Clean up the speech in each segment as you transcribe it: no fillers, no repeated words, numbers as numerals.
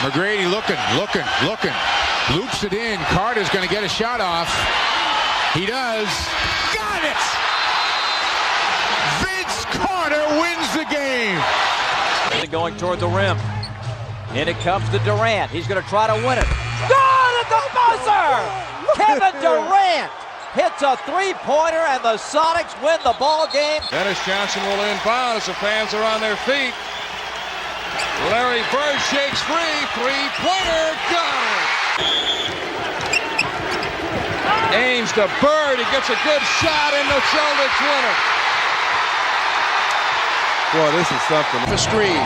McGrady looking. Loops it in. Carter's going to get a shot off. He does. Got it! Vince Carter wins the game. Going toward the rim. In it comes to Durant. He's going to try to win it. Good at the buzzer! Kevin Durant hits a three-pointer, and the Sonics win the ball game. Dennis Johnson will inbound as the fans are on their feet. Larry Bird shakes free. Three-pointer. Got it! Aims to Bird. He gets a good shot in the Celtics winner. Boy, this is something. A screen.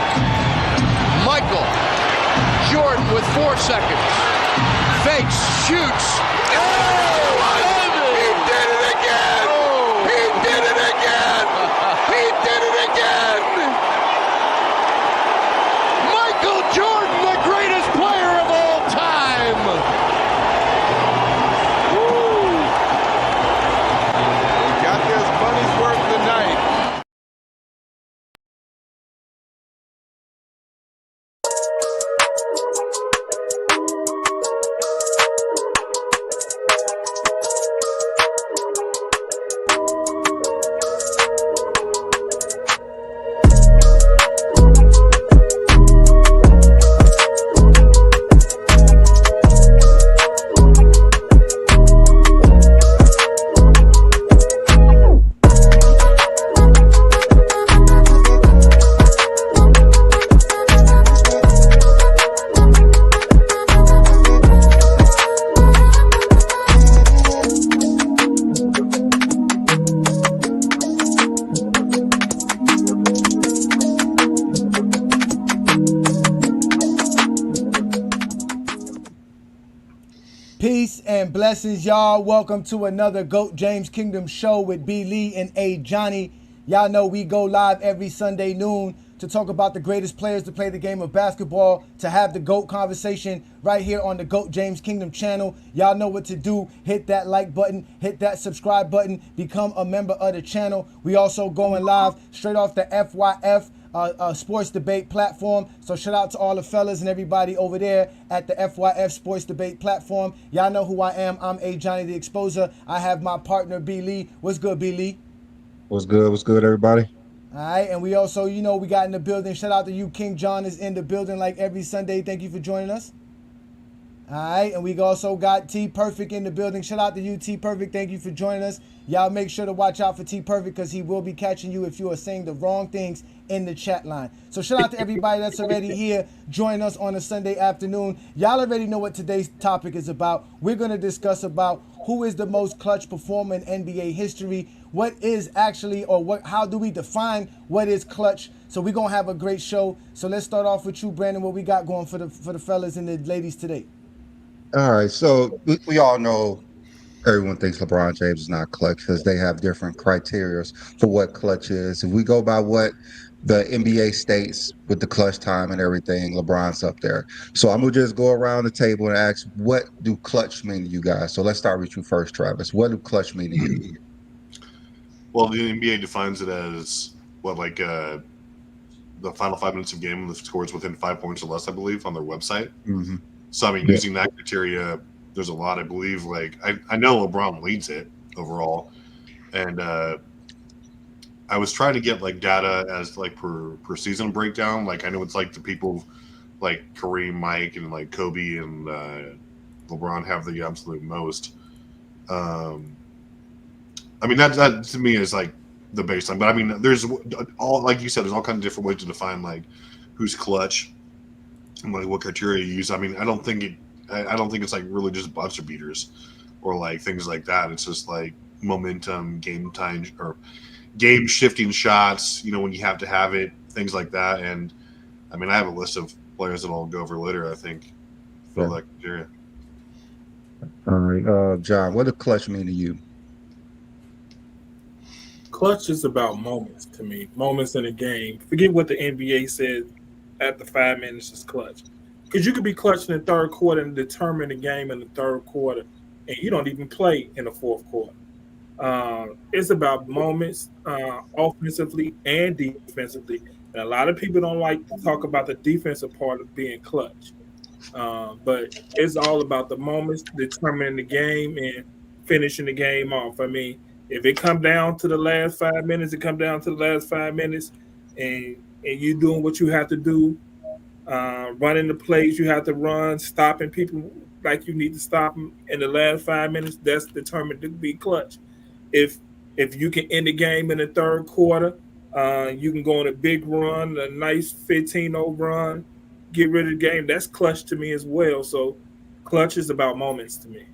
Michael Jordan with 4 seconds. Fakes, shoots. Oh, he did it again! He did it again! He did it again! Michael Jordan, the greatest player of all time! Woo. He got his money's worth tonight. Peace and blessings, y'all. Welcome to another GOAT James Kingdom show with B. Lee and Ajani. Y'all know we go live every Sunday noon to talk about the greatest players to play the game of basketball, to have the GOAT conversation right here on the GOAT James Kingdom channel. Y'all know what to do. Hit that like button, hit that subscribe button, become a member of the channel. We also going live straight off the FYF sports debate platform. So shout out to all the fellas and everybody over there at the FYF sports debate platform. Y'all know who I am. I'm Ajani the Exposer. I have my partner B. Lee. What's good, B. Lee? What's good, everybody? All right, and we also, we got in the building. Shout out to you. King John is in the building like every Sunday. Thank you for joining us. All right, and we also got T Perfect in the building. Shout out to you, T Perfect. Thank you for joining us. Y'all make sure to watch out for T Perfect because he will be catching you if you are saying the wrong things in the chat line. So shout out to everybody that's already here joining us on a Sunday afternoon. Y'all already know what today's topic is about. We're going to discuss about who is the most clutch performer in NBA history. What is actually, or how do we define what is clutch? So we're going to have a great show. So let's start off with you, Brandon, what we got going for the fellas and the ladies today. All right, so we all know everyone thinks LeBron James is not clutch because they have different criteria for what clutch is. If we go by what the NBA states with the clutch time and everything, LeBron's up there. So I'm going to just go around the table and ask, what do clutch mean to you guys? So let's start with you first, Travis. What do clutch mean to you? Well, the NBA defines it as, the final 5 minutes of game, the scores within 5 points or less, I believe, on their website. Mm-hmm. So, I mean, using that criteria, there's a lot, I believe. I know LeBron leads it overall. And I was trying to get, data as, per season breakdown. I know it's, the people like Kareem, Mike, and, Kobe and LeBron have the absolute most. I mean, that to me is, the baseline. But, I mean, there's all, like you said, there's all kinds of different ways to define, who's clutch and, what criteria you use. I mean, I don't think it's really just buzzer beaters or things like that. It's just momentum, game time, or game shifting shots, when you have to have it, things like that. And I mean, I have a list of players that I'll go over later, I think, for that criteria. All right, John, what does clutch mean to you? Clutch is about moments to me, moments in a game. Forget what the NBA said after 5 minutes is clutch. Because you could be clutch in the third quarter and determine the game in the third quarter, and you don't even play in the fourth quarter. It's about moments offensively and defensively. And a lot of people don't like to talk about the defensive part of being clutch. But it's all about the moments determining the game and finishing the game off. I mean, if it come down to the last 5 minutes, it come down to the last 5 minutes, and you doing what you have to do, running the plays you have to run, stopping people like you need to stop them in the last 5 minutes. That's determined to be clutch. If if you can end the game in the third quarter, you can go on a big run, a nice 15-0 run, get rid of the game. That's clutch to me as well. So clutch is about moments to me.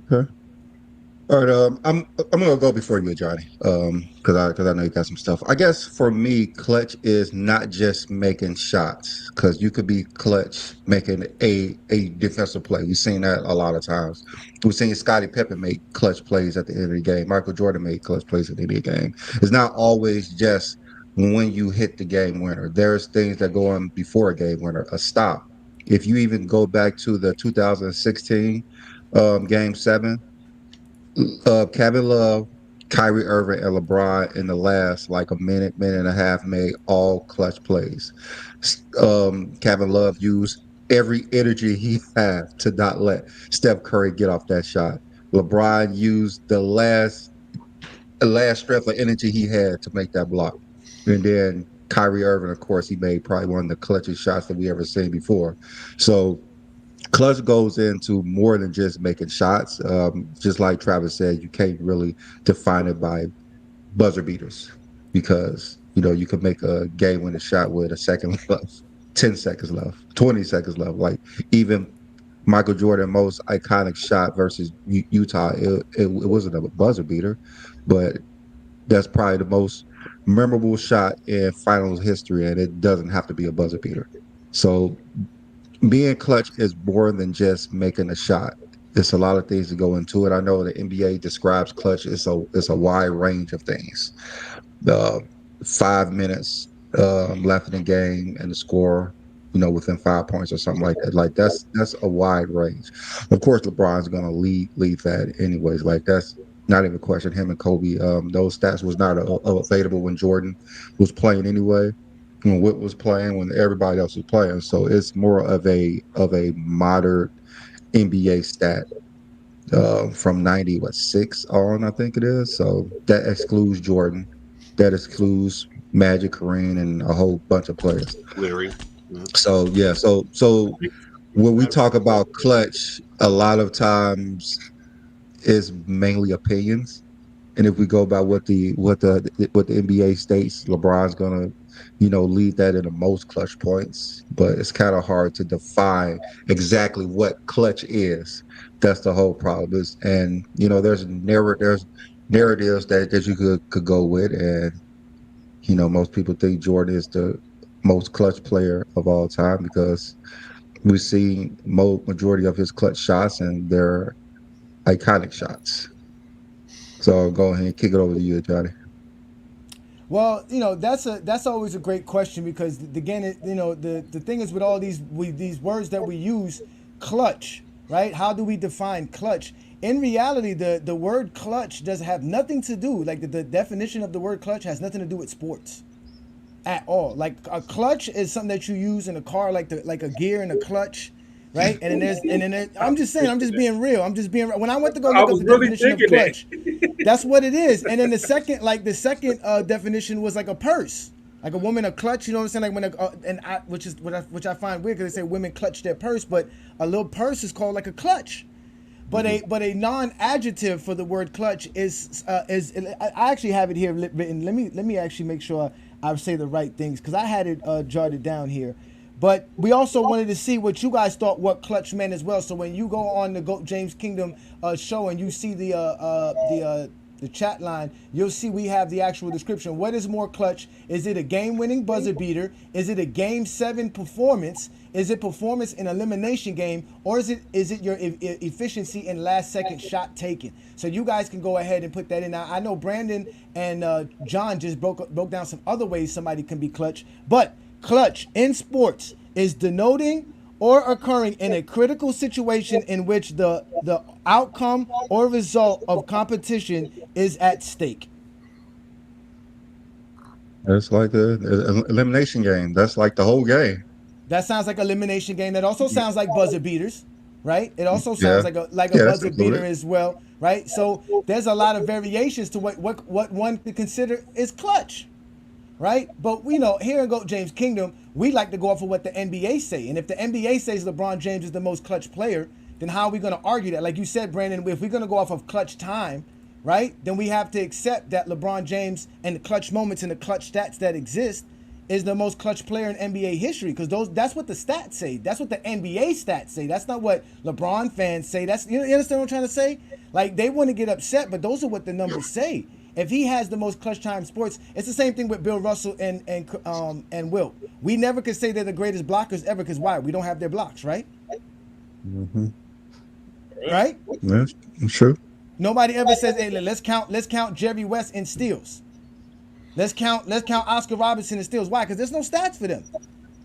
Okay. All right, I'm gonna go before you, Johnny, because I know you got some stuff. I guess for me, clutch is not just making shots, because you could be clutch making a defensive play. We've seen that a lot of times. We've seen Scottie Pippen make clutch plays at the end of the game. Michael Jordan made clutch plays at the end of the game. It's not always just when you hit the game winner. There's things that go on before a game winner, a stop. If you even go back to the 2016 Game 7. Kevin Love, Kyrie Irving, and LeBron in the last like a minute and a half made all clutch plays. Kevin Love used every energy he had to not let Steph Curry get off that shot. LeBron used the last strength of energy he had to make that block. And then Kyrie Irving, of course, he made probably one of the clutchest shots that we ever seen before. So clutch goes into more than just making shots. Just like Travis said, you can't really define it by buzzer beaters, because you could make a game-winning shot with a second left, 10 seconds left, 20 seconds left. Like even Michael Jordan most iconic shot versus Utah, it wasn't a buzzer beater, but that's probably the most memorable shot in finals history, and it doesn't have to be a buzzer beater. So being clutch is more than just making a shot. There's a lot of things that go into it. I know the NBA describes clutch as a wide range of things. 5 minutes left in the game and the score, within 5 points or something like that. Like that's a wide range. Of course, LeBron's gonna lead that anyways. Like that's not even a question. Him and Kobe, those stats was not available when Jordan was playing anyway. When Witt was playing, when everybody else was playing. So it's more of a modern NBA stat from 96 on, I think it is. So that excludes Jordan. That excludes Magic, Kareem, and a whole bunch of players. Larry. So yeah, so when we talk about clutch, a lot of times it's mainly opinions. And if we go by what the NBA states, LeBron's gonna, lead that in the most clutch points. But it's kind of hard to define exactly what clutch is. That's the whole problem. And there's narratives that you could go with, and most people think Jordan is the most clutch player of all time because we've seen majority of his clutch shots, and they're iconic shots. So I'll go ahead and kick it over to you, Johnny. Well, that's always a great question, because again, the thing is with all these words that we use, clutch, right? How do we define clutch? In reality, the word clutch does have nothing to do, like the definition of the word clutch has nothing to do with sports at all. Like a clutch is something that you use in a car, like a gear in a clutch. Right, and then I'm just saying, I'm just being real. When I went to go look up the definition of clutch, that's what it is. And then the second definition was like a purse, like a woman a clutch. You know what I'm saying? Like which I find weird, because they say women clutch their purse, but a little purse is called like a clutch. But a non-adjective for the word clutch is I actually have it here written. Let me actually make sure I say the right things, because I had it jotted down here. But we also wanted to see what you guys thought what clutch meant as well. So when you go on the Goat James Kingdom show and you see the chat line, you'll see we have the actual description. What is more clutch? Is it a game-winning buzzer beater? Is it a Game 7 performance? Is it performance in elimination game? Or is it your efficiency in last-second shot taken? So you guys can go ahead and put that in. Now, I know Brandon and John just broke down some other ways somebody can be clutch, but clutch in sports is denoting or occurring in a critical situation in which the outcome or result of competition is at stake. It's like the elimination game. That's like the whole game. That sounds like elimination game. That also sounds like buzzer beaters, right? It also sounds Yeah. like a Yeah, that's buzzer beater included. as well, right? So there's a lot of variations to what one could consider is clutch, right? But we know here in Go James Kingdom, we like to go off of what the NBA say. And if the NBA says LeBron James is the most clutch player, then how are we going to argue that? Like you said, Brandon, if we're going to go off of clutch time, right, then we have to accept that LeBron James and the clutch moments and the clutch stats that exist is the most clutch player in NBA history, because that's what the stats say. That's what the NBA stats say. That's not what LeBron fans say. That's, you understand what I'm trying to say? Like, they want to get upset, but those are what the numbers say. If he has the most clutch time sports, it's the same thing with Bill Russell and Wilt. We never could say they're the greatest blockers ever, because why? We don't have their blocks, right? Mm-hmm. Right? Yeah, true. Nobody ever says, "Hey, let's count Jerry West in steals. Let's count Oscar Robertson in steals." Why? Because there's no stats for them,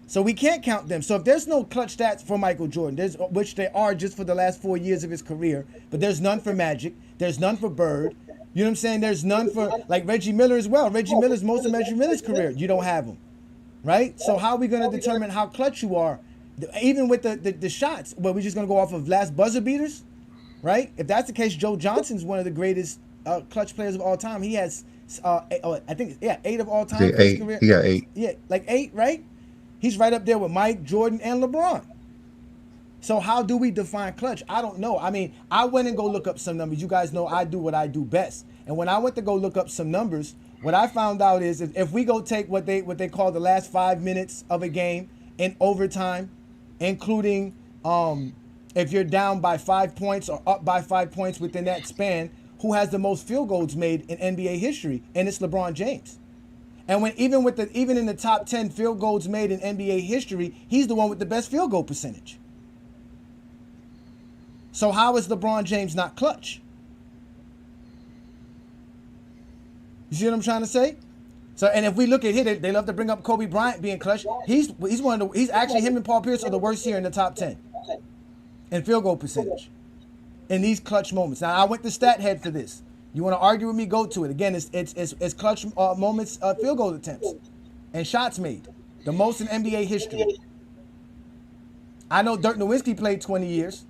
so we can't count them. So if there's no clutch stats for Michael Jordan, which there are just for the last 4 years of his career, but there's none for Magic. There's none for Bird. You know what I'm saying? There's none for like Reggie Miller as well. Reggie Miller's most of Reggie Miller's career. You don't have him, right? So how are we going to determine how clutch you are? Even with the shots, well, we're just going to go off of last buzzer beaters, right? If that's the case, Joe Johnson's one of the greatest clutch players of all time. He has, I think, 8 of all time for his career. He got 8. Yeah, like 8, right? He's right up there with Mike, Jordan, and LeBron. So how do we define clutch? I don't know. I mean, I went and go look up some numbers. You guys know I do what I do best. And when I went to go look up some numbers, what I found out is if we go take what they call the last 5 minutes of a game in overtime, including if you're down by 5 points or up by 5 points within that span, who has the most field goals made in NBA history? And it's LeBron James. And even in the top 10 field goals made in NBA history, he's the one with the best field goal percentage. So how is LeBron James not clutch? You see what I'm trying to say? So, and if we look at here, they love to bring up Kobe Bryant being clutch. He's actually, him and Paul Pierce are the worst here in the top 10 in field goal percentage in these clutch moments. Now, I went to StatHead for this. You want to argue with me? Go to it. Again, it's clutch moments, field goal attempts, and shots made, the most in NBA history. I know Dirk Nowitzki played 20 years.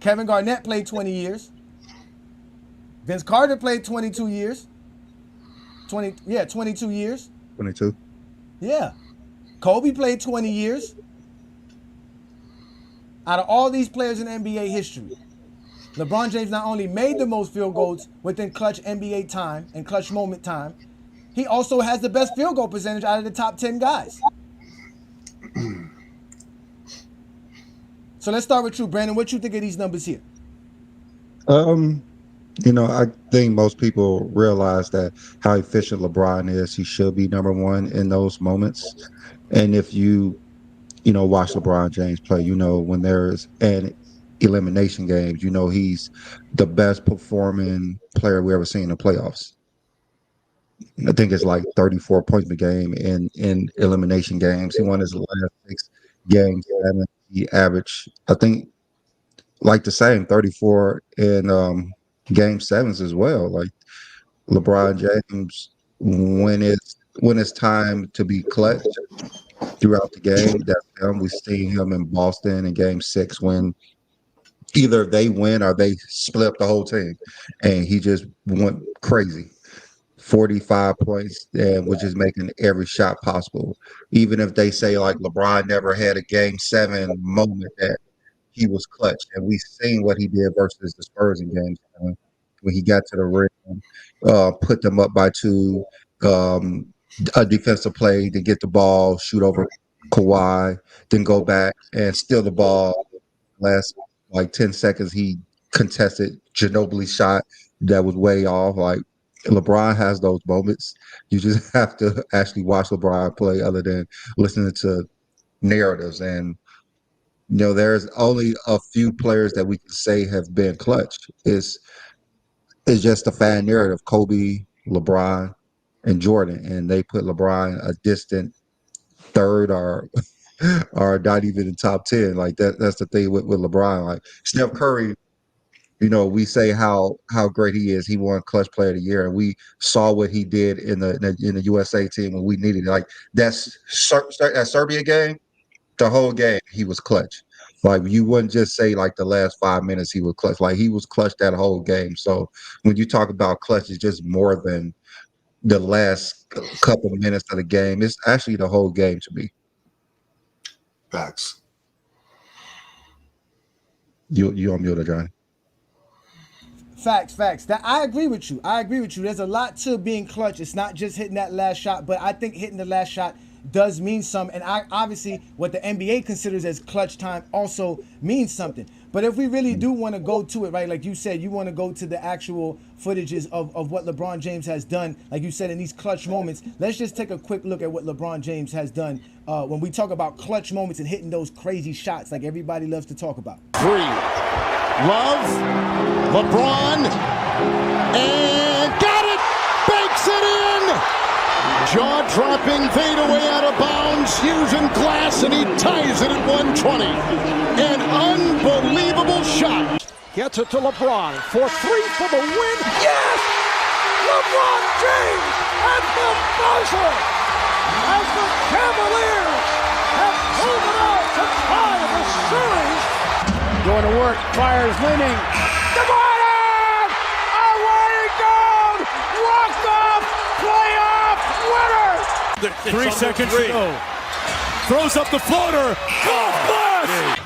Kevin Garnett played 20 years. Vince Carter played 22 years. 22 years. 22. Yeah. Kobe played 20 years. Out of all these players in NBA history, LeBron James not only made the most field goals within clutch NBA time and clutch moment time, he also has the best field goal percentage out of the top 10 guys. So let's start with you, Brandon. What you think of these numbers here? I think most people realize that how efficient LeBron is. He should be number one in those moments. And if you watch LeBron James play, when there's an elimination games, he's the best performing player we ever seen in the playoffs. I think it's like 34 points a game in elimination games. He won his last 6 games. And he averaged, I think, like the same 34 in game 7s as well. Like LeBron James, when it's time to be clutch throughout the game, that's him. We've seen him in Boston in game 6 when either they win or they split up the whole team, and he just went crazy. 45 points, and which is making every shot possible. Even if they say like LeBron never had a game 7 moment that he was clutch, and we've seen what he did versus the Spurs in game 7 when he got to the rim, put them up by 2, a defensive play to get the ball, shoot over Kawhi, then go back and steal the ball. Last like 10 seconds, he contested Ginobili's shot that was way off. Like LeBron has those moments. You just have to actually watch LeBron play, other than listening to narratives. And there's only a few players that we can say have been clutch. It's just a fan narrative: Kobe, LeBron, and Jordan, and they put LeBron a distant third or not even in top 10. Like that's the thing with LeBron. Like Steph Curry We say how great he is. He won Clutch Player of the Year, and we saw what he did in the USA team when we needed it. Like that Serbia game, the whole game he was clutch. Like you wouldn't just say like the last 5 minutes he was clutch. Like he was clutch that whole game. So when you talk about clutch, it's just more than the last couple of minutes of the game. It's actually the whole game to me. Facts. You on mute, Johnny. Facts. I agree with you. There's a lot to being clutch. It's not just hitting that last shot, but I think hitting the last shot does mean something. And obviously what the NBA considers as clutch time also means something. But if we really do want to go to it, right, like you said, you want to go to the actual footages of what LeBron James has done, like you said, in these clutch moments, let's just take a quick look at what LeBron James has done when we talk about clutch moments and hitting those crazy shots like everybody loves to talk about. Love, LeBron, and got it! Banks it in! Jaw-dropping fadeaway out of bounds, using glass, and he ties it at 120. An unbelievable shot. Gets it to LeBron for three for the win. Yes! LeBron James at the buzzer as the Cavaliers have pulled it out to tie the series. Going to work, fires, leaning. Dwayne! Away it goes! Walked off, playoff winner! 3 seconds to go. Throws up the floater. Golf blast!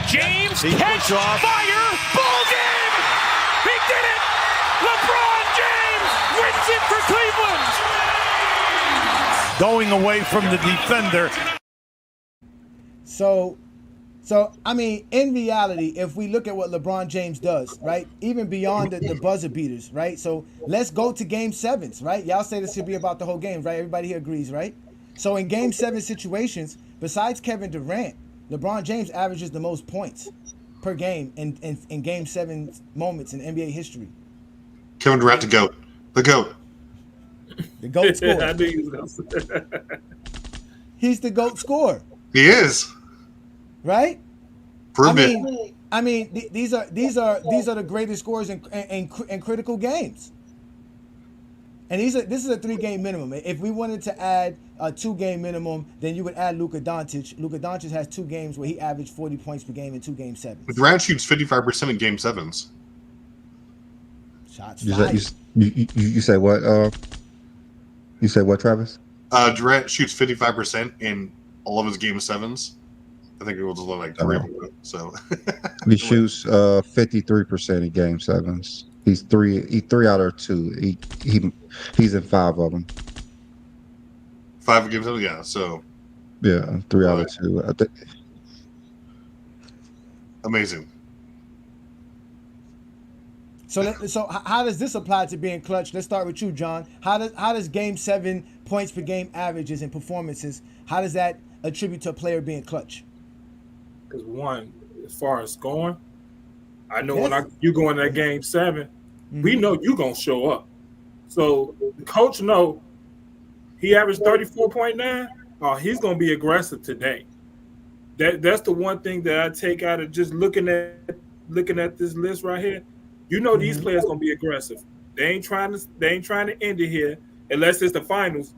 James, catch, fire, ball game! He did it! LeBron James wins it for Cleveland! Going away from the defender. So, I mean, in reality, if we look at what LeBron James does, right, even beyond the buzzer beaters, right? So let's go to game sevens, right? Y'all say this should be about the whole game, right? Everybody here agrees, right? So in game 7 situations, besides Kevin Durant, LeBron James averages the most points per game in game 7 moments in NBA history. Kevin Durant, the GOAT. The GOAT. The GOAT scorer. I knew you was gonna say. He's the GOAT scorer. He is. Right? Prove it. I mean, these are the greatest scorers in critical games. And this is a 3-game minimum. If we wanted to add a 2-game minimum, then you would add Luka Doncic. Luka Doncic has 2 games where he averaged 40 points per game in 2 game 7s. Durant shoots 55% in game 7s. Shots fired. You say what? You say what, Travis? Durant shoots 55% in all of his game 7s. I think it was like 3 of them. So he shoots 53% in game 7s. He's 3 out of 2. He's in 5 of them. 5 games, yeah. So yeah, 3 out of 2. I think. Amazing. So how does this apply to being clutch? Let's start with you, John. How does game 7 points per game averages and performances, how does that attribute to a player being clutch? Because one, as far as scoring, I know when you go in that game 7, we know you're gonna show up. So the coach know he averaged 34.9. Oh, he's gonna be aggressive today. That's the one thing that I take out of just looking at this list right here. You know these players gonna be aggressive. They ain't trying to end it here unless it's the finals.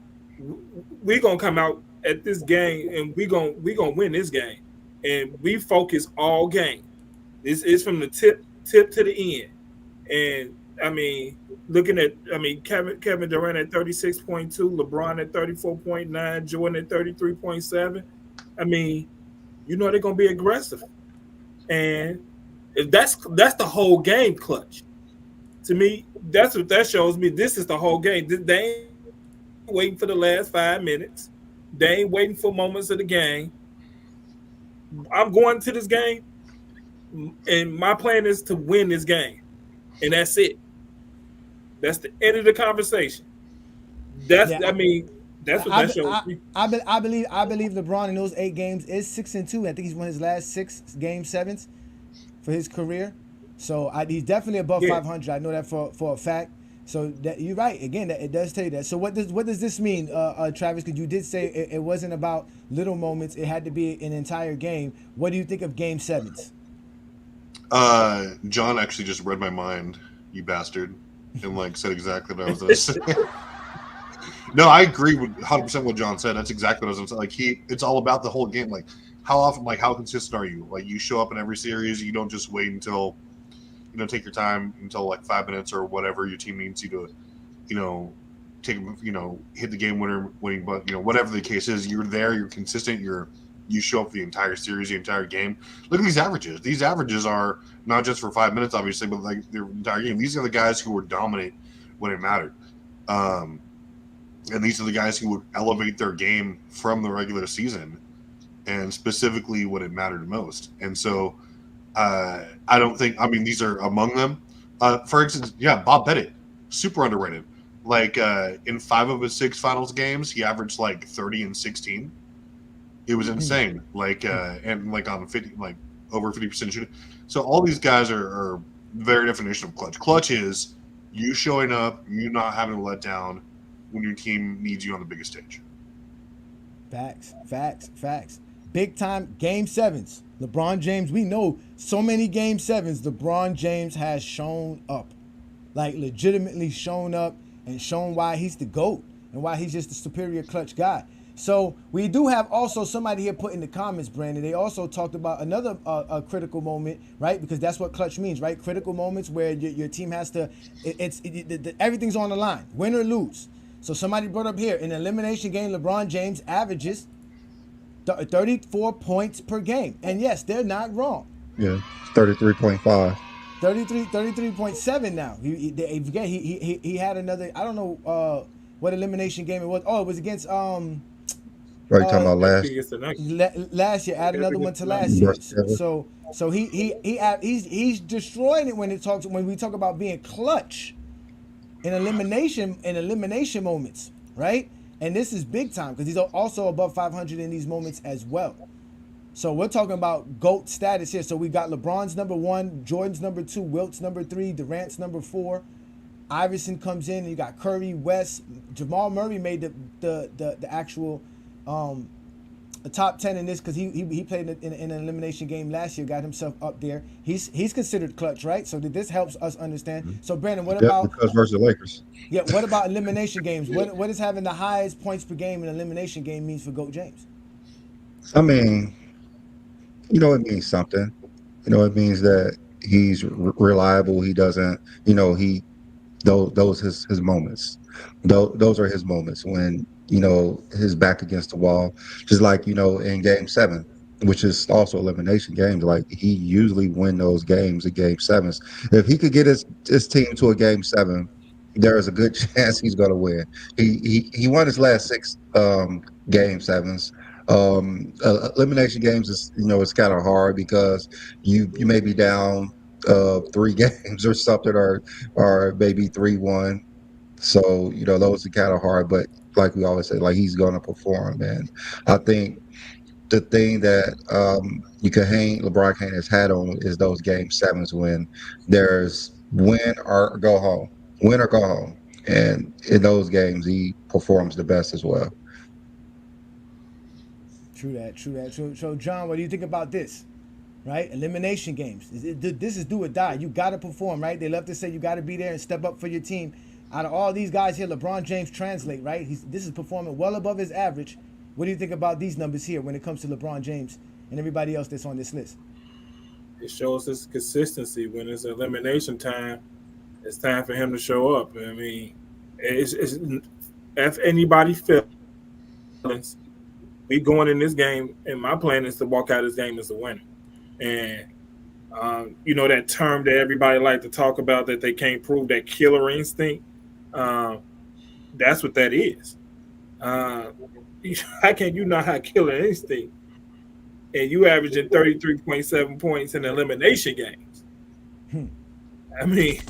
We gonna come out at this game and we gonna win this game. And we focus all game. It's from the tip to the end. And I mean, Kevin Durant at 36.2, LeBron at 34.9, Jordan at 33.7. I mean, you know they're gonna be aggressive. And if that's the whole game clutch. To me, that's what that shows me. This is the whole game. They ain't waiting for the last 5 minutes. They ain't waiting for moments of the game. I'm going to this game, and my plan is to win this game, and that's it. That's the end of the conversation. That's what that shows me. I believe LeBron in those 8 games is 6-2. I think he's won his last 6 game 7s for his career. So he's definitely above 500. I know that for a fact. So that, you're right. Again, it does tell you that. So what does this mean, Travis? Because you did say it wasn't about little moments. It had to be an entire game. What do you think of game 7s? John actually just read my mind, you bastard, and like said exactly what I was going to say. No, I agree with 100% what John said. That's exactly what I was going to say. Like it's all about the whole game. Like how often, like how consistent are you? Like you show up in every series. You don't just wait until, take your time until like 5 minutes or whatever your team needs you to, take, hit the game winning, but whatever the case is, you're there. You're consistent. You show up for the entire series, the entire game. Look at these averages. These averages are not just for 5 minutes, obviously, but like their entire game. These are the guys who were dominant when it mattered. And these are the guys who would elevate their game from the regular season and specifically when it mattered most. And so I don't think, these are among them. For instance, Bob Bennett, super underrated. Like in 5 of his 6 finals games, he averaged like 30 and 16. It was insane. Like and like on 50, like over 50% shooting. So all these guys are very definition of clutch. Clutch is you showing up, you not having to let down when your team needs you on the biggest stage. Facts. Big time game 7s. LeBron James, we know so many game 7s. LeBron James has shown up. Like legitimately shown up and shown why he's the GOAT and why he's just the superior clutch guy. So we do have also somebody here put in the comments, Brandon. They also talked about another critical moment, right? Because that's what clutch means, right? Critical moments where your team has to, everything's on the line, win or lose. So somebody brought up here, in an elimination game, LeBron James averages 34 points per game. And yes, they're not wrong. Yeah, 33.5. 33.7 now. He had another, I don't know what elimination game it was. Oh, it was against Are you talking about last year? Add another one to last year. So he's destroying it when we talk about being clutch in elimination moments, right? And this is big time because he's also above 500 in these moments as well. So we're talking about GOAT status here. So we got LeBron's number 1, Jordan's number 2, Wilt's number 3, Durant's number 4. Iverson comes in, and you got Curry, West, Jamal Murray made the actual top 10 in this because he played in an elimination game last year, got himself up there. He's considered clutch, right? So this helps us understand. Mm-hmm. So Brandon, what about because versus the Lakers? Yeah, what about elimination games? What is having the highest points per game in an elimination game means for GOAT James? I mean, it means something. It means that he's reliable. He doesn't, those his moments. Those are his moments when, his back against the wall. Just like, in game 7, which is also elimination games, like he usually win those games in game 7s. If he could get his team to a game 7, there is a good chance he's going to win. He won his last 6 game 7s. Elimination games is, it's kind of hard because you may be down 3 games or something, or maybe 3-1. So, those are kind of hard, but like we always say, like he's going to perform. And I think the thing that LeBron can hang his hat on is those game 7s when there's win or go home. And in those games, he performs the best as well. True that. So John, what do you think about this? Right? Elimination games. This is do or die. You got to perform, right? They love to say you got to be there and step up for your team. Out of all these guys here, LeBron James translate, right? This is performing well above his average. What do you think about these numbers here when it comes to LeBron James and everybody else that's on this list? It shows his consistency. When it's elimination time, it's time for him to show up. I mean, it's if anybody feels we going in this game, and my plan is to walk out of this game as a winner. And that term that everybody like to talk about that they can't prove, that killer instinct. That's what that is. How can you not have killer instinct and you averaging 33.7 points in elimination games? I mean,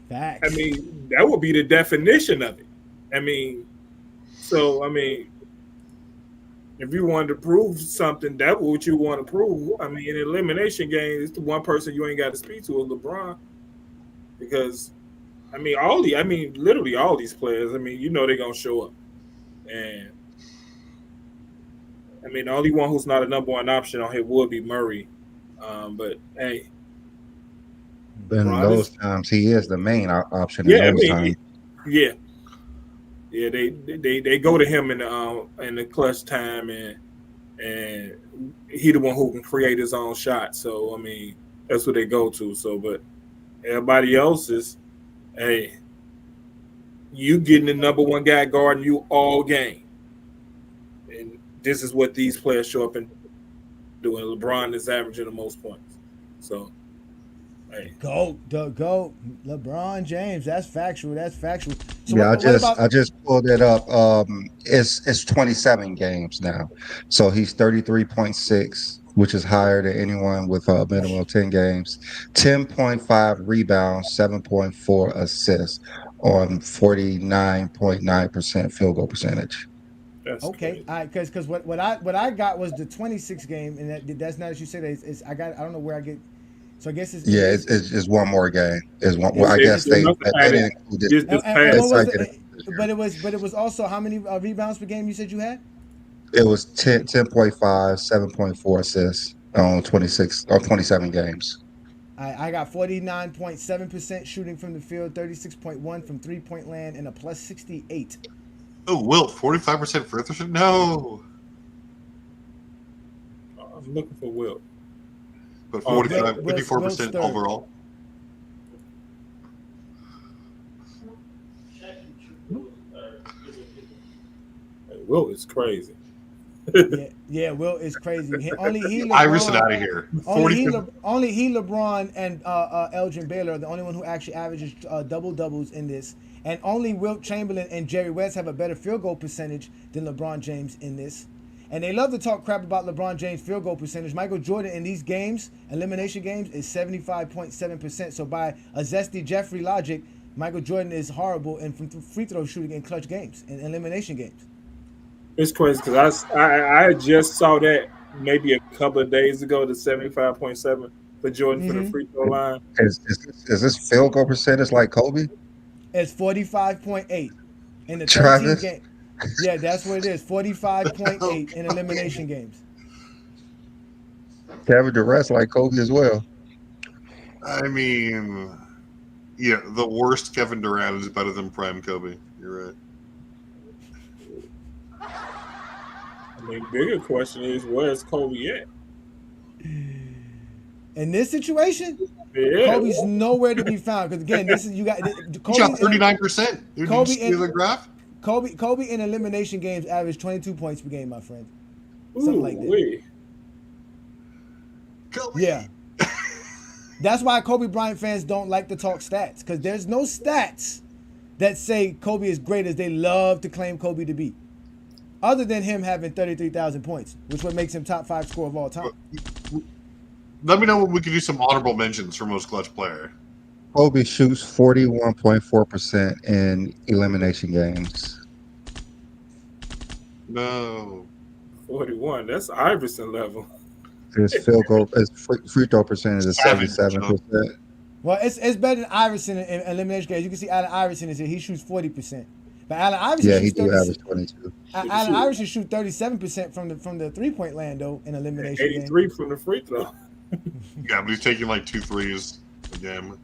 facts. That would be the definition of it. If you wanted to prove something, that's what you want to prove. In an elimination game, it's the one person you ain't got to speak to is LeBron. Because, literally all these players, they're going to show up. And, the only one who's not a number 1 option on here would be Murray. But, hey, in those times, he is the main option in Yeah, I those mean, times. yeah. They go to him in the clutch time, and he the one who can create his own shot. So I mean, that's what they go to. So, but everybody else is, hey, you getting the number one guy guarding you all game, and this is what these players show up and doing. LeBron is averaging the most points. So, hey, Go, LeBron James. That's factual. That's factual. So Yeah, what about? I just pulled it up. It's 27 games now, so he's 33.6, which is higher than anyone with a minimum of 10 games. 10.5 rebounds, 7.4 assists on 49.9% field goal percentage. that's Okay, crazy. all right, because what I got was the 26 game, and that's not as you said. It's I don't know where I get. So I guess it Yeah, is. it's one more game. It's one. Well, It's, I guess it's They they must have had didn't it include this. this and past. what was They it? didn't include this year. But it was also how many rebounds per game you said you had? It was 10.5, 7.4 assists on 27 games. I got 49.7% shooting from the field, 36.1 from 3-point land, and a plus 68. Oh, Wilt, 45% free throw shooting? No. I'm looking for Will. But Oh, 54% Will's overall. Hey, Will is crazy. Yeah, Will is crazy. Only he, Iverson LeBron, out of here. only he, LeBron, and Elgin Baylor are the only one who actually averages double doubles in this. And only Wilt Chamberlain and Jerry West have a better field goal percentage than LeBron James in this. And they love to talk crap about LeBron James' field goal percentage. Michael Jordan in these games, elimination games, is 75.7%. So by a Zesty Jeffrey logic, Michael Jordan is horrible in from free throw shooting in clutch games, in elimination games. It's crazy because I just saw that maybe a couple of days ago, the 75.7 for Jordan from the free throw line. Is this field goal percentage like Kobe? It's 45.8 in the 13 Travis? game. Yeah, that's what it is. 45.8 in elimination games. Kevin Durant's like Kobe as well. I mean, yeah, the worst Kevin Durant is better than prime Kobe. You're right. I mean, bigger question is where's Kobe at? In this situation, Yeah. Kobe's nowhere to be found. Because again, this is you got He shot 39%. Did you see the graph? Kobe in elimination games averaged 22 points per game, my friend. Something like that. Wait. Kobe. Yeah. That's why Kobe Bryant fans don't like to talk stats, because there's no stats that say Kobe is great as they love to claim Kobe to be. Other than him having 33,000 points, which what makes him top 5 scorer of all time. Let me know when we can do some honorable mentions for most clutch player. Kobe shoots 41.4% in elimination games. No. 41. That's Iverson level. His field goal, his free throw percentage is 77%. Well, it's better than Iverson in elimination games. You can see Allen Iverson is here. He shoots 40%. But Allen Iverson Yeah, he shoots do average 22. Allen Iverson shoots 37% from the 3-point land though in elimination 83 games. from the free throw. Yeah, but he's taking like 2 threes a game.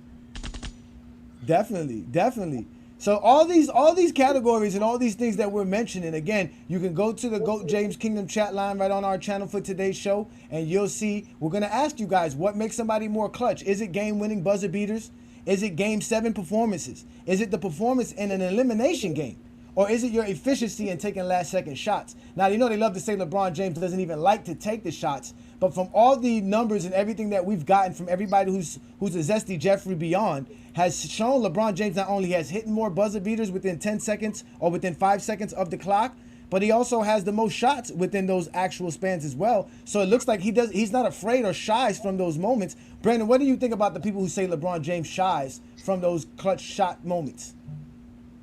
Definitely. So all these categories and all these things that we're mentioning, again, you can go to the GOAT James Kingdom chat line right on our channel for today's show, and you'll see we're gonna ask you guys what makes somebody more clutch. Is it game-winning buzzer beaters? Is it Game 7 performances? Is it the performance in an elimination game? Or is it your efficiency in taking last-second shots? Now, you know they love to say LeBron James doesn't even like to take the shots, but from all the numbers and everything that we've gotten from everybody who's a Zesty Jeffrey beyond, has shown LeBron James not only has hit more buzzer beaters within 10 seconds or within 5 seconds of the clock, but he also has the most shots within those actual spans as well. So it looks like he's not afraid or shies from those moments. Brandon, what do you think about the people who say LeBron James shies from those clutch shot moments?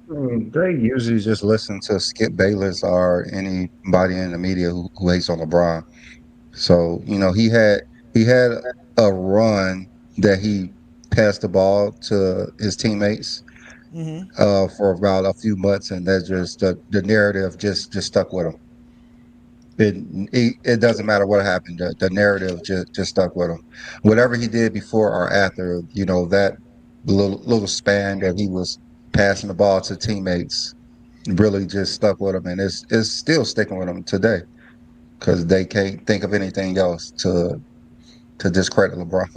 They usually just listen to Skip Bayless or anybody in the media who hates on LeBron. So, you know, he had a run that he passed the ball to his teammates for about a few months, and that just the narrative just stuck with him. It doesn't matter what happened. The narrative just stuck with him. Whatever he did before or after, that little span that he was passing the ball to teammates really just stuck with him, and it's still sticking with him today because they can't think of anything else to discredit LeBron.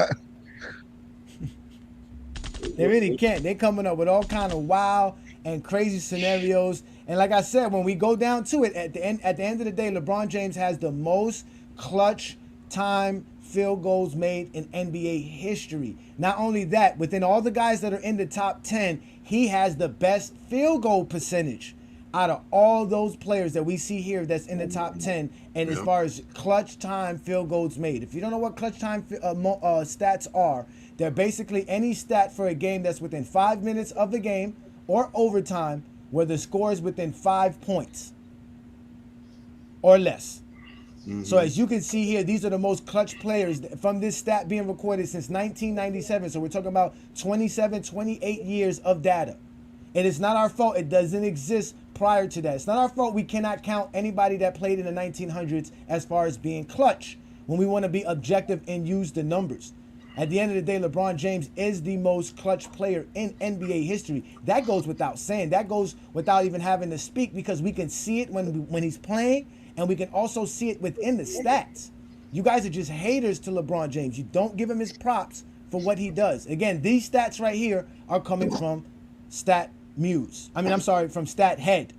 They really can't. They're coming up with all kind of wild and crazy scenarios. And like I said, when we go down to it, at the end of the day, LeBron James has the most clutch time field goals made in NBA history. Not only that, within all the guys that are in the top 10, he has the best field goal percentage out of all those players that we see here that's in the top 10. And as far as clutch time field goals made, if you don't know what clutch time stats are, they're basically any stat for a game that's within 5 minutes of the game or overtime where the score is within 5 points or less. So as you can see here, these are the most clutch players from this stat being recorded since 1997. So we're talking about 27, 28 years of data. And it's not our fault it doesn't exist prior to that. It's not our fault we cannot count anybody that played in the 1900s as far as being clutch when we want to be objective and use the numbers. At the end of the day, LeBron James is the most clutch player in NBA history. That goes without saying. That goes without even having to speak because we can see it when he's playing, and we can also see it within the stats. You guys are just haters to LeBron James. You don't give him his props for what he does. Again, these stats right here are coming from from Stat Head.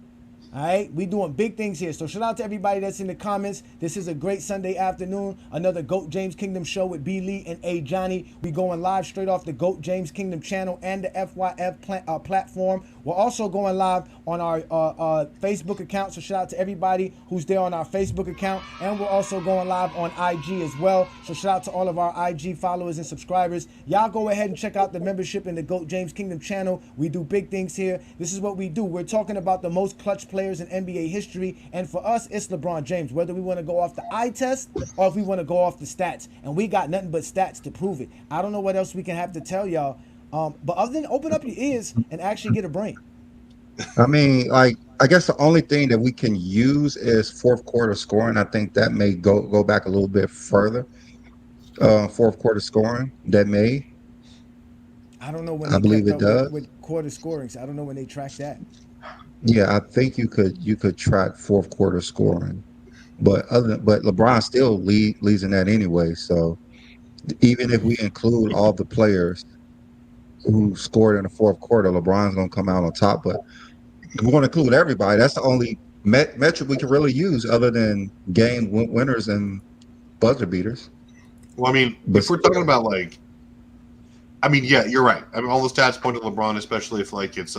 All right, we doing big things here. So shout out to everybody that's in the comments. This is a great Sunday afternoon. Another GOAT James Kingdom show with B. Lee and Ajani. We going live straight off the GOAT James Kingdom channel and the FYF platform. We're also going live on our Facebook account. So shout out to everybody who's there on our Facebook account. And we're also going live on IG as well. So shout out to all of our IG followers and subscribers. Y'all go ahead and check out the membership in the GOAT James Kingdom channel. We do big things here. This is what we do. We're talking about the most clutch players in NBA history, and for us it's LeBron James, whether we want to go off the eye test or if we want to go off the stats, and we got nothing but stats to prove it. I don't know what else we can have to tell y'all, but other than open up your ears and actually get a brain. I mean, I guess the only thing that we can use is fourth quarter scoring. I think that may go back a little bit further. Fourth quarter scoring, that may. I don't know when I they believe kept it up does. with quarter scoring, so I don't know when they track that. Yeah, I think you could track fourth quarter scoring, but LeBron still leads in that anyway. So even if we include all the players who scored in the fourth quarter, LeBron's gonna come out on top. But we want to include everybody. That's the only metric we can really use, other than game winners and buzzer beaters. Well, I mean, if we're talking about yeah, you're right. I mean, all the stats point to LeBron, especially if it's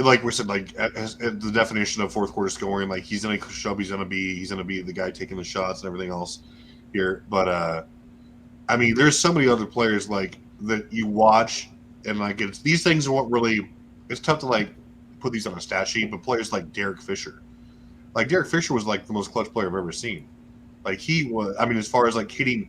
like we said, as the definition of fourth quarter scoring, he's gonna show up, he's gonna be the guy taking the shots and everything else here. But I mean, there's so many other players that you watch, and it's these things are what really. It's tough to put these on a stat sheet, but players like Derek Fisher, Derek Fisher was the most clutch player I've ever seen. He was, I mean, as far as hitting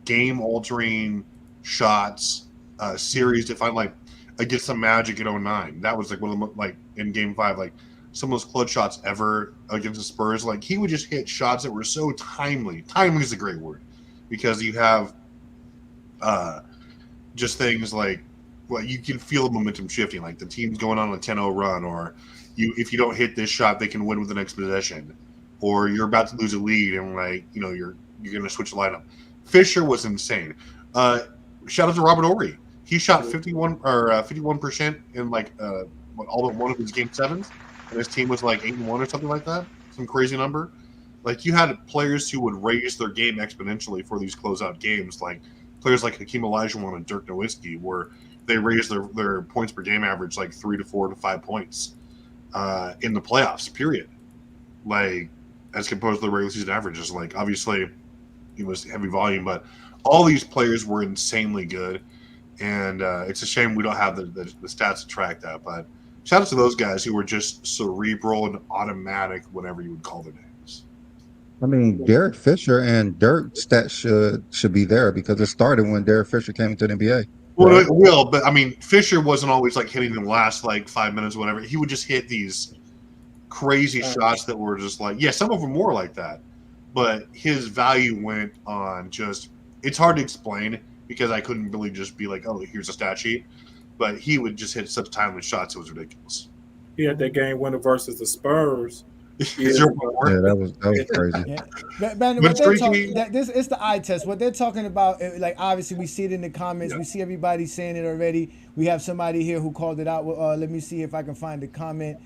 game altering shots, series defined against the Magic in 2009. That was one of the in Game 5, some of those clutch shots ever against the Spurs. He would just hit shots that were so timely. Timely is a great word, because you have just things you can feel the momentum shifting. The team's going on a 10-0 run, or if you don't hit this shot, they can win with the next possession, or you're about to lose a lead and you're going to switch the lineup. Fisher was insane. Shout out to Robert Horry. He shot 51% in all but one of his game sevens, and his team was 8-1 or something like that. Some crazy number. You had players who would raise their game exponentially for these closeout games, players like Hakeem Olajuwon and Dirk Nowitzki, where they raised their points per game average 3 to 4 to 5 points in the playoffs. Period. As composed to the regular season averages. Obviously, it was heavy volume, but all these players were insanely good. And it's a shame we don't have the stats to track that. But shout out to those guys who were just cerebral and automatic, whatever you would call their names. I mean, Derek Fisher and Dirk stats should be there, because it started when Derek Fisher came into the NBA. Well, it will, but I mean, Fisher wasn't always hitting in the last 5 minutes or whatever. He would just hit these crazy shots that were just like, yeah, some of them were like that, but his value went on just, it's hard to explain because I couldn't really just be like, oh, here's a stat sheet, but he would just hit such timely shots, it was ridiculous. He had that game winner versus the Spurs. That was crazy. Yeah. Man, what they're talking, it's the eye test. What they're talking about, like obviously we see it in the comments. Yeah. We see everybody saying it already. We have somebody here who called it out. Let me see if I can find the comment.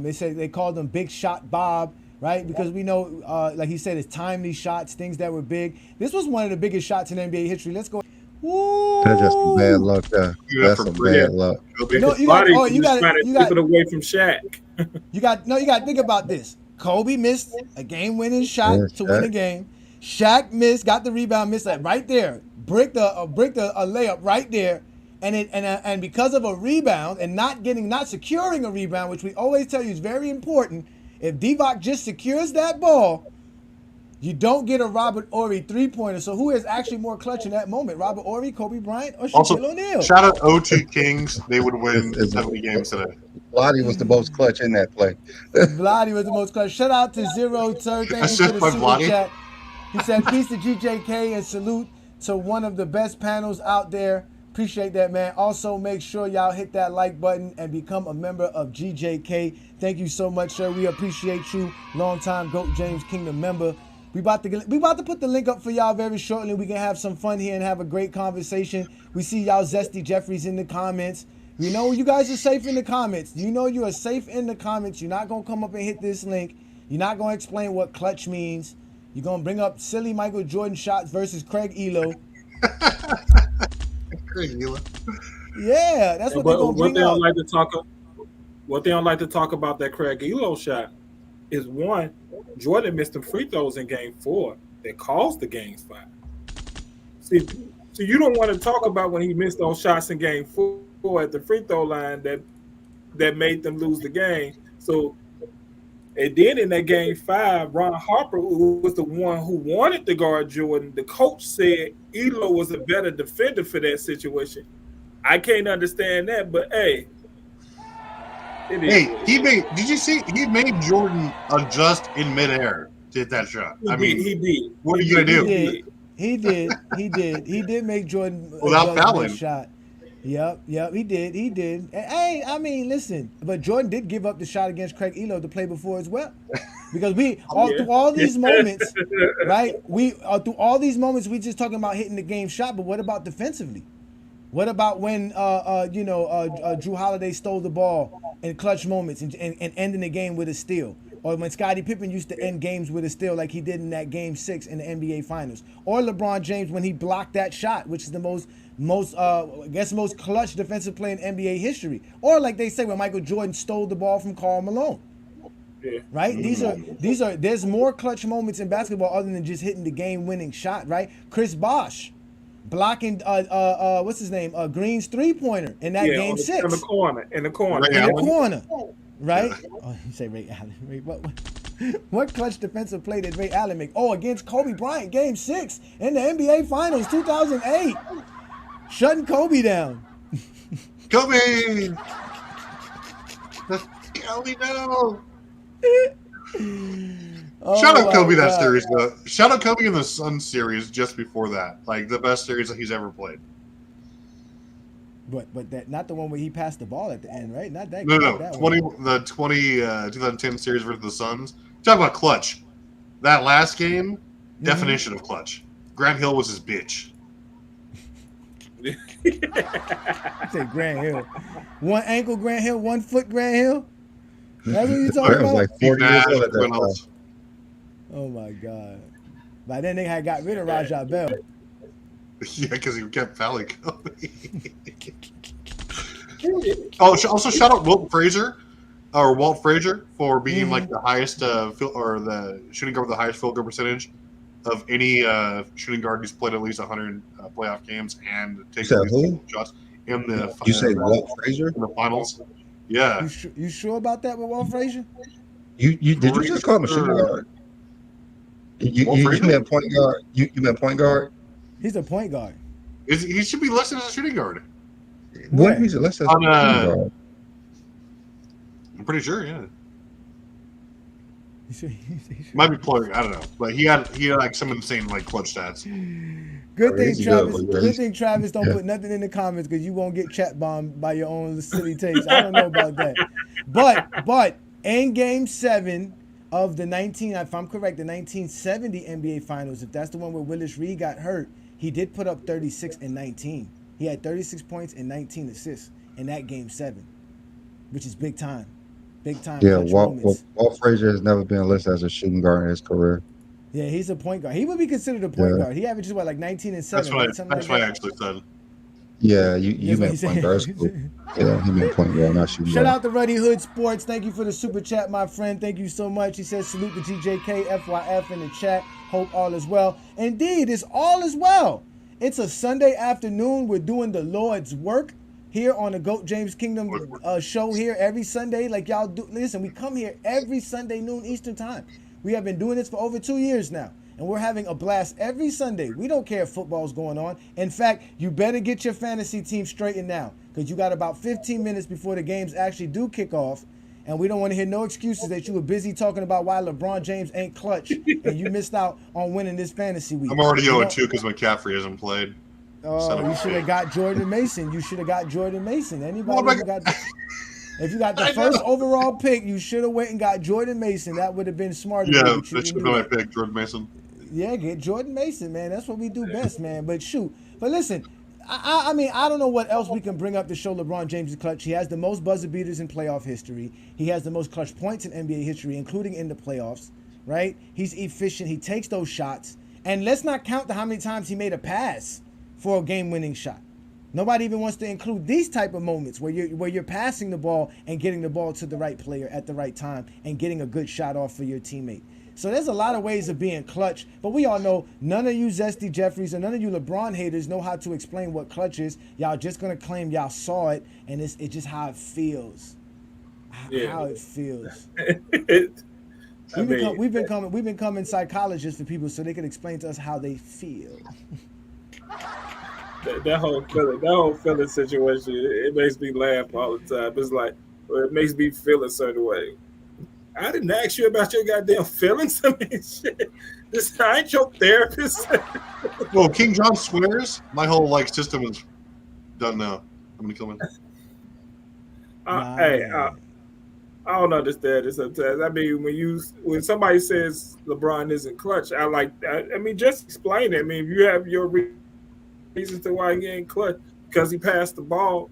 They say they called him Big Shot Bob, right? Because we know, like he said, it's timely shots, things that were big. This was one of the biggest shots in NBA history. Let's go. Woo! That's just some bad luck there. That's some bad luck. No, you got it away from Shaq. You got to think about this. Kobe missed a game-winning shot to win a game. Shaq missed, got the rebound, missed that right there. Bricked a layup right there, and because of a rebound and not securing a rebound, which we always tell you is very important. If Divock just secures that ball, you don't get a Robert Horry three-pointer. So who is actually more clutch in that moment? Robert Horry, Kobe Bryant, or Shaquille O'Neal? Shout out O2 Kings. They would win 70 games today. Vlade was the most clutch in that play. Vlade was the most clutch. Shout out to Zero Turd. Thank you for the super chat. He said, peace to GJK and salute to one of the best panels out there. Appreciate that, man. Also, make sure y'all hit that like button and become a member of GJK. Thank you so much, sir. We appreciate you. Longtime GOAT James Kingdom member. We about to put the link up for y'all very shortly. We can have some fun here and have a great conversation. We see y'all Zesty Jeffries in the comments. We know you guys are safe in the comments. You know you are safe in the comments. You're not going to come up and hit this link. You're not going to explain what clutch means. You're going to bring up silly Michael Jordan shots versus Craig Elo. Craig Elo. Yeah, that's what they're going to bring up. What they don't like to talk about that Craig Elo shot is, one, Jordan missed some free throws in Game 4 that caused the Game 5. See, so you don't want to talk about when he missed those shots in Game 4 at the free throw line that made them lose the game. So, and then in that Game 5, Ron Harper, who was the one who wanted to guard Jordan, the coach said Elo was a better defender for that situation. I can't understand that, but hey. Did you see he made Jordan adjust in midair to hit that shot? He did. What are you gonna do? He did make Jordan without fouling shot. Yep, he did. Hey, I mean, listen, but Jordan did give up the shot against Craig Elo to play before as well. Because through all these moments, right? Through all these moments, we just talking about hitting the game shot, but what about defensively? What about when Drew Holiday stole the ball in clutch moments and ending the game with a steal? Or when Scottie Pippen used to end games with a steal like he did in that Game 6 in the NBA Finals. Or LeBron James when he blocked that shot, which is the most clutch defensive play in NBA history. Or like they say when Michael Jordan stole the ball from Karl Malone. Yeah. Right? There's more clutch moments in basketball other than just hitting the game-winning shot, right? Chris Bosh blocking what's his name? Green's three-pointer in that Game 6. In the corner. Right? Oh, you say Ray Allen. What clutch defensive play did Ray Allen make? Oh, against Kobe Bryant, Game 6 in the NBA Finals 2008. Shutting Kobe down. Kobe! Kobe, no! Shout out Kobe that series, though. Shout out Kobe in the Suns series just before that. Like, the best series that he's ever played. But that not the one where he passed the ball at the end, right? Not that. No. 2010 series versus the Suns. Talk about clutch. That last game, definition of clutch. Grant Hill was his bitch. Say Grant Hill. One ankle Grant Hill, 1 foot Grant Hill. That's what you talking about? Like 40 years old at that time. Oh my God! By then they had got rid of Rajah Bell. Yeah, because he kept fouling Kobe. Also shout out Walt Frazier for being like the highest the shooting guard with the highest field goal percentage of any shooting guard who's played at least 100 playoff games and taken at least shots in the. You say Walt Frazier in the finals? Yeah. You sure about that with Walt Frazier? You did you just call him a shooting guard? You meant point guard. You meant point guard. He's a point guard. He should be listed as a shooting guard. What? He's listed as a shooting guard. I'm pretty sure, yeah. Might be playing. I don't know, but he had like some insane like clutch stats. Good thing, He's Travis. good, but Good thing, Travis, don't put nothing in the comments because you won't get chat bombed by your own silly takes. I don't know about that, but in Game 7 of the 1970 NBA Finals, if that's the one where Willis Reed got hurt, he did put up 36 and 19. He had 36 points and 19 assists in that Game 7, which is big time. Big time. Yeah, clutch Walt moments. Frazier has never been listed as a shooting guard in his career. Yeah, he's a point guard. He would be considered a point guard. He averages like 19 and 7. That's what I actually said. Yeah, you meant point guard. Yeah, he meant point guard, not shooting Shout guard. out to Ruddy Hood Sports. Thank you for the super chat, my friend. Thank you so much. He says salute to GJK, FYF in the chat. Hope all is well. Indeed, it's all is well. It's a Sunday afternoon. We're doing the Lord's work here on the GOAT James Kingdom show here every Sunday. Like y'all do. Listen, we come here every Sunday noon Eastern time. We have been doing this for over 2 years now. And we're having a blast every Sunday. We don't care if football's going on. In fact, you better get your fantasy team straightened now because you got about 15 minutes before the games actually do kick off. And we don't want to hear no excuses that you were busy talking about why LeBron James ain't clutch and you missed out on winning this fantasy week. I'm already 0-2 because McCaffrey hasn't played. Oh, you should have got Jordan Mason. You should have got Jordan Mason. Anybody who got if you got the first overall pick, you should have went and got Jordan Mason. That would have been smarter. Yeah, that should have been my pick, Jordan Mason. Yeah, get Jordan Mason, man. That's what we do best, man. But shoot. But listen, I mean, I don't know what else we can bring up to show LeBron James is clutch. He has the most buzzer beaters in playoff history. He has the most clutch points in NBA history, including in the playoffs, right? He's efficient. He takes those shots. And let's not count how many times he made a pass for a game-winning shot. Nobody even wants to include these type of moments where you're passing the ball and getting the ball to the right player at the right time and getting a good shot off for your teammate. So there's a lot of ways of being clutch, but we all know none of you Zesty Jeffries or none of you LeBron haters know how to explain what clutch is. Y'all just gonna claim y'all saw it, and it's just how it feels. How it feels. We've been coming psychologists for people so they can explain to us how they feel. That whole feeling situation, it makes me laugh all the time. It's like, well, it makes me feel a certain way. I didn't ask you about your goddamn feelings. I mean, shit. I ain't your therapist. Well, King John swears. My whole system is done now. I'm gonna kill him. Hey, I don't understand it sometimes. I mean, when somebody says LeBron isn't clutch, I mean, just explain it. I mean, if you have your reasons to why he ain't clutch because he passed the ball,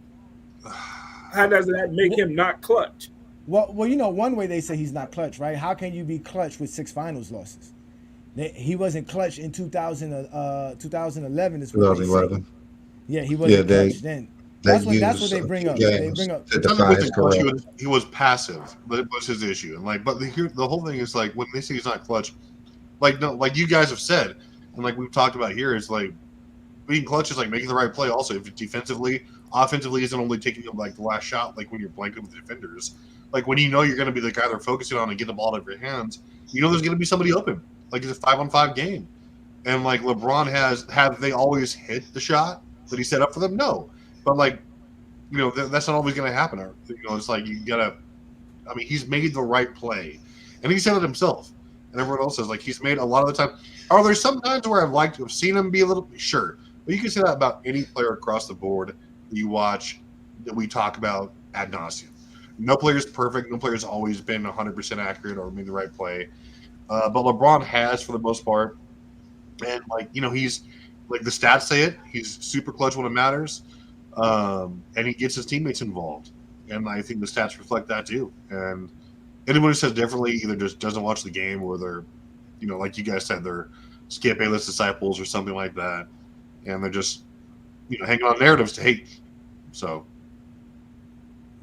how does that make him not clutch? Well, you know, one way they say he's not clutch, right? How can you be clutch with 6 finals losses? He wasn't clutch in 2011. Is what 2011. Yeah, he wasn't clutch then. That's what they bring up. They bring up. He was passive, but it was his issue. And but the whole thing is when they say he's not clutch, you guys have said, and we've talked about here, is being clutch is making the right play. Also, if it's defensively, offensively isn't only taking the last shot, when you're blanketed with defenders. When you know you're going to be the guy they're focusing on and get the ball out of your hands, you know there's going to be somebody open. It's a 5-on-5 game. And LeBron have they always hit the shot that he set up for them? No. But that's not always going to happen. It's you got to – I mean, he's made the right play. And he said it himself. And everyone else says, he's made a lot of the time. Are there some times where I've liked to have seen him be a little – sure. But you can say that about any player across the board that you watch that we talk about ad nauseum. No player's perfect. No player's always been 100% accurate or made the right play. But LeBron has for the most part. And, he's – the stats say it. He's super clutch when it matters. And he gets his teammates involved. And I think the stats reflect that too. And anyone who says differently either just doesn't watch the game or they're, like you guys said, they're Skip Bayless disciples or something like that. And they're just, hanging on narratives to hate. So –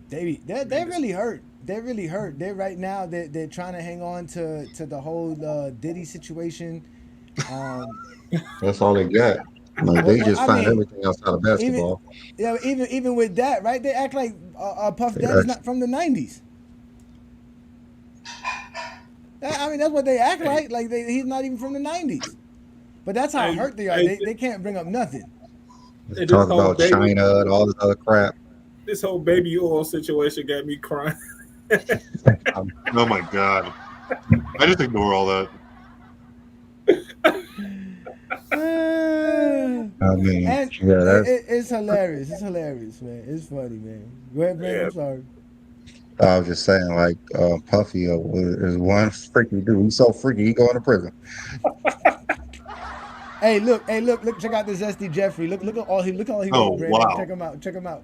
They really hurt. They really hurt. They're right now. They're trying to hang on to the whole Diddy situation. That's all they got. They just find everything outside of basketball. Even with that, right? They act like Puff Daddy's not from the 90s. I mean, that's what they act like. He's not even from the 90s. But that's how hurt they are. They can't bring up nothing. They talk about China and all this other crap. This whole baby oil situation got me crying. Oh my God. I just ignore all that. I mean, And yeah, that's. it's hilarious. It's hilarious, man. It's funny, man. Go ahead, man. Yeah. I'm sorry. I was just saying, like, Puffy is one freaky dude. He's so freaky, he going to prison. Hey, look. Check out this Zesty Jeffrey. Look at all he Oh, wrote, Brandon. wow. Check him out.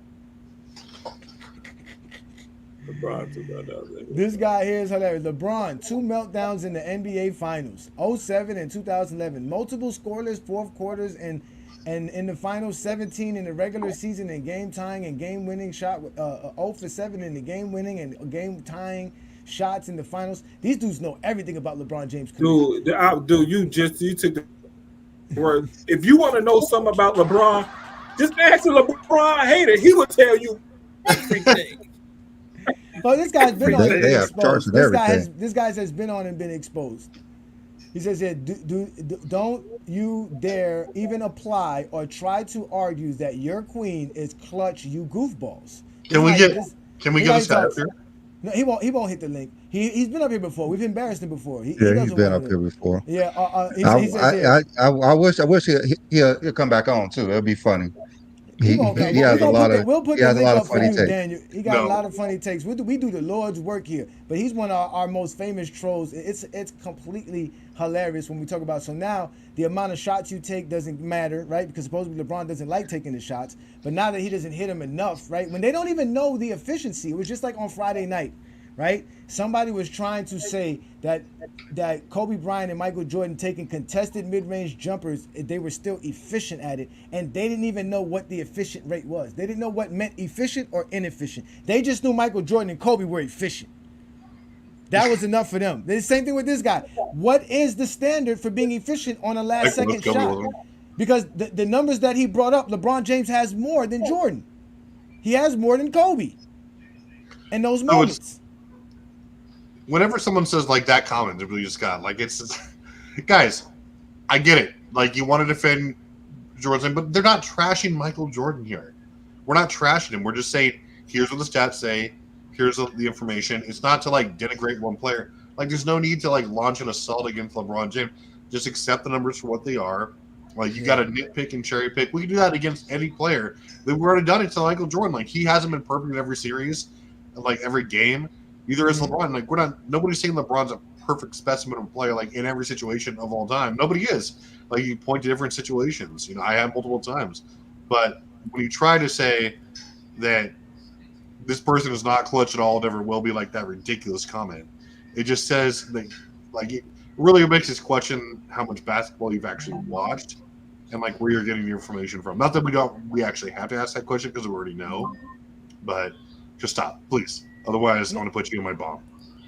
LeBron took that out. This guy here is hilarious. LeBron, 2 meltdowns in the NBA Finals, 2007 and 2011. Multiple scoreless fourth quarters and in the finals, 17 in the regular season and game tying and game winning shot, 0 for 7 in the game winning and game tying shots in the finals. These dudes know everything about LeBron James. Dude, you took the word. If you want to know something about LeBron, just ask a LeBron hater. He will tell you everything. Well, this guy's been on and been exposed. This guy has been on and been exposed. He says here, don't you dare even apply or try to argue that your queen is clutch, you goofballs. Can we get this guy up here? No, he won't hit the link. He's been up here before. We've embarrassed him before. He's been up here before. Yeah. I wish he'll come back on too. It'll be funny. He has a lot of funny takes. Daniel. He got a lot of funny takes. We do the Lord's work here, but he's one of our most famous trolls. It's completely hilarious when we talk about. So now the amount of shots you take doesn't matter, right? Because supposedly LeBron doesn't like taking the shots, but now that he doesn't hit them enough, right? When they don't even know the efficiency, it was just like on Friday night, right? Somebody was trying to say that Kobe Bryant and Michael Jordan taking contested mid-range jumpers, they were still efficient at it, and they didn't even know what the efficient rate was. They didn't know what meant efficient or inefficient. They just knew Michael Jordan and Kobe were efficient. That was enough for them. The same thing with this guy. What is the standard for being efficient on a last-second shot? Because the numbers that he brought up, LeBron James has more than Jordan. He has more than Kobe in those moments. Whenever someone says like that comment, it really just got like it's guys, I get it. Like you want to defend Jordan, but they're not trashing Michael Jordan here. We're not trashing him. We're just saying here's what the stats say. Here's the information. It's not to like denigrate one player. Like there's no need to like launch an assault against LeBron James. Just accept the numbers for what they are. Like you got to nitpick and cherry pick. We can do that against any player. We've already done it to Michael Jordan. Like he hasn't been perfect in every series, like every game. Neither is LeBron. Like nobody's saying LeBron's a perfect specimen of a player, like in every situation of all time. Nobody is. Like you point to different situations. You know, I have multiple times. But when you try to say that this person is not clutch at all, never will be, like that ridiculous comment, it just says that like it really makes us question how much basketball you've actually watched and like where you're getting your information from. Not that we actually have to ask that question because we already know, but just stop, please. Otherwise, I'm gonna put you in my bomb.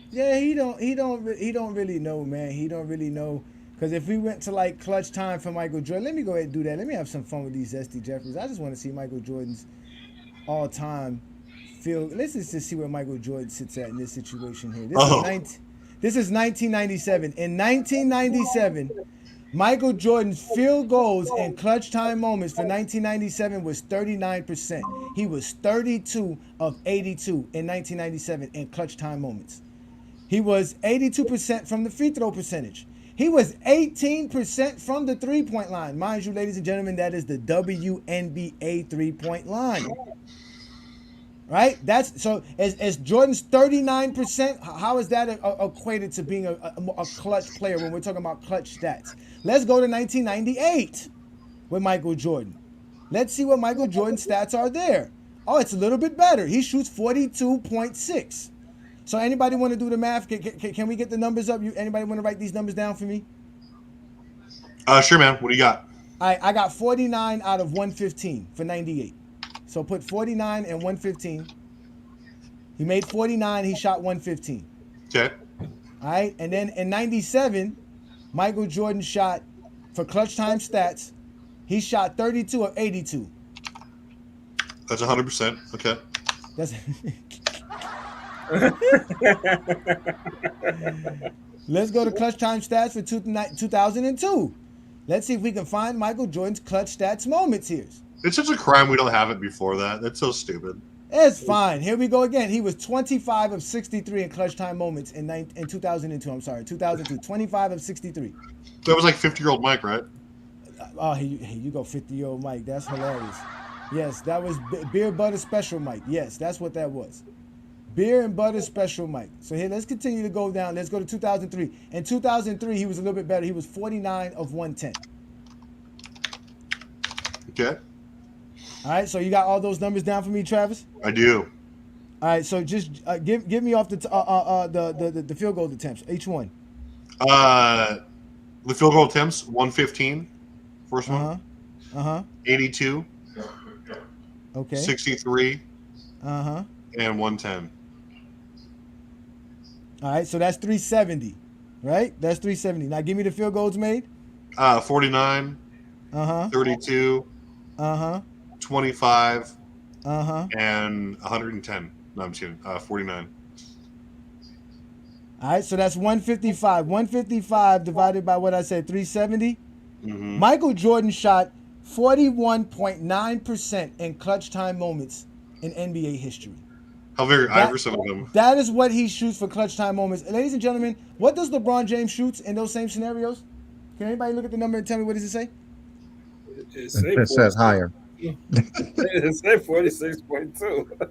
Yeah, he don't really know, man. He don't really know. Because if we went to like clutch time for Michael Jordan, let me go ahead and do that. Let me have some fun with these Zesty Jeffries. I just want to see Michael Jordan's all-time feel. Let's just see where Michael Jordan sits at in this situation here. This is 1997. In 1997, Michael Jordan's field goals and clutch time moments for 1997 was 39%. He was 32 of 82 in 1997 in clutch time moments. He was 82% from the free throw percentage. He was 18% from the three-point line. Mind you, ladies and gentlemen, that is the WNBA three-point line. Right? That's so as Jordan's 39%, how is that equated to being a clutch player when we're talking about clutch stats? Let's go to 1998 with Michael Jordan. Let's see what Michael Jordan's stats are there. Oh, it's a little bit better. He shoots 42.6. So anybody want to do the math? Can we get the numbers up? Anybody want to write these numbers down for me? Sure, man. What do you got? I got 49 out of 115 for 98. So put 49 and 115. He made 49. He shot 115. Okay. All right. And then in 97, Michael Jordan shot, for clutch time stats, he shot 32 of 82. That's 100%. Okay. That's Let's go to clutch time stats for 2002. Let's see if we can find Michael Jordan's clutch stats moments here. It's such a crime we don't have it before that. That's so stupid. It's fine. Here we go again. He was 25 of 63 in clutch time moments in 2002. I'm sorry, 2002. 25 of 63. That was like 50-year-old Mike, right? Oh, hey, you go 50-year-old Mike. That's hilarious. Yes, that was Beer Butter Special Mike. Yes, that's what that was. Beer and Butter Special Mike. So here, let's continue to go down. Let's go to 2003. In 2003, he was a little bit better. He was 49 of 110. Okay. All right, so you got all those numbers down for me, Travis? I do. All right, so just give me off the field goal attempts, each one. The field goal attempts, 115. First one. 82. Okay. 63. And 110. All right, so that's 370, right? That's 370. Now give me the field goals made. 49. 32. 25. And 110. No, I'm just kidding. 49. All right, so that's 155. 155 divided by what I said, 370. Mm-hmm. Michael Jordan shot 41.9% in clutch time moments in NBA history. How very Iverson of him. That is what he shoots for clutch time moments. Ladies and gentlemen, what does LeBron James shoot in those same scenarios? Can anybody look at the number and tell me what does it say? It says higher. It said 46.2.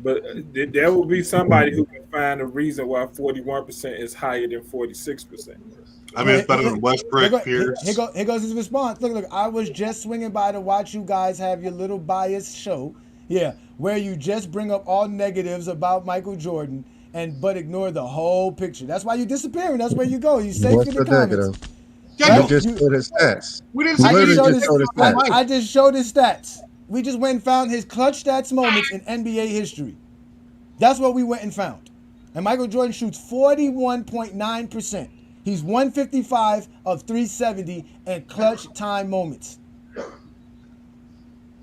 But there will be somebody who can find a reason why 41% is higher than 46%. I mean, it's better than Westbrook, Pierce. Here goes his response. Look, I was just swinging by to watch you guys have your little biased show. Yeah, where you just bring up all negatives about Michael Jordan but ignore the whole picture. That's why you're disappearing. That's where you go. You safe in the comments. Yeah, you just showed his stats. We didn't say I just showed his stats. We just went and found his clutch stats moments in NBA history. That's what we went and found. And Michael Jordan shoots 41.9%. He's 155 of 370 in clutch time moments.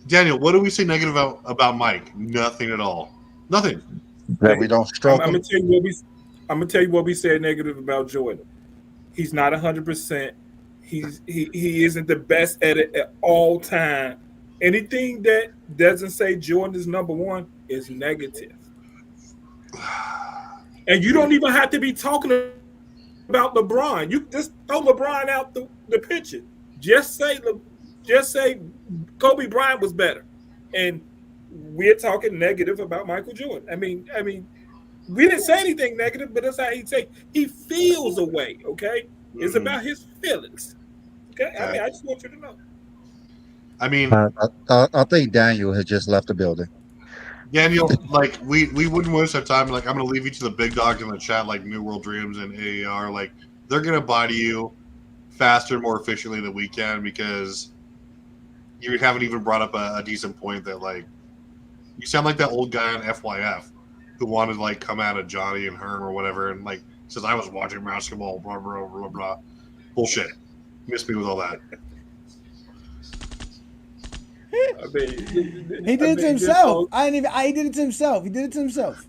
Daniel, what do we say negative about Mike? Nothing at all. Nothing. That we don't struggle. I'm gonna tell you what we said negative about Jordan. He's not 100%. He isn't the best at it at all time. Anything that doesn't say Jordan is number one is negative. And you don't even have to be talking about LeBron. You just throw LeBron out the picture. Just say Kobe Bryant was better. And we're talking negative about Michael Jordan. I mean, we didn't say anything negative, but that's how he feels a way, okay? It's about his feelings. Okay? I mean, I just want you to know. I mean, I think Daniel has just left the building. Daniel, like we wouldn't waste our time. Like I'm going to leave you to the big dogs in the chat, like New World Dreams and AAR. Like they're going to buy to you faster and more efficiently than we can because you haven't even brought up a decent point that like you sound like that old guy on FYF who wanted to like come out of Johnny and Hearn or whatever and like says I was watching basketball, blah blah blah blah. Bullshit. Miss me with all that. I mean, he did it to himself. He did it to himself. He did it to himself.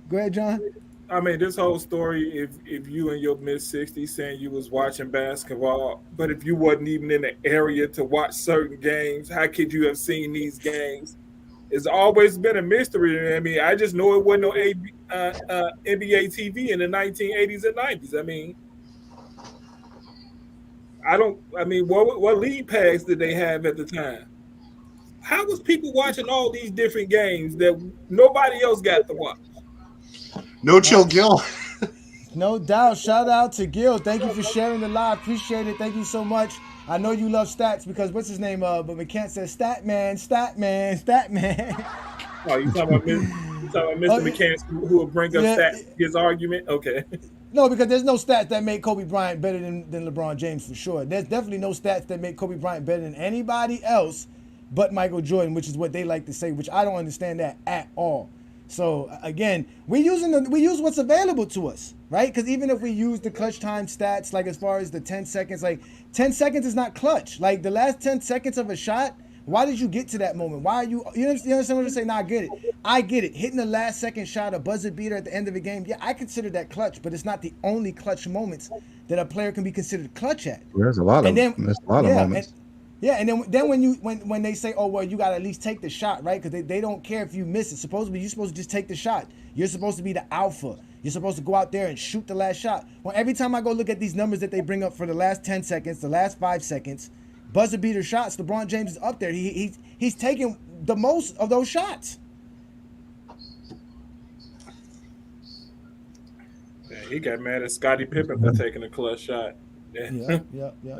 Go ahead, John. I mean, this whole story, if you in your mid-60s saying you was watching basketball, but if you wasn't even in the area to watch certain games, how could you have seen these games? It's always been a mystery. I mean, I just know it wasn't no NBA TV in the 1980s and 90s. I mean, what league pass did they have at the time? How was people watching all these different games that nobody else got to watch? No chill, Gil. No doubt. Shout out to Gil. Thank you for sharing the live. Appreciate it. Thank you so much. I know you love stats because what's his name? But McCann says Statman. Oh, you talking about Mr. McCann who will bring up his argument? Okay. No, because there's no stats that make Kobe Bryant better than LeBron James for sure. There's definitely no stats that make Kobe Bryant better than anybody else but Michael Jordan, which is what they like to say, which I don't understand that at all. So again, we use what's available to us, right? Because even if we use the clutch time stats, like as far as the 10 seconds, like 10 seconds is not clutch. Like the last 10 seconds of a shot, why did you get to that moment? Why are you understand what I'm saying? Nah, I get it. I get it. Hitting the last second shot, a buzzer beater at the end of the game, yeah, I consider that clutch, but it's not the only clutch moments that a player can be considered clutch at. There's a lot of moments. Yeah, and then when they say, oh well, you gotta at least take the shot, right? Because they don't care if you miss it. Supposedly you're supposed to just take the shot. You're supposed to be the alpha. You're supposed to go out there and shoot the last shot. Well, every time I go look at these numbers that they bring up for the last 10 seconds, the last 5 seconds, buzzer beater shots, LeBron James is up there. He's taking the most of those shots. Yeah, he got mad at Scottie Pippen for taking a clutch shot. Yeah. I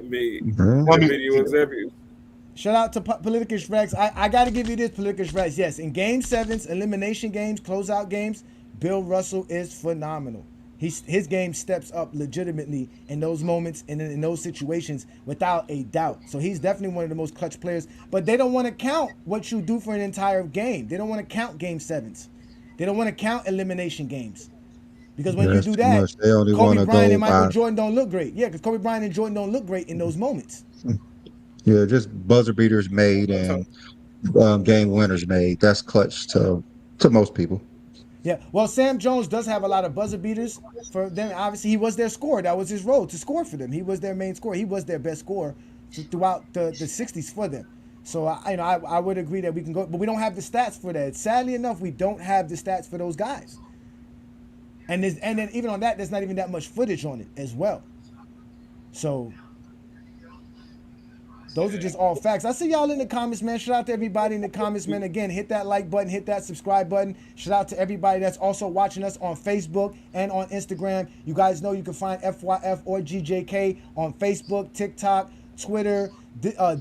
mean, Mhm. the video was everywhere. Shout out to Politicus Rex. I got to give you this, Politicus Rex. Yes, in Game 7s, elimination games, closeout games, Bill Russell is phenomenal. His game steps up legitimately in those moments and in those situations without a doubt. So he's definitely one of the most clutch players. But they don't want to count what you do for an entire game. They don't want to count Game 7s. They don't want to count elimination games. Because when you do that, Kobe Bryant and Michael Jordan don't look great. Yeah, because Kobe Bryant and Jordan don't look great in those moments. Yeah, just buzzer beaters made and game winners made. That's clutch to most people. Yeah, well, Sam Jones does have a lot of buzzer beaters for them. Obviously, he was their scorer. That was his role, to score for them. He was their main scorer. He was their best scorer throughout the 60s for them. So I would agree that we can go, but we don't have the stats for that. Sadly enough, we don't have the stats for those guys. And then even on that, there's not even that much footage on it as well. So those are just all facts. I see y'all in the comments, man. Shout out to everybody in the comments, man. Again, hit that like button, hit that subscribe button. Shout out to everybody that's also watching us on Facebook and on Instagram. You guys know you can find FYF or GJK on Facebook, TikTok, Twitter,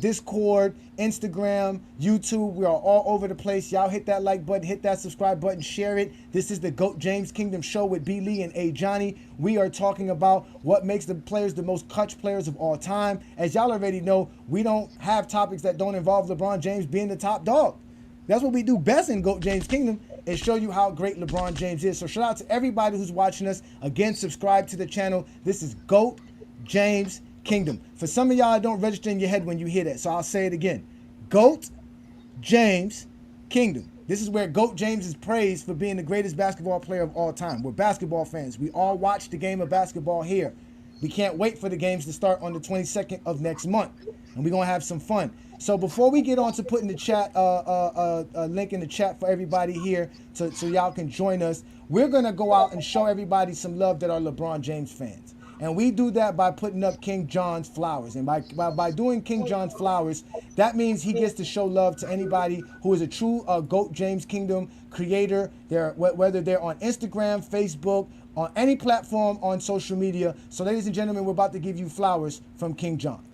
Discord, Instagram, YouTube. We are all over the place. Y'all hit that like button, hit that subscribe button, share it. This is the GOAT James Kingdom Show with B. Lee and Ajani. We are talking about what makes the players the most clutch players of all time. As y'all already know, we don't have topics that don't involve LeBron James being the top dog. That's what we do best in GOAT James Kingdom, is show you how great LeBron James is. So shout out to everybody who's watching us. Again, subscribe to the channel. This is GOAT James Kingdom. For some of y'all, don't register in your head when you hear that, so I'll say it again. GOAT James Kingdom. This is where GOAT James is praised for being the greatest basketball player of all time. We're basketball fans. We all watch the game of basketball here. We can't wait for the games to start on the 22nd of next month, and we're gonna have some fun. So before we get on to putting the chat, a link in the chat for everybody here, so y'all can join us, we're gonna go out and show everybody some love that are LeBron James fans. And we do that by putting up King John's flowers. And by doing King John's flowers, that means he gets to show love to anybody who is a true GOAT James Kingdom creator, whether they're on Instagram, Facebook, on any platform on social media. So ladies and gentlemen, we're about to give you flowers from King John.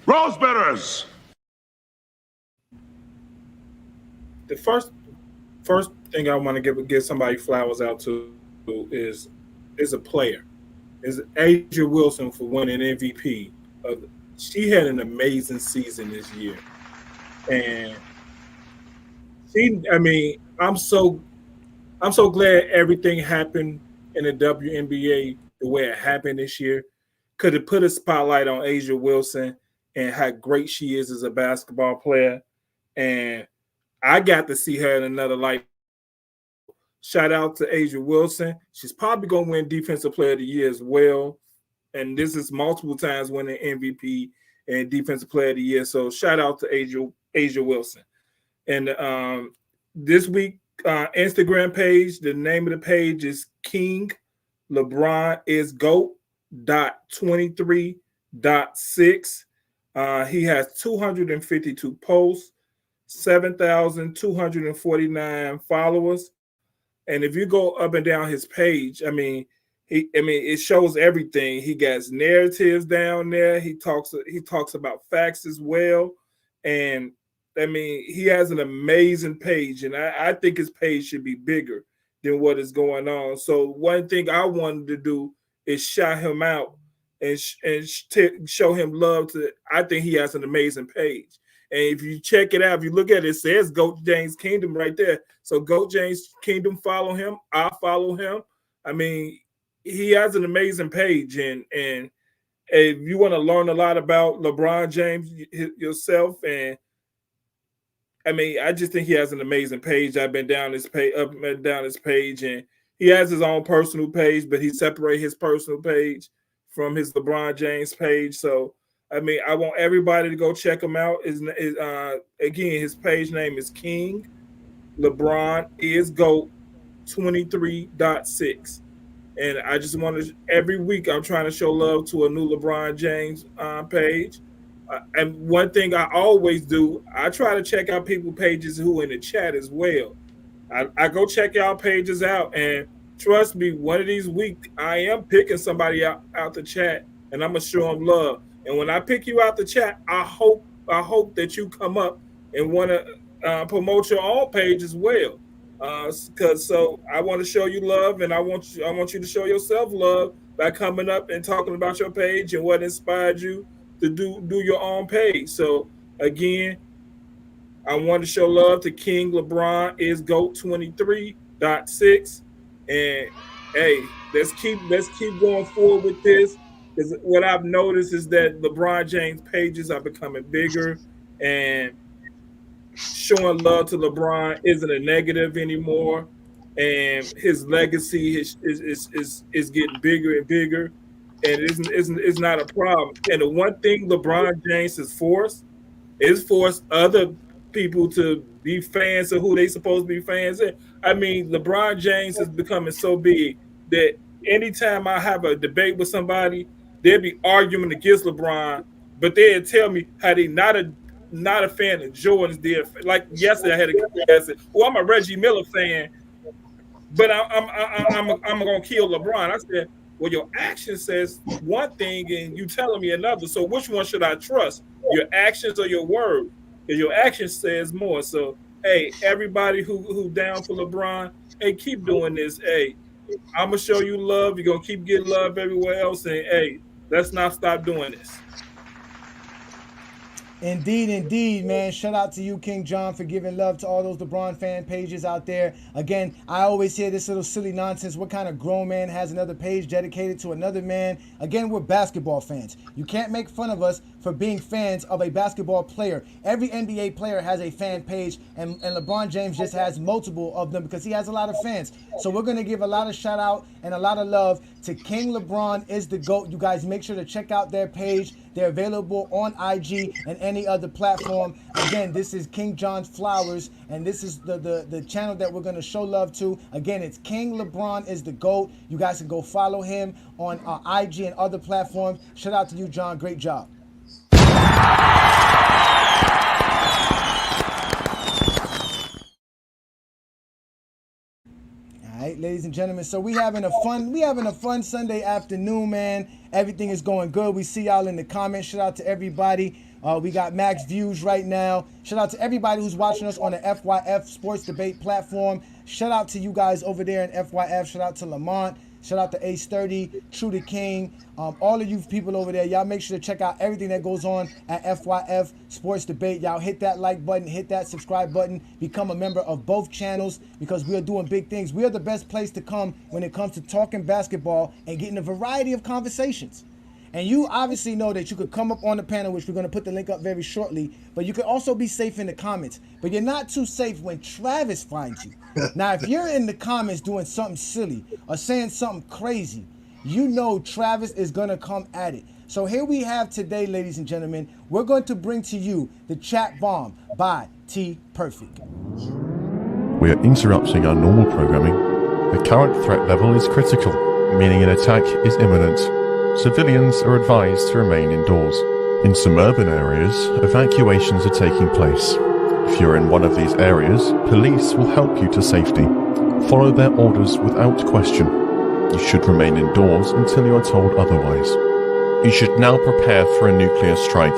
Rose bearers. The first thing I want to give somebody flowers out to is a player. Is Asia Wilson for winning MVP. She had an amazing season this year, and I'm so glad everything happened in the WNBA the way it happened this year. Could have put a spotlight on Asia Wilson and how great she is as a basketball player. And I got to see her in another light. Shout out to Asia Wilson. She's probably going to win Defensive Player of the Year as well. And this is multiple times winning MVP and Defensive Player of the Year. So shout out to Asia Wilson. And this week, Instagram page, the name of the page is King LeBron is GOAT.23.6. He has 252 posts, 7,249 followers. And if you go up and down his page, it shows everything. He got narratives down there. He talks about facts as well. And he has an amazing page, and I think his page should be bigger than what is going on. So one thing I wanted to do is shout him out and show him love. I think he has an amazing page. And if you check it out, if you look at it, it says Goat James Kingdom right there. So Goat James Kingdom, follow him. I follow him. I mean, he has an amazing page, and if you want to learn a lot about LeBron James yourself, and I mean, I just think he has an amazing page. I've been down his page, up and down his page, and he has his own personal page, but he separates his personal page from his LeBron James page. So, I mean, I want everybody to go check him out. Again, his page name is King LeBron is GOAT 23.6. And I just want to, every week I'm trying to show love to a new LeBron James page. And one thing I always do, I try to check out people's pages who in the chat as well. I go check y'all pages out, and trust me, one of these weeks I am picking somebody out the chat, and I'm gonna show them love. And when I pick you out the chat, I hope that you come up and want to promote your own page as well. Because I want to show you love, and I want you to show yourself love by coming up and talking about your page and what inspired you to do your own page. So again, I want to show love to King LeBron is GOAT 23.6, and hey, let's keep going forward with this. Because what I've noticed is that LeBron James pages are becoming bigger, and showing love to LeBron isn't a negative anymore, and his legacy is getting bigger and bigger, and it's not a problem. And the one thing LeBron James has forced other people to be fans of who they supposed to be fans of. I mean, LeBron James is becoming so big that anytime I have a debate with somebody, they'll be arguing against LeBron, but they'll tell me how they not a fan of Jordan's. Like yesterday, I had a guy say, "Well, I'm a Reggie Miller fan, but I'm gonna kill LeBron." I said, "Well, your action says one thing, and you telling me another. So which one should I trust? Your actions or your word? Because your action says more." So, hey, everybody who down for LeBron, hey, keep doing this. Hey, I'm gonna show you love. You're gonna keep getting love everywhere else, and hey, let's not stop doing this. Indeed, man. Shout out to you, King John, for giving love to all those LeBron fan pages out there. Again, I always hear this little silly nonsense. What kind of grown man has another page dedicated to another man? Again, we're basketball fans. You can't make fun of us for being fans of a basketball player. Every NBA player has a fan page, and LeBron James just has multiple of them because he has a lot of fans. So we're going to give a lot of shout out and a lot of love to King LeBron is the GOAT. You guys make sure to check out their page. They're available on IG and any other platform. Again, this is King John's Flowers, and this is the channel that we're going to show love to. Again, it's King LeBron is the GOAT. You guys can go follow him on IG and other platforms. Shout out to you, John. Great job. All right, ladies and gentlemen, so we having a fun Sunday afternoon, man. Everything is going good. We see y'all in the comments. Shout out to everybody. We got max views right now. Shout out to everybody who's watching us on the FYF Sports Debate platform. Shout out to you guys over there in FYF. Shout out to Lamont. Shout out to Ace 30, True the King, all of you people over there. Y'all make sure to check out everything that goes on at FYF Sports Debate. Y'all hit that like button, hit that subscribe button, become a member of both channels because we are doing big things. We are the best place to come when it comes to talking basketball and getting a variety of conversations. And you obviously know that you could come up on the panel, which we're going to put the link up very shortly, but you could also be safe in the comments. But you're not too safe when Travis finds you. Now, if you're in the comments doing something silly or saying something crazy, you know Travis is going to come at it. So here we have today, ladies and gentlemen, we're going to bring to you the Chat Bomb by T Perfect. We are interrupting our normal programming. The current threat level is critical, meaning an attack is imminent. Civilians are advised to remain indoors. In some urban areas, evacuations are taking place. If you're in one of these areas, police will help you to safety. Follow their orders without question. You should remain indoors until you are told otherwise. You should now prepare for a nuclear strike.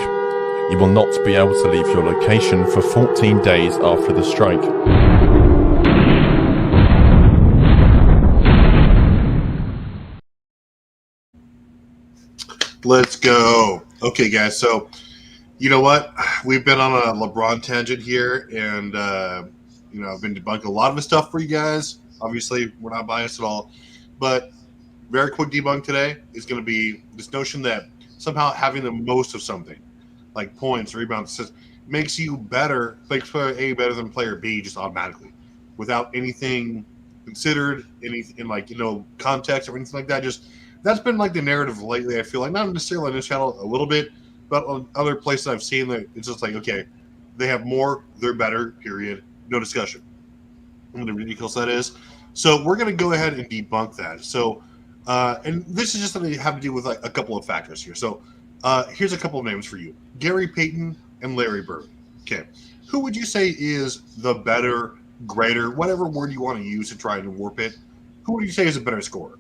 You will not be able to leave your location for 14 days after the strike. Let's go. Okay, guys. So You know what? We've been on a LeBron tangent here, and I've been debunking a lot of his stuff for you guys. Obviously, we're not biased at all, but very quick debunk today is going to be this notion that somehow having the most of something, like points, rebounds, assists, makes you better, makes player A better than player B just automatically, without anything considered, anything like context or anything like that. Just that's been like the narrative lately. I feel like not necessarily on this channel, a little bit, but on other places I've seen that it's just like, okay, they have more, they're better. Period. No discussion. What ridiculous that is. So we're going to go ahead and debunk that. So, and this is just going to have to do with like a couple of factors here. So, here's a couple of names for you: Gary Payton and Larry Bird. Okay, who would you say is the better, greater, whatever word you want to use to try and warp it? Who would you say is a better scorer?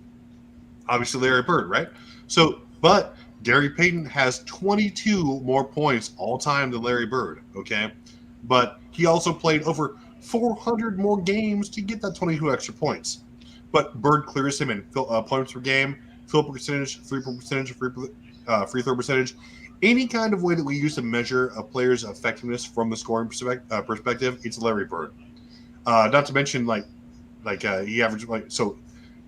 Obviously, Larry Bird, right? So, but Gary Payton has 22 more points all time than Larry Bird. Okay, but he also played over 400 more games to get that 22 extra points. But Bird clears him in points per game, field percentage, three-point percentage, free throw percentage. Any kind of way that we use to measure a player's effectiveness from the scoring perspective, it's Larry Bird. Not to mention, he averaged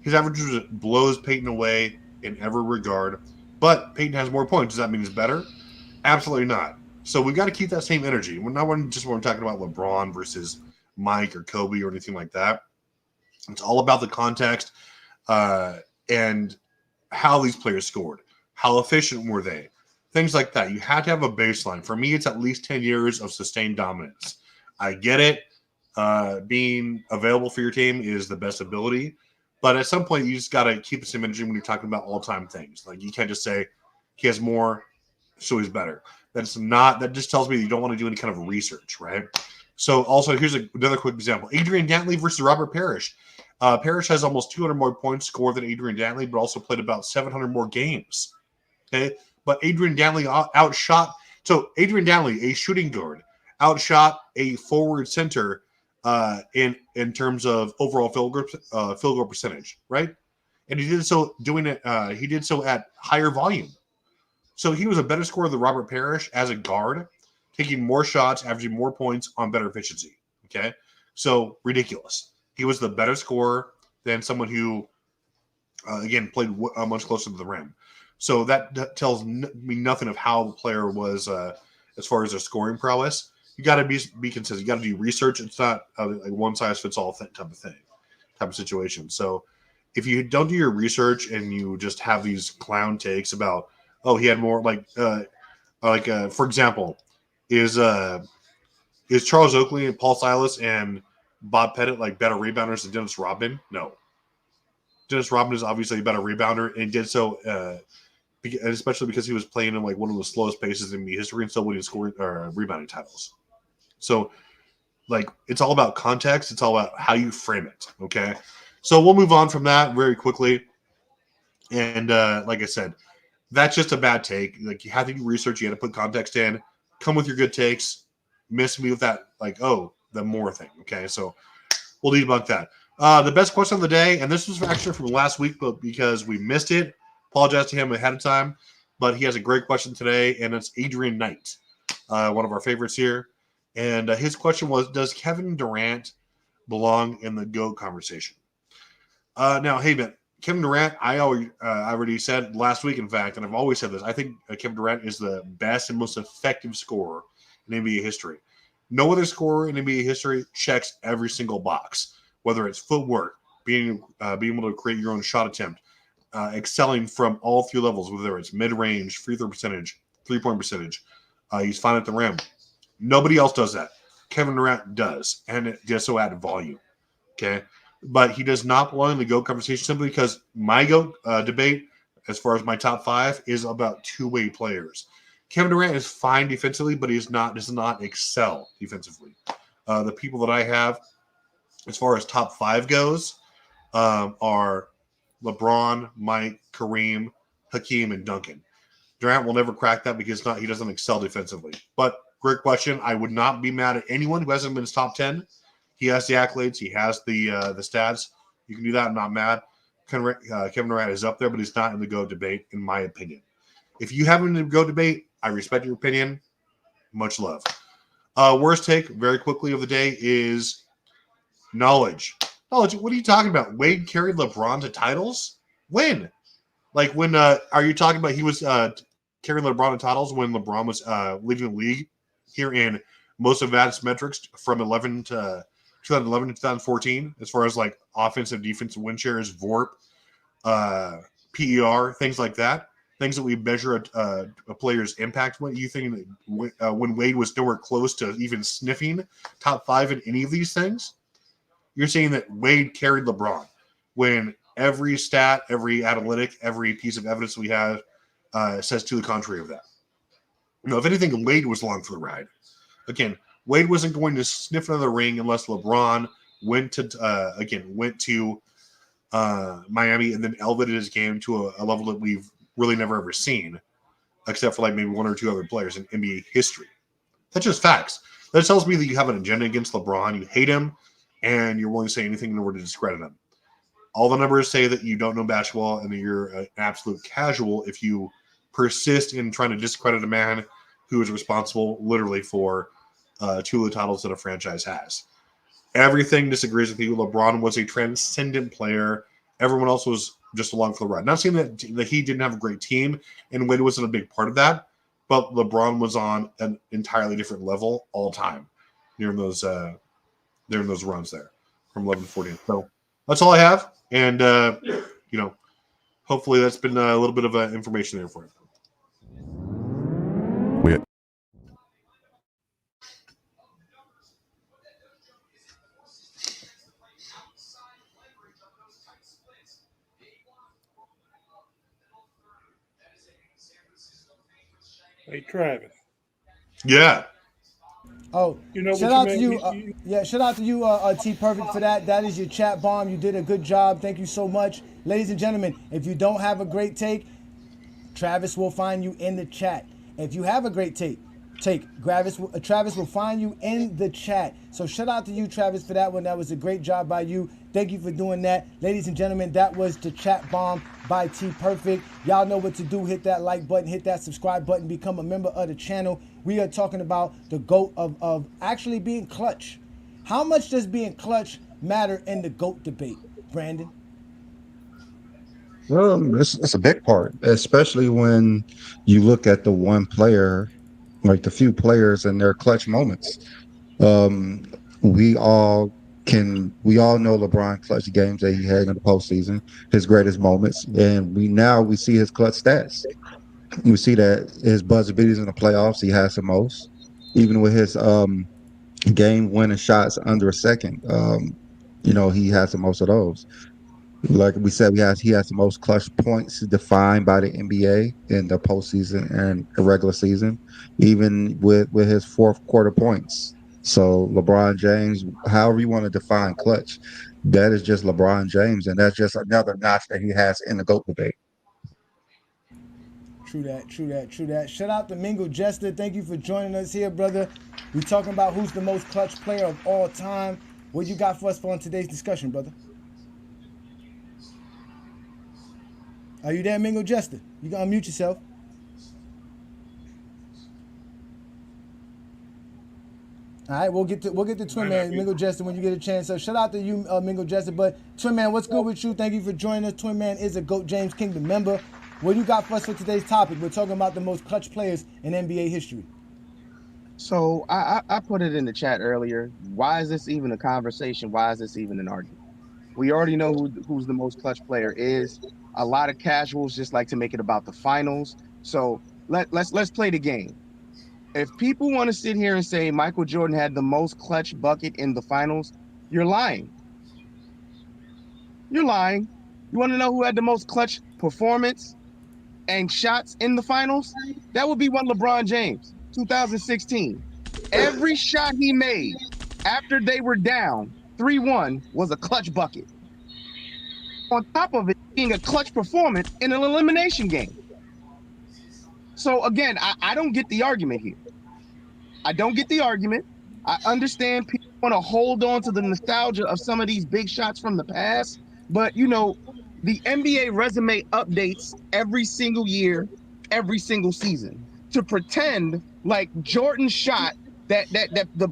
his averages blows Peyton away in every regard. But Peyton has more points. Does that mean he's better? Absolutely not. So we've got to keep that same energy. We're not just when we're talking about LeBron versus Mike or Kobe or anything like that. It's all about the context and how these players scored. How efficient were they? Things like that. You have to have a baseline. For me, it's at least 10 years of sustained dominance. I get it. Being available for your team is the best ability. But at some point, you just got to keep the same energy when you're talking about all-time things. Like, you can't just say he has more, so he's better. That just tells me that you don't want to do any kind of research, right? So also, here's another quick example. Adrian Dantley versus Robert Parish. Parish has almost 200 more points scored than Adrian Dantley, but also played about 700 more games. Okay, but Adrian Dantley outshot. So Adrian Dantley, a shooting guard, outshot a forward center in terms of overall field goal percentage, right? And he did so He did so at higher volume. So he was a better scorer than Robert Parish as a guard, taking more shots, averaging more points on better efficiency. Okay, so ridiculous. He was the better scorer than someone who, again, played much closer to the rim. So that tells me nothing of how the player was as far as their scoring prowess. You got to be consistent. You got to do research. It's not a one size fits all type of situation. So if you don't do your research and you just have these clown takes about, oh, he had more, for example, is Charles Oakley and Paul Silas and Bob Pettit like better rebounders than Dennis Rodman? No. Dennis Rodman is obviously a better rebounder and did so, especially because he was playing in like one of the slowest paces in NBA history and still winning scoring or rebounding titles. So, it's all about context. It's all about how you frame it. Okay, so we'll move on from that very quickly. And like I said, that's just a bad take. Like, you have to do research. You have to put context in. Come with your good takes. Miss me with that, the more thing. Okay, so we'll debunk that. The best question of the day, and this was actually from last week, but because we missed it, apologize to him ahead of time. But he has a great question today, and it's Adrian Knight, one of our favorites here. And his question was, does Kevin Durant belong in the GOAT conversation? Now, hey, man, Kevin Durant, I already said last week, in fact, and I've always said this, I think Kevin Durant is the best and most effective scorer in NBA history. No other scorer in NBA history checks every single box, whether it's footwork, being able to create your own shot attempt, excelling from all three levels, whether it's mid-range, free throw percentage, three-point percentage. He's fine at the rim. Nobody else does that. Kevin Durant does, and it does so at volume. Okay, but he does not belong in the GOAT conversation simply because my GOAT debate, as far as my top five, is about two-way players. Kevin Durant is fine defensively, but does not excel defensively. The people that I have, as far as top five goes, are LeBron, Mike, Kareem, Hakeem, and Duncan. Durant will never crack that because he doesn't excel defensively. But great question. I would not be mad at anyone who hasn't been in his top 10. He has the accolades. He has the stats. You can do that. I'm not mad. Kevin Durant is up there, but he's not in the GOAT debate, in my opinion. If you have him in the GOAT debate, I respect your opinion. Much love. Worst take, very quickly, of the day is knowledge. Knowledge, what are you talking about? Wade carried LeBron to titles? When? Like, when, are you talking about he was carrying LeBron to titles when LeBron was leaving the league here in most advanced metrics from 2011 to 2014, as far as, like, offensive, defensive win shares, VORP, PER, things like that? Things that we measure a player's impact. What you think when Wade was nowhere close to even sniffing top 5 in any of these things? You're saying that Wade carried LeBron when every stat, every analytic, every piece of evidence we have says to the contrary of that. If anything, Wade was along for the ride. Again, Wade wasn't going to sniff another ring unless LeBron went to Miami and then elevated his game to a level that we've really never ever seen, except for like maybe one or two other players in NBA history. That's just facts. That tells me that you have an agenda against LeBron, you hate him, and you're willing to say anything in order to discredit him. All the numbers say that you don't know basketball and that you're an absolute casual if you persist in trying to discredit a man who is responsible literally for 2 of the titles that a franchise has. Everything disagrees with you. LeBron was a transcendent player. Everyone else was just along for the ride. Not saying that he didn't have a great team and Wade wasn't a big part of that, but LeBron was on an entirely different level all time during those runs there from 11 to 14. So that's all I have. And, hopefully that's been a little bit of information there for you. Hey, Travis. Yeah. Oh, shout out to you. Shout out to you, T Perfect, for that. That is your chat bomb. You did a good job. Thank you so much. Ladies and gentlemen, if you don't have a great take, Travis will find you in the chat. If you have a great take, Travis will find you in the chat. So shout out to you, Travis, for that one. That was a great job by you. Thank you for doing that. Ladies and gentlemen, that was the chat bomb by T Perfect. Y'all know what to do. Hit that like button, hit that subscribe button, become a member of the channel. We are talking about the GOAT of actually being clutch. How much does being clutch matter in the GOAT debate, Brandon? Well, it's a big part, especially when you look at the one player, like the few players and their clutch moments. We all know LeBron clutch games that he had in the postseason, his greatest moments, and we see his clutch stats. We see that his buzzer beaters in the playoffs, he has the most, even with his game winning shots under a second. He has the most of those. Like we said, he has the most clutch points defined by the NBA in the postseason and the regular season, even with his fourth quarter points. So LeBron James, however you want to define clutch, that is just LeBron James, and that's just another notch that he has in the GOAT debate. True that. Shout out to Mingo Jester. Thank you for joining us here, brother. We're talking about who's the most clutch player of all time. What you got for us on today's discussion, brother? Are you there, Mingo Jester? You gotta unmute yourself. All right, we'll get to Twin Man, Mingo Jester, when you get a chance. So shout out to you, Mingo Jester. But Twin Man, what's good with you? Thank you for joining us. Twin Man is a GOAT James Kingdom member. What you got for us for today's topic? We're talking about the most clutch players in NBA history. So I put it in the chat earlier. Why is this even a conversation? Why is this even an argument? We already know who's the most clutch player is. A lot of casuals just like to make it about the finals. So let's play the game. If people want to sit here and say Michael Jordan had the most clutch bucket in the finals, you're lying. You're lying. You want to know who had the most clutch performance and shots in the finals? That would be one LeBron James, 2016. Every shot he made after they were down 3-1 was a clutch bucket. On top of it being a clutch performance in an elimination game. So again, I don't get the argument here. I don't get the argument. I understand people want to hold on to the nostalgia of some of these big shots from the past, but the NBA resume updates every single year, every single season. to pretend like Jordan's shot, that the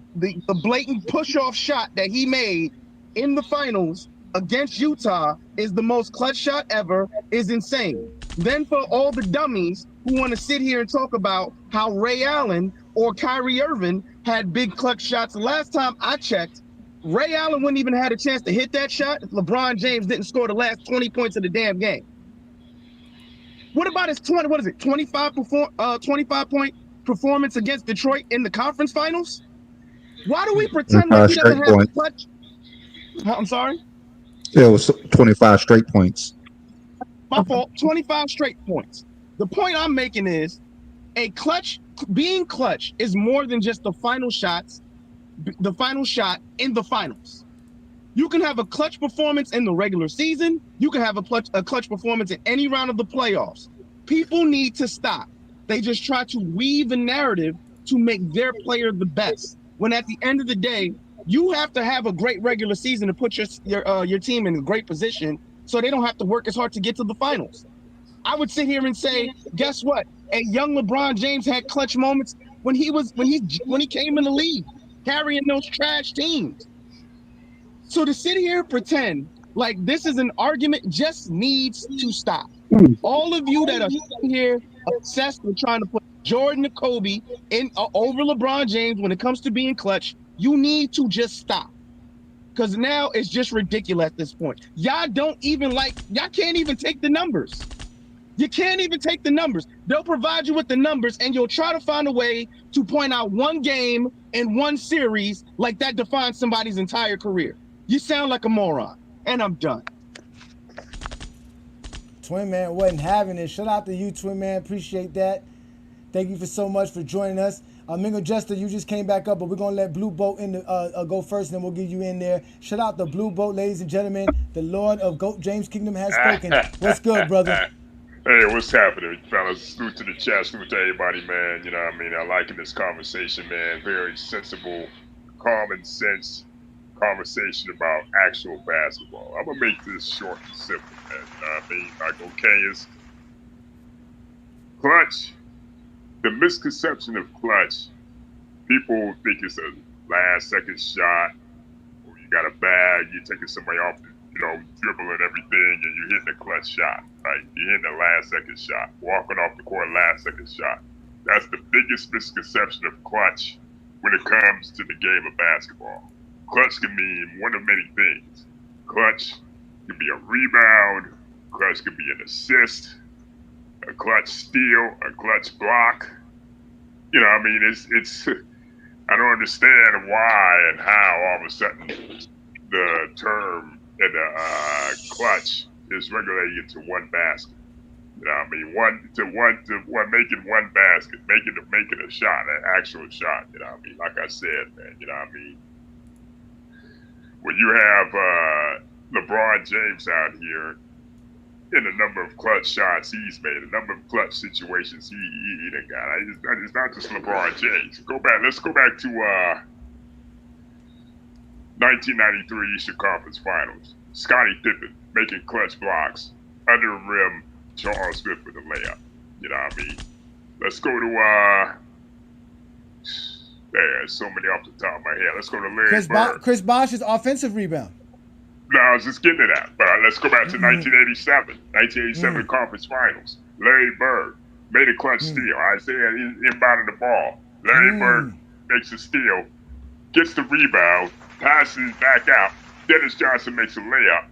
blatant push-off shot that he made in the finals against Utah is the most clutch shot ever is insane. Then for all the dummies who want to sit here and talk about how Ray Allen or Kyrie Irving had big clutch shots, last time I checked, Ray Allen wouldn't even had a chance to hit that shot if LeBron James didn't score the last 20 points of the damn game. What about his 25 point performance against Detroit in the conference finals? Why do we pretend like he doesn't have a clutch? I'm sorry? Yeah, it was 25 straight points. My fault. 25 straight points. The point I'm making is being clutch is more than just the final shot in the finals. You can have a clutch performance in the regular season. You can have a clutch performance in any round of the playoffs. People need to stop. They just try to weave a narrative to make their player the best. When at the end of the day, you have to have a great regular season to put your team in a great position so they don't have to work as hard to get to the finals. I would sit here and say, guess what? A young LeBron James had clutch moments when he came in the league, carrying those trash teams. So to sit here and pretend like this is an argument just needs to stop. All of you that are here obsessed with trying to put Jordan and Kobe in over LeBron James when it comes to being clutch, you need to just stop. Because now it's just ridiculous at this point. Y'all can't even take the numbers. You can't even take the numbers. They'll provide you with the numbers and you'll try to find a way to point out one game in one series like that defines somebody's entire career. You sound like a moron. And I'm done. Twin Man wasn't having it. Shout out to you, Twin Man. Appreciate that. Thank you for so much for joining us. Mingo Jester, you just came back up, but we're going to let Blue Boat go first, and then we'll get you in there. Shout out to Blue Boat, ladies and gentlemen. The Lord of Goat James Kingdom has spoken. What's good, brother? Hey, what's happening, fellas? Salute to the chat, salute to everybody, man. You know what I mean? I like this conversation, man. Very sensible, common sense conversation about actual basketball. I'm going to make this short and simple, man. You know what I mean? Like, okay, is clutch. The misconception of clutch, people think it's a last-second shot, or you got a bag, you're taking somebody off the dribble and everything, and you're hitting a clutch shot, right? You're hitting a last-second shot, walking off the court, last-second shot. That's the biggest misconception of clutch when it comes to the game of basketball. Clutch can mean one of many things. Clutch can be a rebound, clutch can be an assist, a clutch steal, a clutch block. You know, I mean, it's I don't understand why and how all of a sudden the term and the clutch is regulated to one basket. You know, I mean, making one basket, making a shot, an actual shot. You know, I mean, like I said, man. You know, I mean, when you have LeBron James out here in a number of clutch shots he's made, a number of clutch situations he done got. It's not just LeBron James. Let's go back to 1993 Eastern Conference Finals. Scottie Pippen making clutch blocks under the rim, Charles Smith with a layup. You know what I mean? Let's go to there's so many off the top of my head. Let's go to Larry Bird. Chris Bosh's offensive rebound. No, I was just getting to that. But let's go back to 1987 Conference Finals. Larry Bird made a clutch steal. Isaiah inbounded the ball. Larry Bird makes a steal, gets the rebound, passes back out. Dennis Johnson makes a layup.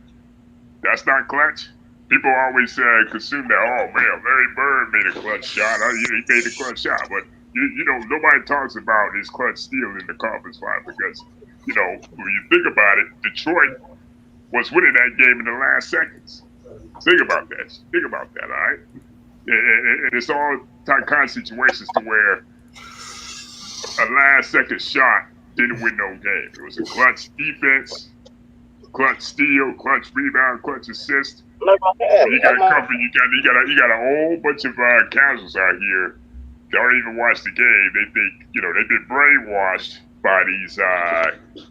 That's not clutch. People always consume that, oh man, Larry Bird made a clutch shot. He made a clutch shot. But, nobody talks about his clutch steal in the conference final because, when you think about it, Detroit was winning that game in the last seconds. Think about that. All right? And it's all kind of situations to where a last-second shot didn't win no game. It was a clutch defense, clutch steal, clutch rebound, clutch assist. You got a whole bunch of casuals out here that don't even watch the game. They think, they've been brainwashed by these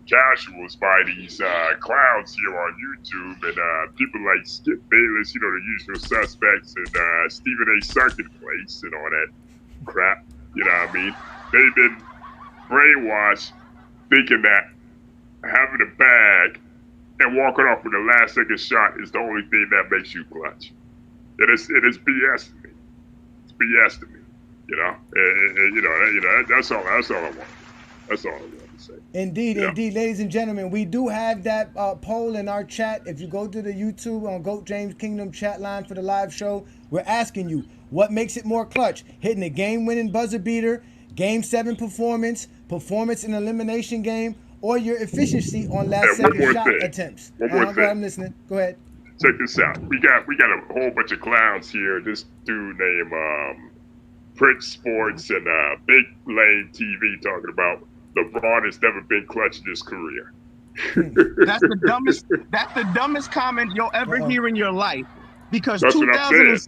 casuals, by these clowns here on YouTube, and people like Skip Bayless, the usual suspects, and Stephen A. Second Place, and all that. crap. You know what I mean? They've been brainwashed thinking that having a bag and walking off with a last second shot is the only thing that makes you clutch. It is BS to me. It's BS to me. You know, and that's all I want. That's all I want to say. Indeed, ladies and gentlemen, we do have that poll in our chat. If you go to the YouTube on Goat James Kingdom chat line for the live show, we're asking you, what makes it more clutch? Hitting a game-winning buzzer beater, Game 7 performance in an elimination game, or your efficiency on last-second shot attempts? One more thing. I'm listening. Go ahead. Check this out. We got a whole bunch of clowns here. This dude named Prince Sports and Big Lane TV talking about LeBron has never been clutch in his career. That's the dumbest comment you'll ever hear in your life, because 2000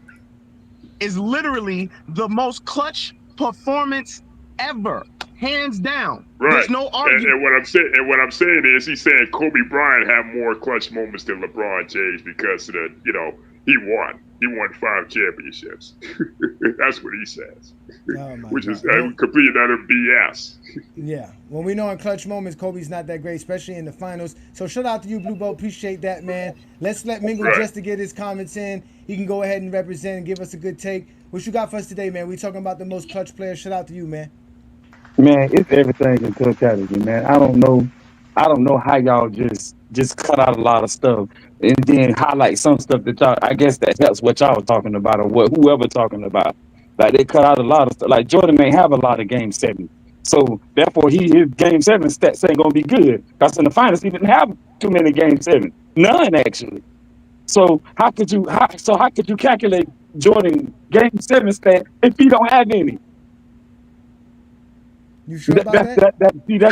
is literally the most clutch performance ever, hands down. Right. There's no argument. And what I'm saying is, he's saying Kobe Bryant had more clutch moments than LeBron James because of the, he won 5 championships. That's what he says, which is complete utter BS. Yeah. Well, we know in clutch moments, Kobe's not that great, especially in the finals. So shout out to you, Blue Boat. Appreciate that, man. Let's let Mingle just to get his comments in. He can go ahead and represent and give us a good take. What you got for us today, man? We talking about the most clutch players. Shout out to you, man. Man, it's everything in totality, man. I don't know how y'all just cut out a lot of stuff and then highlight some stuff that y'all, I guess that helps what y'all talking about or what whoever talking about. Like they cut out a lot of stuff. Like Jordan may have a lot of Game 7. So therefore his Game 7 stats ain't gonna be good. Because in the finals he didn't have too many Game 7. None actually. So how could you calculate Jordan Game 7 stat if he don't have any? You sure about that?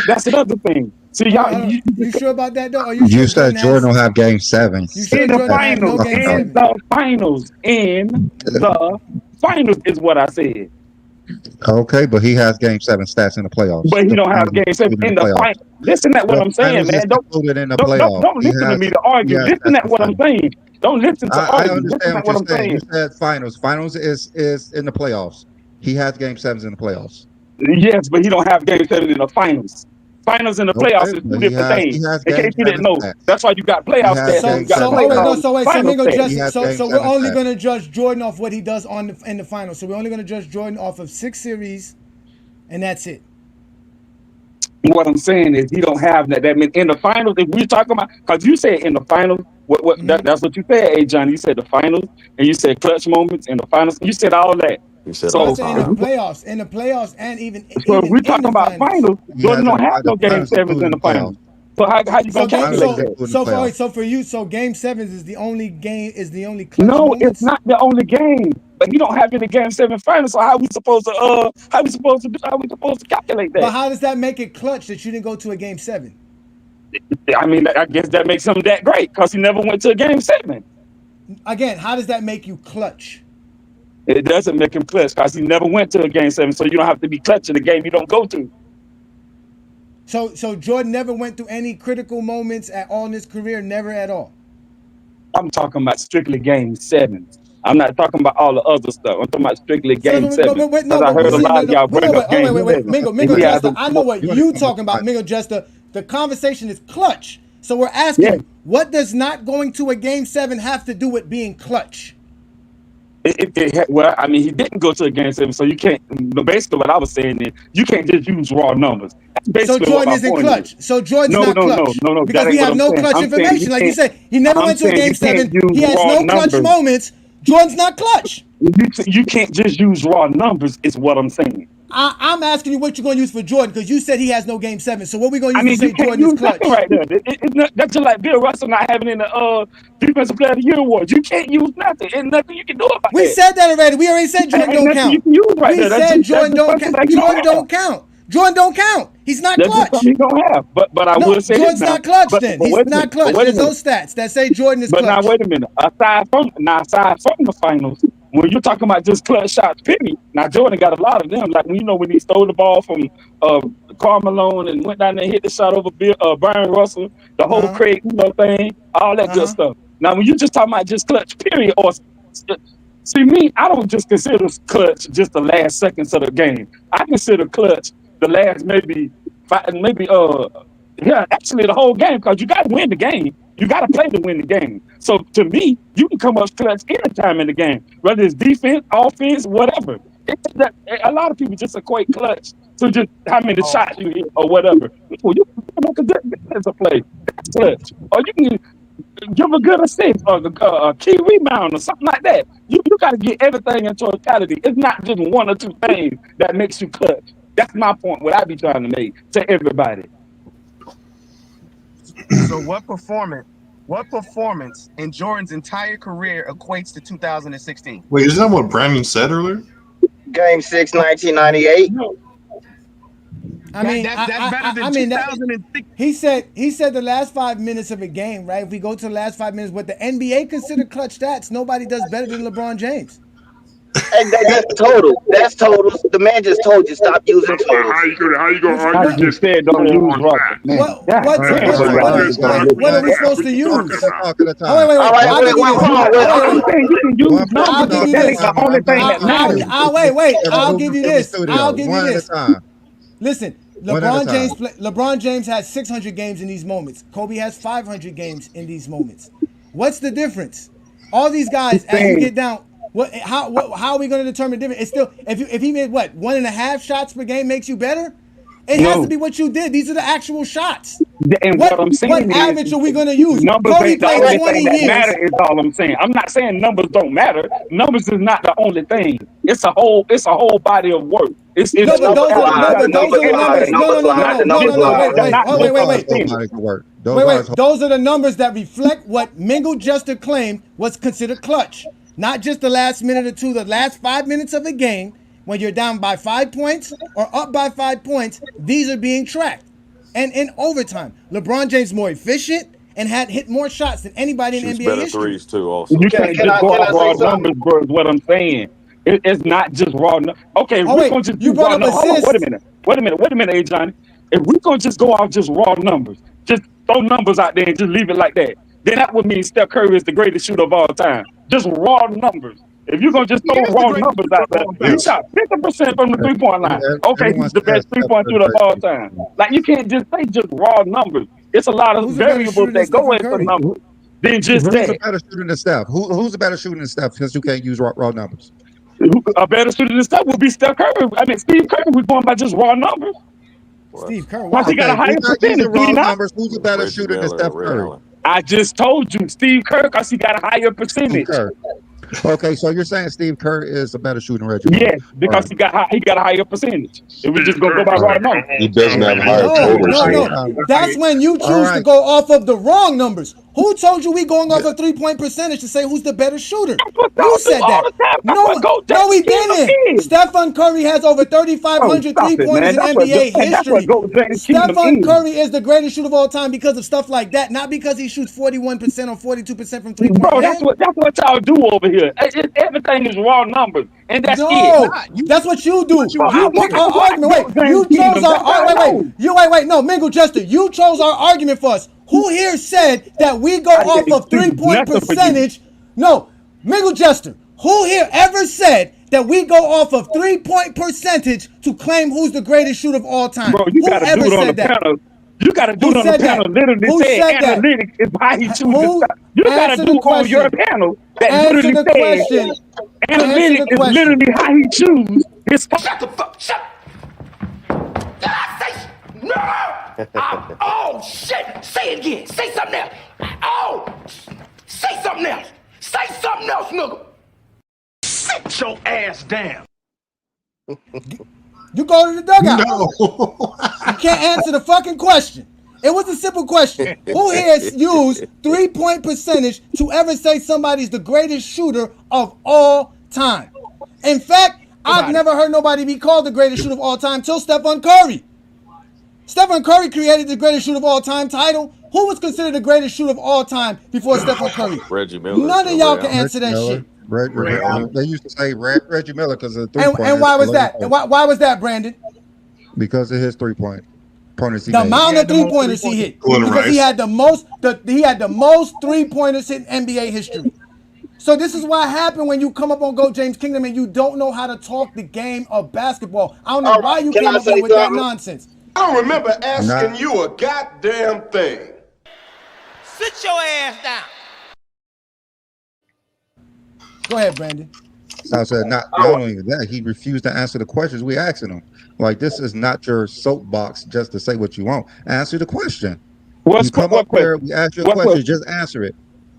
That's another thing. See, y'all, you sure about that though? Or You said Jordan will have Game 7. You sure in the finals is what I said. Okay, but he has Game 7 stats in the playoffs. But he don't have Game 7 in the finals. Listen to what I'm saying, man. Don't listen to me to argue. Listen to what I'm saying. Don't listen to argue. I understand what you're saying. You said finals. Finals is in the playoffs. He has Game 7s in the playoffs. Yes, but he don't have Game 7 in the finals. Finals and the playoffs is two different things. In case you didn't know, that's why you got playoff stats. So we're only going to judge Jordan off what he does in the finals. So we're only going to judge Jordan off of 6 series, and that's it. What I'm saying is he don't have that. That means in the finals, if we're talking about, because you said in the finals, that's what you said, John. You said the finals, and you said clutch moments in the finals. You said all that. In the playoffs, and even so if we're talking about finals, Jordan don't have no Game 7s in the finals. So how you gonna calculate that? So for you, Game 7s is the only clutch No, moments? it's not the only game. But you don't have any Game 7 finals. So how we supposed to calculate that? But how does that make it clutch that you didn't go to a Game 7? I mean, I guess that makes him that great because he never went to a Game 7. Again, how does that make you clutch? It doesn't make him clutch because he never went to a Game 7, so you don't have to be clutch in the game you don't go to. So Jordan never went through any critical moments at all in his career, never at all? I'm talking about strictly Game 7s. I'm not talking about all the other stuff. I'm talking about strictly Game 7. I heard a lot of y'all bring up Game 7. Mingo Jester, I know what you talking about, Mingo Jester. The conversation is clutch. So we're asking, what does not going to a Game 7 have to do with being clutch? Well, I mean, he didn't go to a Game 7, so you can't. Basically, what I was saying is you can't just use raw numbers. So Jordan isn't clutch. So Jordan's not clutch. No. Because we have no clutch information. Like you said, he never went to a Game 7. He has no clutch moments. Jordan's not clutch. You can't just use raw numbers, is what I'm saying. I'm asking you what you're going to use for Jordan because you said he has no Game 7. So what are we going to use to say Jordan is clutch? Right there. That's just like Bill Russell not having in the Defensive Player of the Year awards. You can't use nothing. There's nothing you can do about that. We said that already. We already said Jordan don't count. We said Jordan don't count. Jordan don't count. Jordan don't count. He's not clutch. That's he don't have. But I will say Jordan's not clutch then. He's not clutch. There's no stats that say Jordan is clutch. But now wait a minute. Aside from the finals, when you're talking about just clutch shots, period. Now Jordan got a lot of them. Like when he stole the ball from Karl Malone and went down there and hit the shot over Brian Russell, the whole Craig thing, all that good stuff. Now when you just talking about just clutch, period, or See, me, I don't just consider clutch just the last seconds of the game. I consider clutch the last maybe actually the whole game, because you got to win the game. You got to play to win the game. So to me, you can come up clutch anytime in the game, whether it's defense, offense, whatever. A lot of people just equate clutch to just how many shots you hit or whatever. Well, you can make a good defensive play. That's clutch. Or you can give a good assist or a key rebound or something like that. You got to get everything in totality. It's not just one or two things that makes you clutch. That's my point, what I be trying to make to everybody. So what performance in Jordan's entire career equates to 2016? Wait, isn't that what Brandon said earlier? Game 6, 1998. I mean, that's better than 2006. He said the last 5 minutes of a game, right? If we go to the last 5 minutes, what the NBA consider clutch stats, nobody does better than LeBron James. And that's total. That's total. The man just told you stop using total. How you gonna argue just said don't use rocket? What are we supposed to use? Wait. I'll give you this. I'll give you this. Listen, LeBron James has 600 games in these moments. Kobe has 500 games in these moments. What's the difference? All these guys, as you get down. How are we going to determine different? It's still if he made 1.5 shots per game makes you better. It has to be what you did. These are the actual shots. And what I'm saying what average are we going to use? Kobe played 20 years. Matter is all I'm saying. I'm not saying numbers don't matter. Numbers is not the only thing. It's a whole body of work. Those are the numbers that reflect what Mingle Juster claimed was considered clutch. Not just the last minute or two, the last 5 minutes of a game, when you're down by 5 points or up by 5 points, these are being tracked. And in overtime, LeBron James more efficient and had hit more shots than anybody in NBA history. Threes too, also. You can't just go off raw numbers, bro, is what I'm saying. It's not just raw numbers. Okay, we're going to just brought up assists. Wait a minute, hey, Johnny. If we're going to just go off just raw numbers, just throw numbers out there and just leave it like that, then that would mean Steph Curry is the greatest shooter of all time. Just raw numbers. If you're going to just throw raw numbers out there, he shot 50% from the three-point line. Okay, he's the best three-point shooter of all time. Like, you can't just say just raw numbers. It's a lot of variables that go into numbers. Then just Who's a better shooter than Steph? Who's a better shooter than Steph because you can't use raw numbers? A better shooter than Steph would be Steph Curry. I mean, Steve Curry was going by just raw numbers. Steve Curry. Plus, he got a higher percentage. Who's a better shooter than Steph Curry? I just told you, Steve Kerr, because he got a higher percentage. Okay, so you're saying Steve Kerr is a better shooter than Reggie Miller? Yes, because he got a higher percentage. It was just gonna go by raw numbers. He doesn't have higher totals. No. That's when you choose to go off of the wrong numbers. Who told you we going off a 3-point percentage to say who's the better shooter? You said that. No, we didn't. Stephen Curry has over 3,500 3-pointers in NBA history. Stephen Curry is the greatest shooter of all time because of stuff like that, not because he shoots 41% or 42% from 3-point Bro, that's what y'all do over here. Everything is raw numbers, and that's it. That's what you do. You pick our argument. You chose our argument. No, Mingle Juster, you chose our argument for us. Who here said that we go off of 3-point percentage? No, Mingle Juster. Who here ever said that we go off of 3-point percentage to claim who's the greatest shooter of all time? Bro, you gotta do it on the panel. You gotta do it on the panel. Literally said analytics is how he chooses. You gotta do it on your panel that literally says analytics is literally how he chooses his. Shut the fuck. Shut. Did I say no? Oh shit! Say it again. Say something else. Oh, say something else. Say something else, nigga. Sit your ass down. You go to the dugout. No. You can't answer the fucking question. It was a simple question. Who here has used 3-point percentage to ever say somebody's the greatest shooter of all time? In fact, I've never heard nobody be called the greatest shooter of all time till Stephen Curry. Stephen Curry created the greatest shooter of all time title. Who was considered the greatest shooter of all time before Stephen Curry? Reggie Miller. None of y'all can answer that shit. They used to say Reggie Miller because of the 3-point. And why was that? And why was that, Brandon? Because of his 3-point pointers. The amount of 3-pointers he hit. Because he had the most 3-pointers in NBA history. So this is what happened when you come up on Go James Kingdom and you don't know how to talk the game of basketball. I don't know why you came up here with that nonsense. I don't remember asking Nah. you a goddamn thing. Sit your ass down. Go ahead, Brandon. I said not only that, he refused to answer the questions we asking him. Like, this is not your soapbox just to say what you want. Answer the question. You come up there, we ask you a question, just answer it.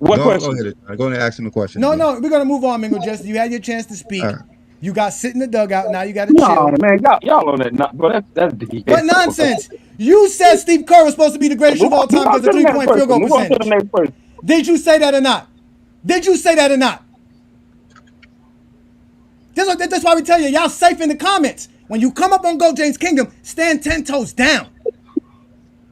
Go ahead. Go ahead and ask him the question. No, again. we're gonna move on, Mingo. Just you had your chance to speak. All right. You got sit in the dugout. Now you got to No, chill. man, y'all on that. But that's BS. What nonsense? You said Steve Kerr was supposed to be the greatest shooter of all time because of 3-point field goal percentage. Did you say that or not? Did you say that or not? That's why we tell you, y'all safe in the comments. When you come up on Go James Kingdom, stand 10 toes down.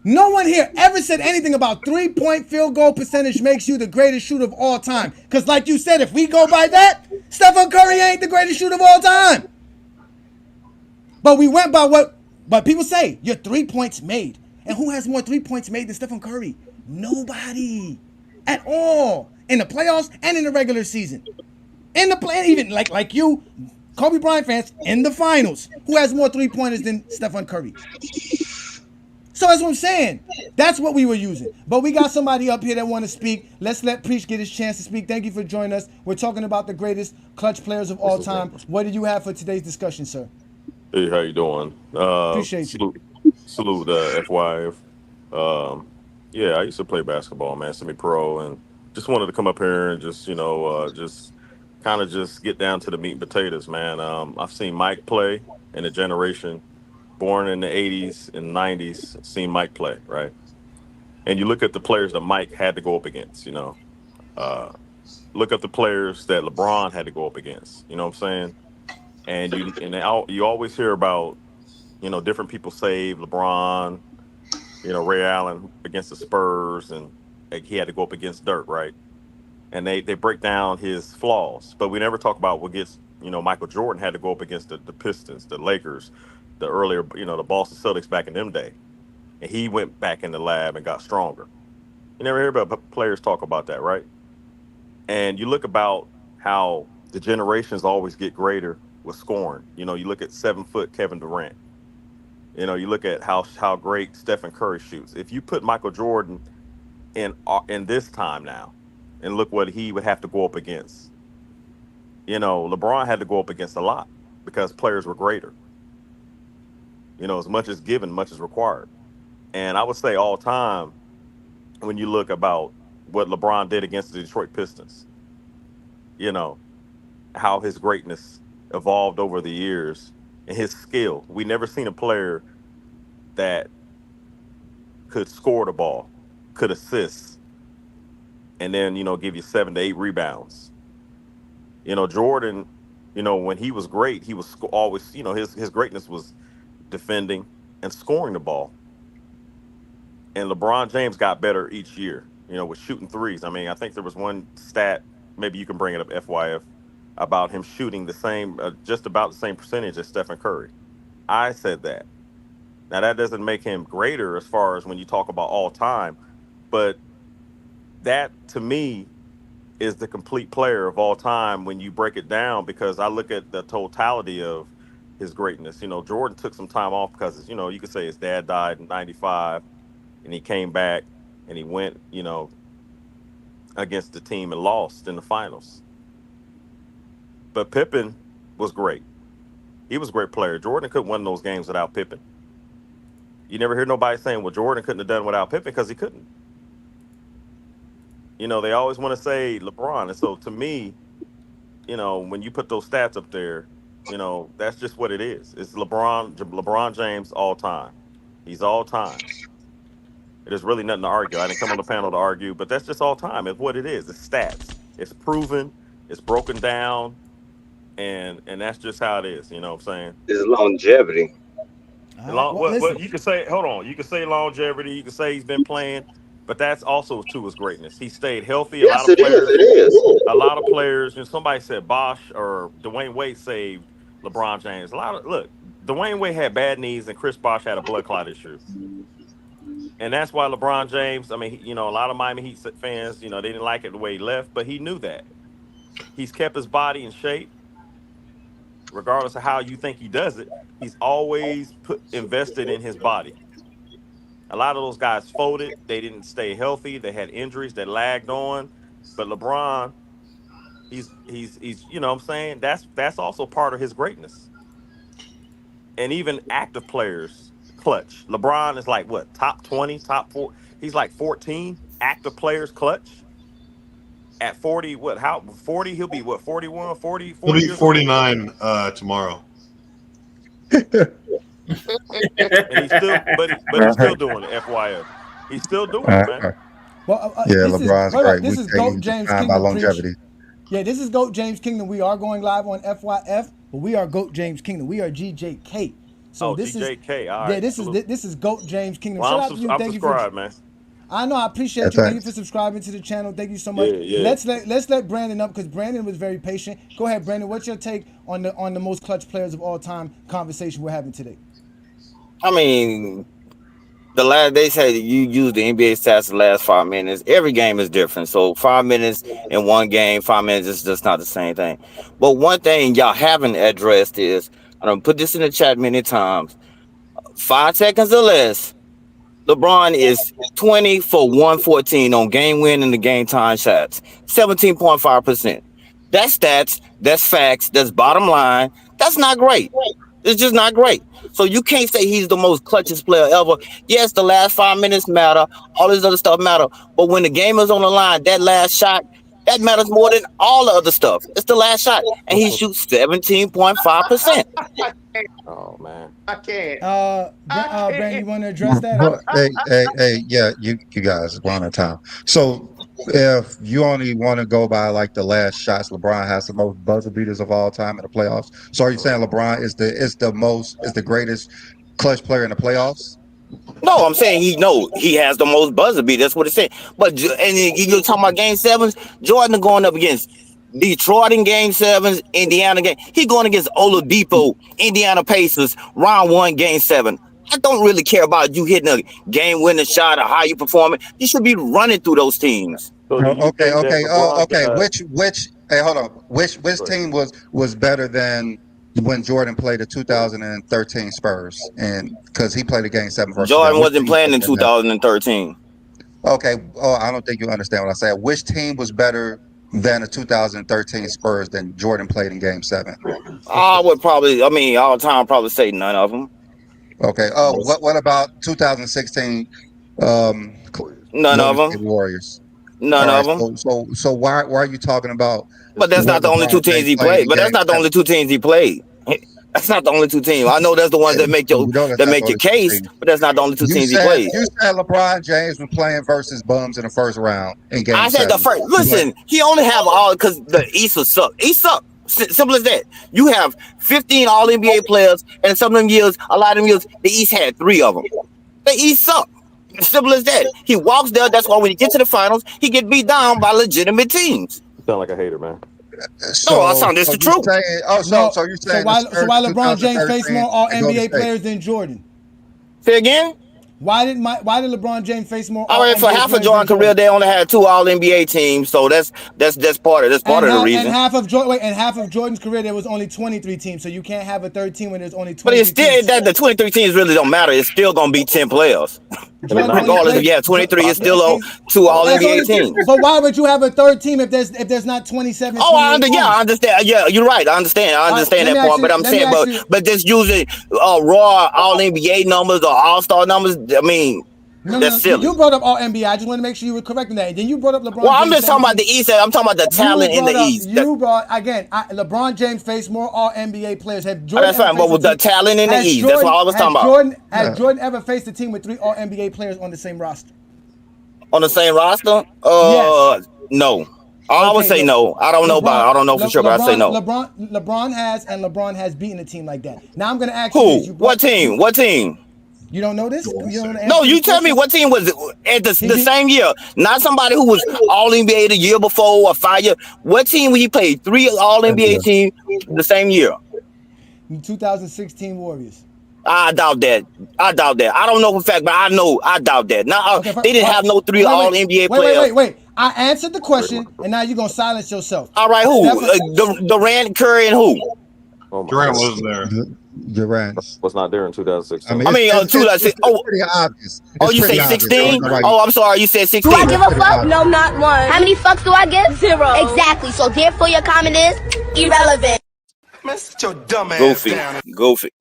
No one here ever said anything about 3-point field goal percentage makes you the greatest shooter of all time. Because like you said, if we go by that, Stephen Curry ain't the greatest shooter of all time. But we went by but people say, you're 3 points made. And who has more 3 points made than Stephen Curry? Nobody. At all. In the playoffs and in the regular season. In the play, even like you, Kobe Bryant fans, in the finals, who has more 3-pointers than Stephen Curry? So that's what I'm saying. That's what we were using. But we got somebody up here that want to speak. Let's let Parish get his chance to speak. Thank you for joining us. We're talking about the greatest clutch players of all time. What do you have for today's discussion, sir? Hey, how you doing? Appreciate you. Salute FYF. Yeah, I used to play basketball, man, semi-pro, and just wanted to come up here and just, just kind of just get down to the meat and potatoes, man. I've seen Mike play in a generation born in the 80s and 90s, seen Mike play, right? And you look at the players that Mike had to go up against, look at the players that LeBron had to go up against, you know what I'm saying? And you always hear about, different people save LeBron, Ray Allen against the Spurs, and he had to go up against Dirk, right? And they break down his flaws, but we never talk about what gets, Michael Jordan had to go up against the Pistons, the Lakers, the earlier, the Boston Celtics back in them day. And he went back in the lab and got stronger. You never hear about players talk about that, right? And you look about how the generations always get greater with scoring. You look at 7-foot Kevin Durant. You look at how great Stephen Curry shoots. If you put Michael Jordan in this time now, and look what he would have to go up against. LeBron had to go up against a lot because players were greater. As much as given, much is required. And I would say all time, when you look about what LeBron did against the Detroit Pistons, how his greatness evolved over the years and his skill. We never seen a player that could score the ball, could assist, and then, give you 7 to 8 rebounds. Jordan, when he was great, he was always, his greatness was defending and scoring the ball. And LeBron James got better each year, with shooting threes. I mean, I think there was one stat, maybe you can bring it up, FYF, about him shooting the same, just about the same percentage as Stephen Curry. I said that. Now, that doesn't make him greater as far as when you talk about all time, but that, to me, is the complete player of all time when you break it down, because I look at the totality of his greatness. Jordan took some time off because, you could say his dad died in 95, and he came back and he went, against the team and lost in the finals. But Pippen was great. He was a great player. Jordan couldn't win those games without Pippen. You never hear nobody saying, well, Jordan couldn't have done without Pippen, because he couldn't. They always want to say LeBron. And so to me, when you put those stats up there, that's just what it is. It's LeBron James all time. He's all time. There's really nothing to argue. I didn't come on the panel to argue, but that's just all time. It's what it is. It's stats. It's proven. It's broken down. And that's just how it is. You know what I'm saying? It's longevity. Well, you can say, hold on. You can say longevity. You can say he's been playing, but that's also to his greatness. He stayed healthy. Yes, it is. A lot of players. Somebody said Bosh or Dwayne Wade saved LeBron James. Look, Dwayne Wade had bad knees, and Chris Bosh had a blood clot issue. And that's why LeBron James, a lot of Miami Heat fans, they didn't like it the way he left, but he knew that. He's kept his body in shape, regardless of how you think he does it. He's always invested in his body. A lot of those guys folded. They didn't stay healthy. They had injuries that lagged on. But LeBron, he's you know what I'm saying? That's also part of his greatness. And even active players clutch. LeBron is like what, top 20, top 4. He's like 14 active players clutch. At 40, what, how 40, he'll be what, 41, 40 He'll be years 49 tomorrow. And he's still he's still doing it, FYF. He's still doing it, man. Well, yeah, LeBron's great. This is GOAT James Kingdom. By longevity. Yeah, this is GOAT James Kingdom. We are going live on FYF, but we are GOAT James Kingdom. We are GJK. So this GJK. All right. Yeah, this is GOAT James Kingdom. Well, Shout out to you. I'm Thank subscribed, you for, man. I know. I appreciate you. Thank you for subscribing to the channel. Thank you so much. Yeah. Let's let Brandon up because Brandon was very patient. Go ahead, Brandon. What's your take on the most clutch players of all time conversation we're having today? I mean, they say you use the NBA stats the last 5 minutes. Every game is different. So 5 minutes in one game, 5 minutes is just not the same thing. But one thing y'all haven't addressed is, I'm gonna put this in the chat many times. 5 seconds or less, LeBron is 20 for 114 on game win and the game time shots, 17.5%. That's stats, that's facts, that's bottom line. That's not great. It's just not great. So you can't say he's the most clutchest player ever. Yes, the last 5 minutes matter. All this other stuff matter. But when the game is on the line, that last shot, that matters more than all the other stuff. It's the last shot. And he shoots 17.5%. Oh, man. I can't. Brandon, you want to address that? Well, hey, yeah, you guys, we're on time. So if you only want to go by like the last shots, LeBron has the most buzzer beaters of all time in the playoffs. So are you saying LeBron is the greatest clutch player in the playoffs? No, I'm saying he has the most buzzer beat. That's what it's saying. But you're talking about game sevens. Jordan going up against Detroit in game sevens, Indiana game. He going against Oladipo, Indiana Pacers, round 1, game 7. I don't really care about you hitting a game-winning shot or how you performing. You should be running through those teams. Okay. Which? Hey, hold on. Which team was better than when Jordan played the 2013 Spurs? And because he played a game 7 versus Jordan wasn't playing in 2013. Okay. Oh, I don't think you understand what I said. Which team was better than the 2013 Spurs than Jordan played in game 7? I would probably, all the time, probably say none of them. Okay. What about 2016? None of them. Warriors. None of them. So why are you talking about? But that's not the only 2 teams he played. But that's not the only 2 teams he played. That's not the only 2 teams. I know that's the ones that make your case, but that's not the only 2 teams he played. You said LeBron James was playing versus bums in the first round in game 7. I said the first. Listen, he only have all because the East will suck. East suck. Simple as that. You have 15 All NBA players, and some of them years, a lot of them years, the East had 3 of them. The East suck. Simple as that. He walks there. That's why when he gets to the finals, he get beat down by legitimate teams. You sound like a hater, man. This the truth. So you're saying why LeBron James face more All NBA players than Jordan? Say again. Why did LeBron James face more? For half of Jordan's career, they only had 2 All NBA teams, so that's part of the reason. And half of Jordan's career, there was only 23 teams, so you can't have a third team when there's only 23. But it's still that the 23 teams really don't matter. It's still gonna be 10 players. Regardless, if you have 23, it's still 2 All NBA teams. But why would you have a third team if there's not 27? I understand. Yeah, you're right. I understand that point. But I'm saying, but just using raw All NBA numbers or All Star numbers, that's silly. You brought up All NBA. I just want to make sure you were correcting that. And then you brought up LeBron. Well, I'm just talking about the East. I'm talking about the talent in the East. LeBron James faced more All NBA players. Have Jordan? That's fine. But with the talent in the East, that's what I was talking about. Has Jordan ever faced a team with 3 All NBA players on the same roster? On the same roster? Yes. No. I would say no. I don't know for sure, but I say no. LeBron has beaten a team like that. Now I'm going to ask you. Who? What team? What team? You don't know this? You tell me what team was at the same year. Not somebody who was All NBA the year before or 5 years. What team he played 3 All NBA teams the same year? 2016 Warriors. I doubt that. I don't know for a fact, but I doubt that. Now they didn't have no 3 All NBA players. Wait. I answered the question, and now you're gonna silence yourself. All right, who? Durant, Curry, and who? Durant wasn't there. Durant was not there in 2016. I mean, 2016. Oh, pretty obvious. Oh, you say 16? Oh, I'm sorry, you said 16. Do I give a fuck? No, not one. How many fucks do I give? 0. Exactly. So therefore, your comment is irrelevant. Man, sit your dumb ass down. Goofy.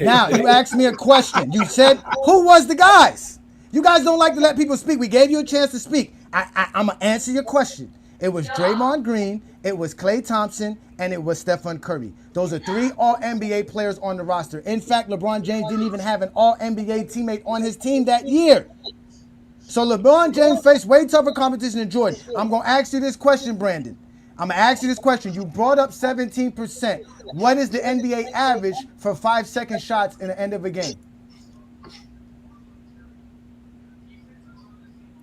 Now, you asked me a question. You said, who was the guys? You guys don't like to let people speak. We gave you a chance to speak. I'm going to answer your question. It was Draymond Green, it was Klay Thompson, and it was Stephen Curry. Those are 3 All-NBA players on the roster. In fact, LeBron James didn't even have an All-NBA teammate on his team that year. So LeBron James faced way tougher competition than Jordan. I'm going to ask you this question, Brandon. I'm going to ask you this question. You brought up 17%. What is the NBA average for 5-second shots in the end of a game?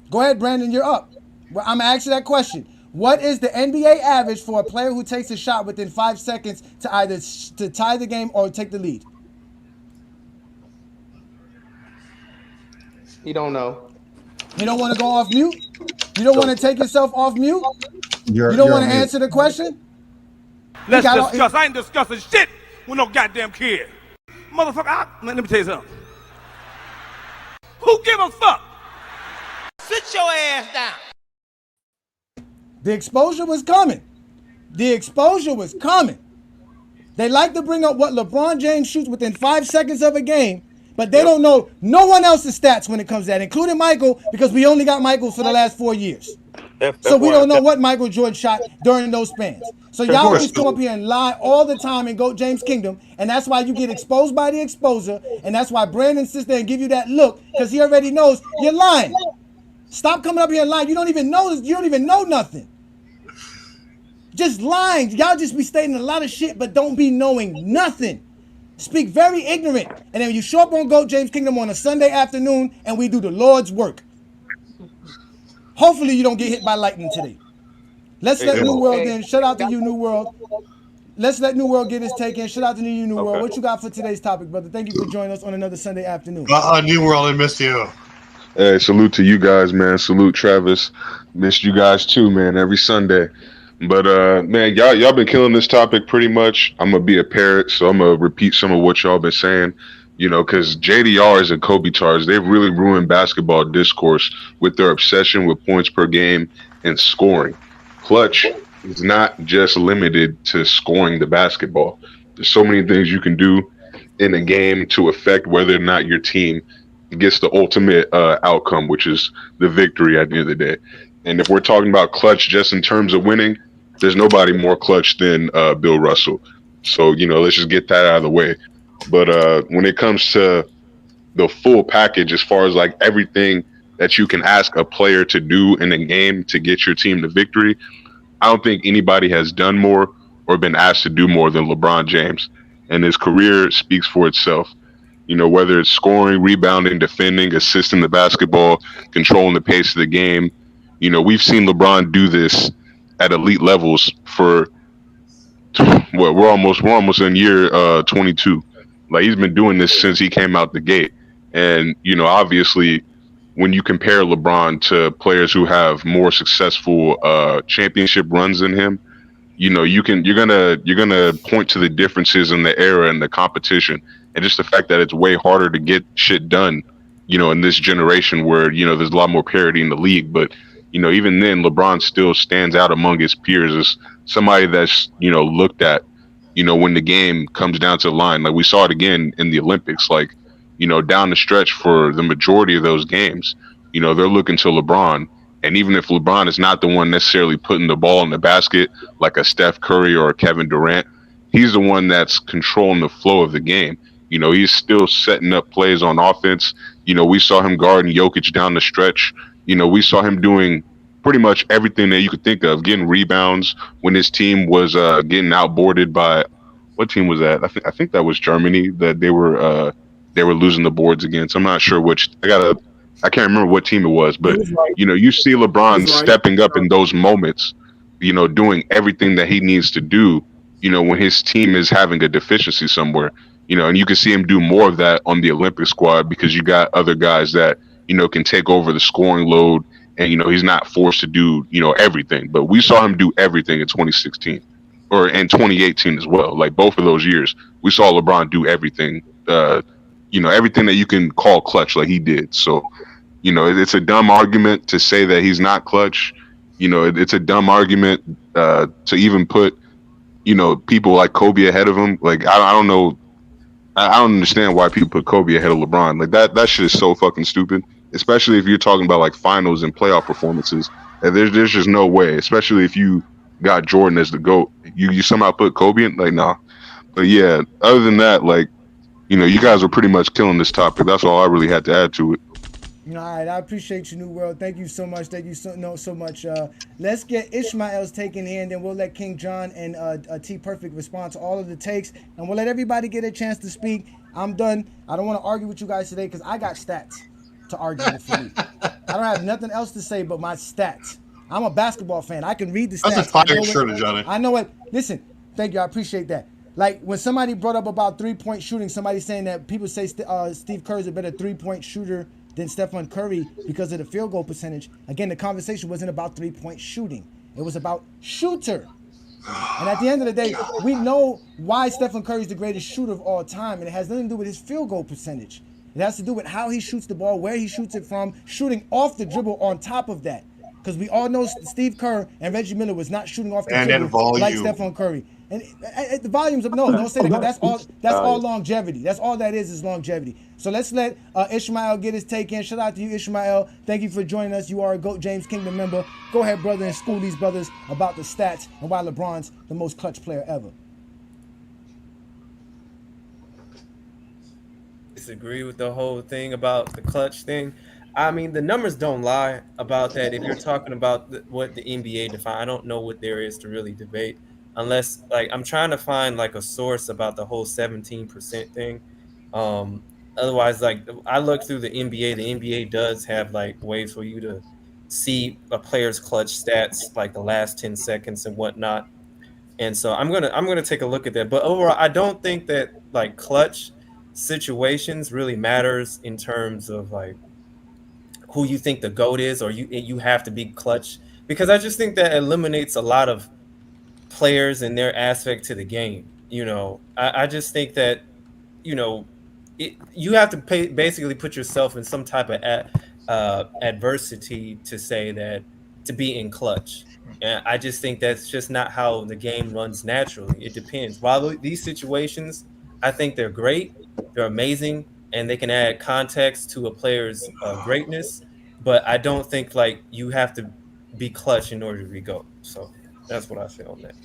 Go ahead, Brandon, you're up. Well, I'm going to ask you that question. What is the NBA average for a player who takes a shot within 5 seconds to either to tie the game or take the lead? He don't know. You don't want to go off mute? You don't want to take yourself off mute? You don't want to answer the question? Let's discuss. I ain't discussing shit with no goddamn kid. Motherfucker, let me tell you something. Who give a fuck? Sit your ass down. The exposure was coming. The exposure was coming. They like to bring up what LeBron James shoots within 5 seconds of a game, but they don't know no one else's stats when it comes to that, including Michael, because we only got Michael for the last 4 years. So we don't know what Michael Jordan shot during those spans. So y'all always come up here and lie all the time and go James Kingdom, and that's why you get exposed by the exposer, and that's why Brandon sits there and give you that look, because he already knows you're lying. Stop coming up here and lying. You don't even know this. You don't even know nothing. Just lying. Y'all just be stating a lot of shit, but don't be knowing nothing. Speak very ignorant. And then you show up on Go James Kingdom on a Sunday afternoon, and we do the Lord's work. Hopefully you don't get hit by lightning today. Let's let New World in. Shout out to you, New World. Let's let New World get his take in. Shout out to you, New World. What you got for today's topic, brother? Thank you for joining us on another Sunday afternoon. New World, I missed you. Hey, salute to you guys, man. Salute, Travis. Missed you guys too, man, every Sunday. But man, y'all been killing this topic pretty much. I'm gonna be a parrot, so I'm gonna repeat some of what y'all been saying. You know, because JDRs and Kobe-tars, they've really ruined basketball discourse with their obsession with points per game and scoring. Clutch is not just limited to scoring the basketball. There's so many things you can do in a game to affect whether or not your team gets the ultimate outcome, which is the victory at the end of the day. And if we're talking about clutch just in terms of winning, there's nobody more clutch than Bill Russell. So, you know, let's just get that out of the way. But when it comes to the full package, as far as like everything that you can ask a player to do in a game to get your team to victory, I don't think anybody has done more or been asked to do more than LeBron James. And his career speaks for itself. You know, whether it's scoring, rebounding, defending, assisting the basketball, controlling the pace of the game. You know, we've seen LeBron do this at elite levels for what we're almost in year 22. Like, he's been doing this since he came out the gate. And, you know, obviously when you compare LeBron to players who have more successful championship runs than him, you know, you're gonna point to the differences in the era and the competition, and just the fact that it's way harder to get shit done, you know, in this generation where, you know, there's a lot more parity in the league. But, you know, even then, LeBron still stands out among his peers as somebody that's, you know, looked at, you know, when the game comes down to the line. Like, we saw it again in the Olympics, like, you know, down the stretch for the majority of those games, you know, they're looking to LeBron. And even if LeBron is not the one necessarily putting the ball in the basket, like a Steph Curry or a Kevin Durant, he's the one that's controlling the flow of the game. You know, he's still setting up plays on offense. You know, we saw him guarding Jokic down the stretch. You know, we saw him doing pretty much everything that you could think of, getting rebounds when his team was getting outboarded by, what team was that? I think that was Germany that they were losing the boards against. I'm not sure which. I can't remember what team it was, but you know, you see LeBron stepping up in those moments, you know, doing everything that he needs to do, you know, when his team is having a deficiency somewhere, you know, and you can see him do more of that on the Olympic squad because you got other guys that, can take over the scoring load, and he's not forced to do everything. But we saw him do everything in 2016 or in 2018 as well. Like both of those years, we saw LeBron do everything. Everything that you can call clutch, like he did. So, it's a dumb argument to say that he's not clutch. It's a dumb argument to even put people like Kobe ahead of him. Like I don't know. I don't understand why people put Kobe ahead of LeBron. Like that shit is so fucking stupid. Especially if you're talking about like finals and playoff performances. And there's just no way. Especially if you got Jordan as the GOAT, you somehow put Kobe in. Like nah. But yeah, other than that, like you guys are pretty much killing this topic. That's all I really had to add to it. All right, I appreciate you, New World. Thank you so much. Thank you so much. Let's get Ishmael's take in here, and then we'll let King John and T Perfect respond to all of the takes, and we'll let everybody get a chance to speak. I'm done. I don't want to argue with you guys today because I got stats to argue with for me. I don't have nothing else to say but my stats. I'm a basketball fan. I can read the stats. That's a fire shirt, Johnny. I know it. Listen, thank you. I appreciate that. Like when somebody brought up about 3-point shooting, somebody saying that people say Steve Kerr is a better 3-point shooter than Stephen Curry because of the field goal percentage. Again, the conversation wasn't about 3-point shooting. It was about shooter. And at the end of the day, we know why Stephen Curry is the greatest shooter of all time, and it has nothing to do with his field goal percentage. It has to do with how he shoots the ball, where he shoots it from, shooting off the dribble on top of that. Because we all know Steve Kerr and Reggie Miller was not shooting off the dribble like Stephen Curry. And the volumes of don't say that. That's all longevity. That's all that is longevity. So let's let Ishmael get his take in. Shout out to you, Ishmael. Thank you for joining us. You are a GOAT James Kingdom member. Go ahead, brother, and school these brothers about the stats and why LeBron's the most clutch player ever. Disagree with the whole thing about the clutch thing. I mean, the numbers don't lie about that. If you're talking about what the NBA define, I don't know what there is to really debate. Unless, like, I'm trying to find like a source about the whole 17% thing. Otherwise, like, I looked through the NBA. The NBA does have like ways for you to see a player's clutch stats, like the last 10 seconds and whatnot. And so I'm gonna take a look at that. But overall, I don't think that like clutch situations really matters in terms of like who you think the GOAT is, or you have to be clutch, because I just think that eliminates a lot of players and their aspect to the game. I just think that you have to basically put yourself in some type of adversity to say that to be in clutch. And I just think that's just not how the game runs naturally. It depends. While these situations, I think they're great, they're amazing, and they can add context to a player's greatness, but I don't think like you have to be clutch in order to be GOAT. So that's what I feel on that.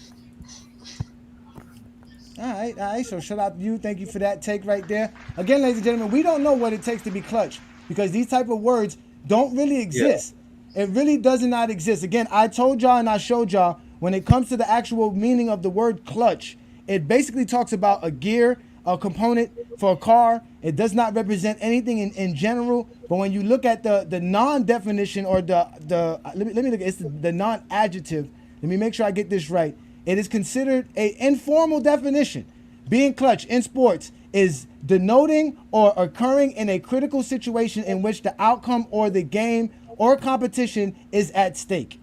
All right. So shout out to you. Thank you for that take right there. Again, ladies and gentlemen, we don't know what it takes to be clutch because these type of words don't really exist. Yeah. It really does not exist. Again, I told y'all and I showed y'all when it comes to the actual meaning of the word clutch, it basically talks about a gear, a component for a car. It does not represent anything in general. But when you look at the non-definition or let me look. It's the non-adjective. Let me make sure I get this right. It is considered an informal definition. Being clutch in sports is denoting or occurring in a critical situation in which the outcome or the game or competition is at stake.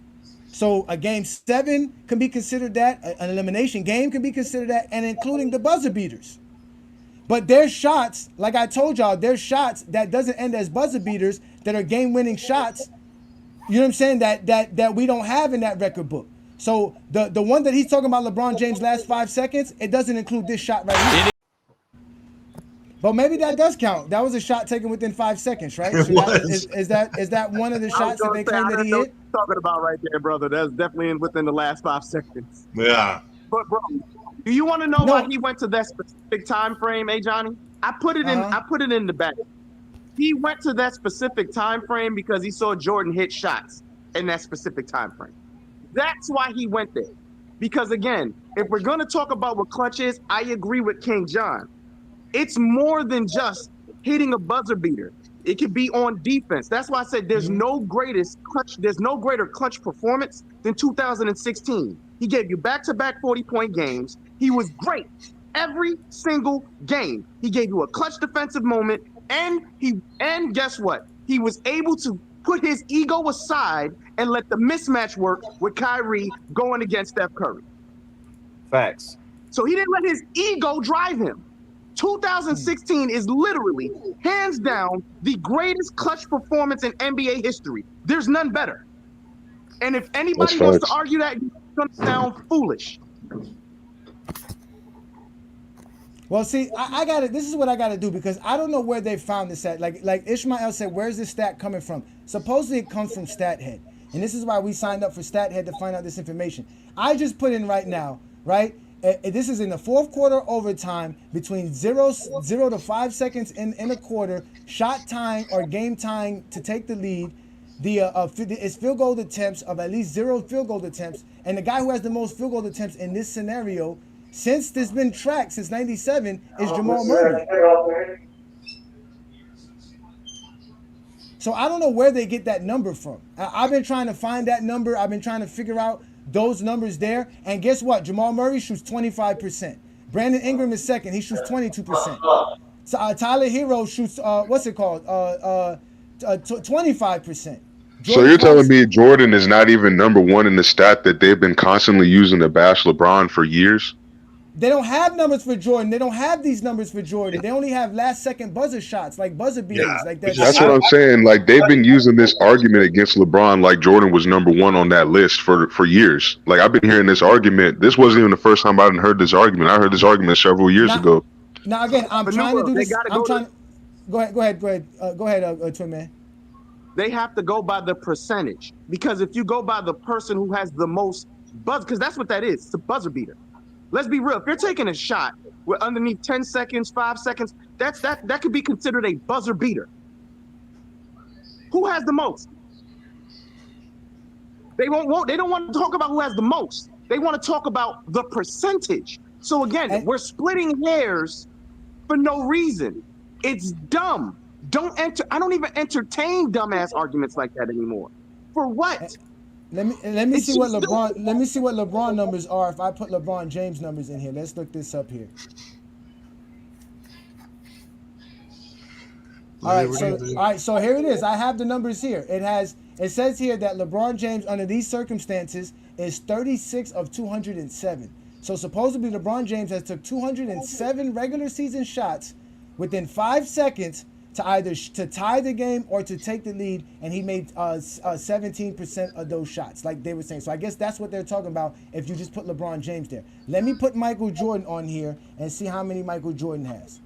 So a game 7 can be considered that. An elimination game can be considered that, and including the buzzer beaters. But there's shots, like I told y'all, there's shots that doesn't end as buzzer beaters that are game-winning shots. You know what I'm saying? That we don't have in that record book. So the one that he's talking about, LeBron James' last 5 seconds, it doesn't include this shot right here. But maybe that does count. That was a shot taken within 5 seconds, right? So is that one of the shots that they claim that he hit? Talking about right there, brother. That's definitely within the last 5 seconds. Yeah. But bro, do you want to know why he went to that specific time frame, Johnny? I put it in the back. He went to that specific time frame because he saw Jordan hit shots in that specific time frame. That's why he went there. Because again, if we're gonna talk about what clutch is, I agree with King John. It's more than just hitting a buzzer beater. It could be on defense. That's why I said there's no greater clutch performance than 2016. He gave you back-to-back 40-point games. He was great every single game. He gave you a clutch defensive moment, and guess what? he was able to put his ego aside and let the mismatch work with Kyrie going against Steph Curry. Facts. So he didn't let his ego drive him. 2016 is literally, hands down, the greatest clutch performance in NBA history. There's none better. And if anybody wants to argue that, it's going to sound foolish. Well, see, I got it. This is what I got to do because I don't know where they found this at. Like Ishmael said, where's this stat coming from? Supposedly it comes from StatHead. And this is why we signed up for StatHead to find out this information. I just put in right now, right? This is in the fourth quarter overtime between 0 to 5 seconds in a quarter, shot tying or game tying to take the lead. It's field goal attempts of at least 0 field goal attempts. And the guy who has the most field goal attempts in this scenario, since this been tracked since 97, is Jamal Murray. So I don't know where they get that number from. I've been trying to find that number. I've been trying to figure out those numbers there. And guess what? Jamal Murray shoots 25%. Brandon Ingram is second. He shoots 22%. So, Tyler Hero shoots, 25%. So you're telling me Jordan is not even number one in the stat that they've been constantly using to bash LeBron for years? They don't have numbers for Jordan. They don't have these numbers for Jordan. They only have last-second buzzer shots, like buzzer beaters. Yeah, like that. that's what I'm saying. Like, they've been using this argument against LeBron like Jordan was number one on that list for years. Like, I've been hearing this argument. This wasn't even the first time I heard this argument. I heard this argument several years ago. Now, again, I'm trying to do this. I'm trying to... Go ahead, Twin Man. They have to go by the percentage. Because if you go by the person who has the most buzz, because that's what that is. It's a buzzer beater. Let's be real. If you're taking a shot with underneath 10 seconds, 5 seconds, that could be considered a buzzer beater. Who has the most? They don't want to talk about who has the most. They want to talk about the percentage. So again, we're splitting hairs for no reason. It's dumb. I don't even entertain dumbass arguments like that anymore. For what? Let me see what LeBron numbers are if I put LeBron James numbers in here. Let's look this up here. All right, so here it is. I have the numbers here. It says here that LeBron James under these circumstances is 36 of 207. So supposedly LeBron James has took 207 regular season shots within 5 seconds to either to tie the game or to take the lead, and he made 17% of those shots, like they were saying. So I guess that's what they're talking about if you just put LeBron James there. Let me put Michael Jordan on here and see how many Michael Jordan has.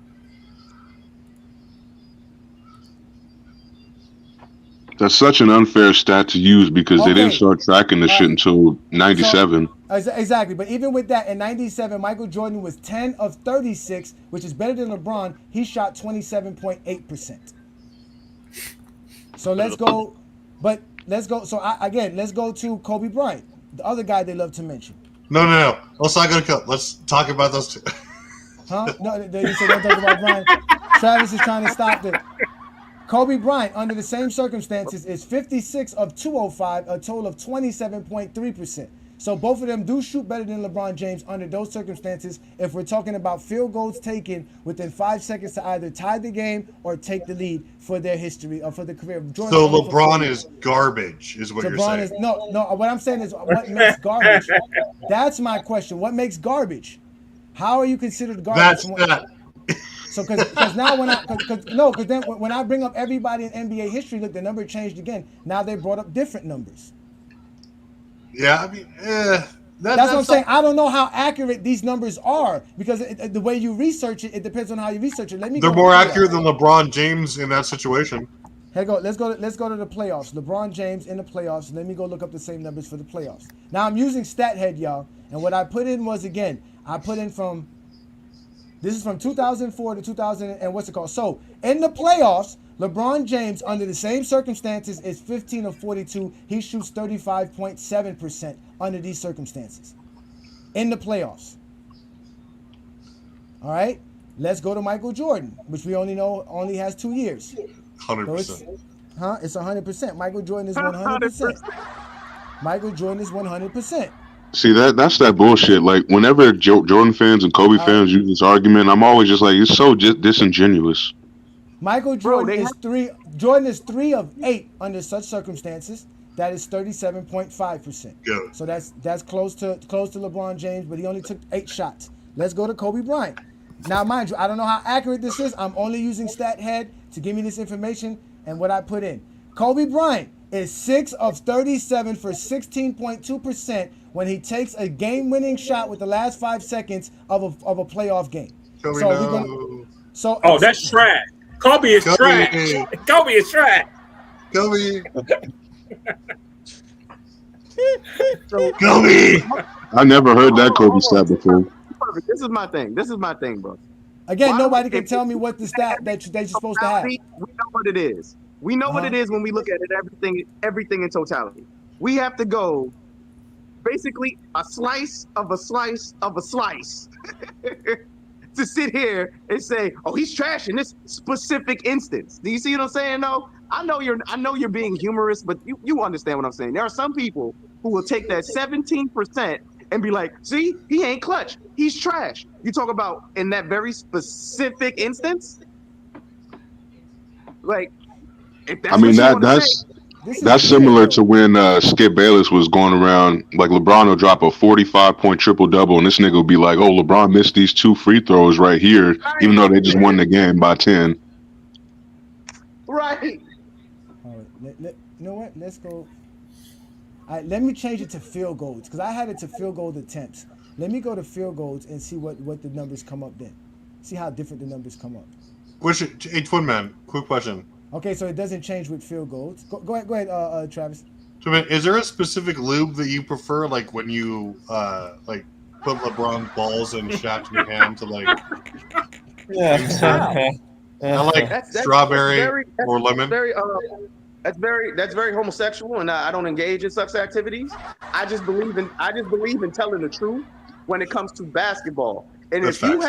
That's such an unfair stat to use because they didn't start tracking this shit until 97. Exactly, but even with that, in 97, Michael Jordan was 10 of 36, which is better than LeBron. He shot 27.8%. So let's go, let's go to Kobe Bryant, the other guy they love to mention. No. Let's not go. Let's talk about those two. Huh? No, you said don't talk about Bryant. Travis is trying to stop it. Kobe Bryant, under the same circumstances, is 56 of 205, a total of 27.3%. So both of them do shoot better than LeBron James under those circumstances if we're talking about field goals taken within 5 seconds to either tie the game or take the lead for their history or for the career. Jordan, so LeBron is garbage, is what you're saying. No, what I'm saying is what makes garbage. That's my question. What makes garbage? How are you considered garbage? That's that. So, because now when I bring up everybody in NBA history, look, the number changed again. Now they brought up different numbers. Yeah, I mean, that's what I'm saying. I don't know how accurate these numbers are because the way you research it, it depends on how you research it. They're more accurate than LeBron James in that situation. Let's go to the playoffs. LeBron James in the playoffs. Let me go look up the same numbers for the playoffs. Now I'm using StatHead, y'all, and what I put in was this is from 2004 to 2000 and what's it called? So in the playoffs, LeBron James under the same circumstances is 15 of 42. He shoots 35.7% under these circumstances in the playoffs. All right, let's go to Michael Jordan, which we only has 2 years. 100%. So it's 100%. Michael Jordan is 100%. Michael Jordan is 100%. See, that's that bullshit. Like, whenever Jordan fans and Kobe fans use this argument, I'm always just like, it's so disingenuous. Michael Jordan Jordan is 3 of 8 under such circumstances. That is 37.5%. So that's close to LeBron James, but he only took 8 shots. Let's go to Kobe Bryant. Now, mind you, I don't know how accurate this is. I'm only using StatHead to give me this information and what I put in. Kobe Bryant is 6 of 37 for 16.2% when he takes a game-winning shot with the last 5 seconds of a playoff game. Kobe, that's trash. Kobe is trash. Kobe is trash. Kobe. Kobe. I never heard that Kobe stat before. This is my thing. Bro. Again, nobody can tell me what the stat that you're supposed to have. We know what it is. We know what it is when we look at it, everything in totality. We have to go basically a slice of a slice of a slice to sit here and say, oh, he's trash in this specific instance. Do you see what I'm saying, though? I know you're being humorous, but you understand what I'm saying. There are some people who will take that 17% and be like, see, he ain't clutch. He's trash. You talk about in that very specific instance? Like, if that's that's similar to when Skip Bayless was going around. Like, LeBron will drop a 45-point triple-double, and this nigga will be like, oh, LeBron missed these 2 free throws right here, even though they just won the game by 10. Right. All right. You know what? Let's go. All right, let me change it to field goals because I had it to field goal attempts. Let me go to field goals and see what the numbers come up then. See how different the numbers come up. Hey, Twin Man, quick question. Okay, so it doesn't change with field goals. Go ahead, Travis. Twin Man, is there a specific lube that you prefer, like when you like put LeBron balls and shots in your hand to like? I like strawberry or lemon. That's very homosexual, and I don't engage in such activities. I just believe in telling the truth when it comes to basketball. And if you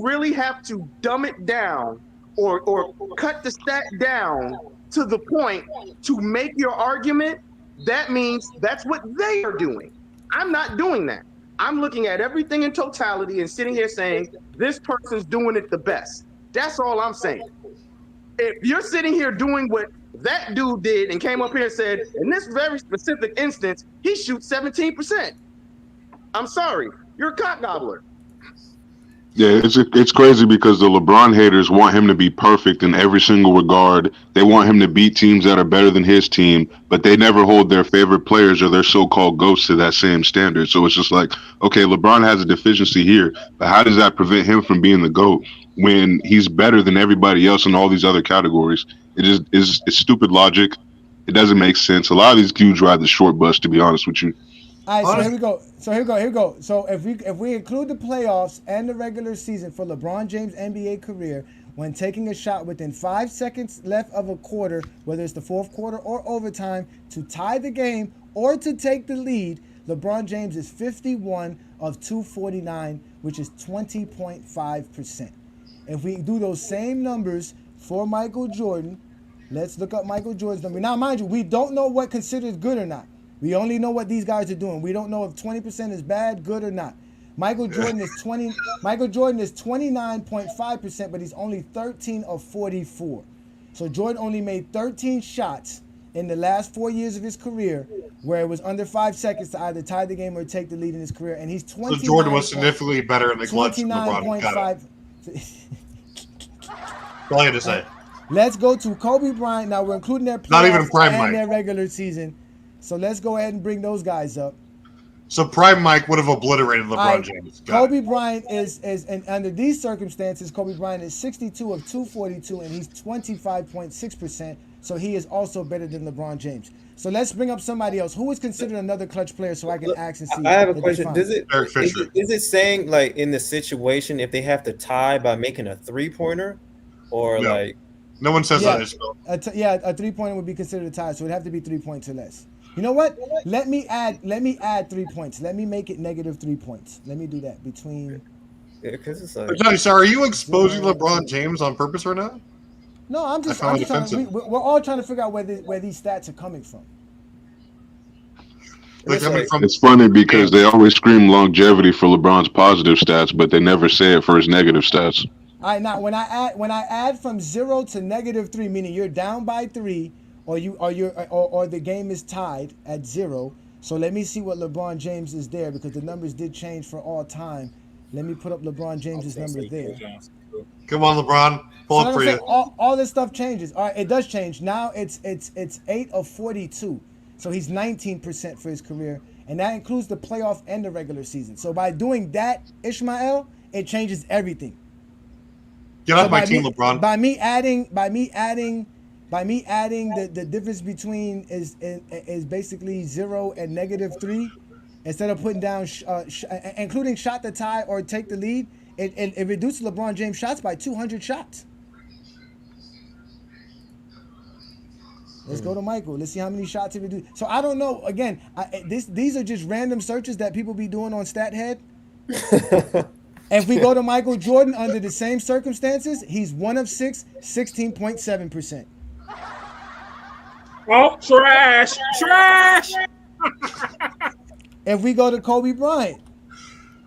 really have to dumb it down or cut the stat down to the point to make your argument, that means that's what they are doing. I'm not doing that. I'm looking at everything in totality and sitting here saying this person's doing it the best. That's all I'm saying. If you're sitting here doing what that dude did and came up here and said, in this very specific instance, he shoots 17%. I'm sorry, you're a cock gobbler. Yeah, it's crazy because the LeBron haters want him to be perfect in every single regard. They want him to beat teams that are better than his team, but they never hold their favorite players or their so-called GOATs to that same standard. So it's just like, okay, LeBron has a deficiency here, but how does that prevent him from being the GOAT when he's better than everybody else in all these other categories? It's stupid logic. It doesn't make sense. A lot of these dudes ride the short bus, to be honest with you. All right, so here we go. So if we include the playoffs and the regular season for LeBron James' NBA career, when taking a shot within 5 seconds left of a quarter, whether it's the fourth quarter or overtime, to tie the game or to take the lead, LeBron James is 51 of 249, which is 20.5%. If we do those same numbers for Michael Jordan, let's look up Michael Jordan's number. Now, mind you, we don't know what considered good or not. We only know what these guys are doing. We don't know if 20% is bad, good, or not. Michael Jordan is 29.5%, but he's only 13 of 44. So Jordan only made 13 shots in the last 4 years of his career where it was under 5 seconds to either tie the game or take the lead in his career. And he's 29. So Jordan was significantly better in the clutch than LeBron. Got it. That's all I had to say. Let's go to Kobe Bryant. Now we're including their Not even playoffs prime and Mike. their regular season. So let's go ahead and bring those guys up. So prime Mike would have obliterated LeBron Right. James. Kobe Bryant is and under these circumstances, Kobe Bryant is 62 of 242, and he's 25.6%. So he is also better than LeBron James. So let's bring up somebody else who is considered another clutch player, so I can ask and see. I have a question. Is Is it saying like in the situation if they have to tie by making a 3-pointer, or No. like? No one says Yeah, that. a 3-pointer would be considered a tie, so it'd have to be 3 points or less. You know what? Let me add 3 points. Let me make it negative 3 points. Let me do that between. Yeah, because it's like. So are you exposing LeBron James on purpose right now? No, I'm just found it trying to, offensive. we're all trying to figure out where these stats are coming from. It's funny because they always scream longevity for LeBron's positive stats, but they never say it for his negative stats. All right, now when I add from 0 to -3, meaning you're down by 3, or the game is tied at 0. So let me see what LeBron James is there, because the numbers did change for all time. Let me put up LeBron James's numbers there. Come on, LeBron. Pull So up for you. all this stuff changes. All right, it does change. Now it's 8 of 42. So he's 19% for his career, and that includes the playoff and the regular season. So by doing that, Ishmael, it changes everything. Get off my team, LeBron. By me adding the difference between is basically 0 and -3, instead of putting down including shot the tie or take the lead, it reduces LeBron James shots by 200 shots. Let's go to Michael. Let's see how many shots he reduced. So I don't know. Again, these are just random searches that people be doing on StatHead. If we go to Michael Jordan under the same circumstances, he's 1 of 6, 16.7%. Oh, trash. If we go to Kobe Bryant,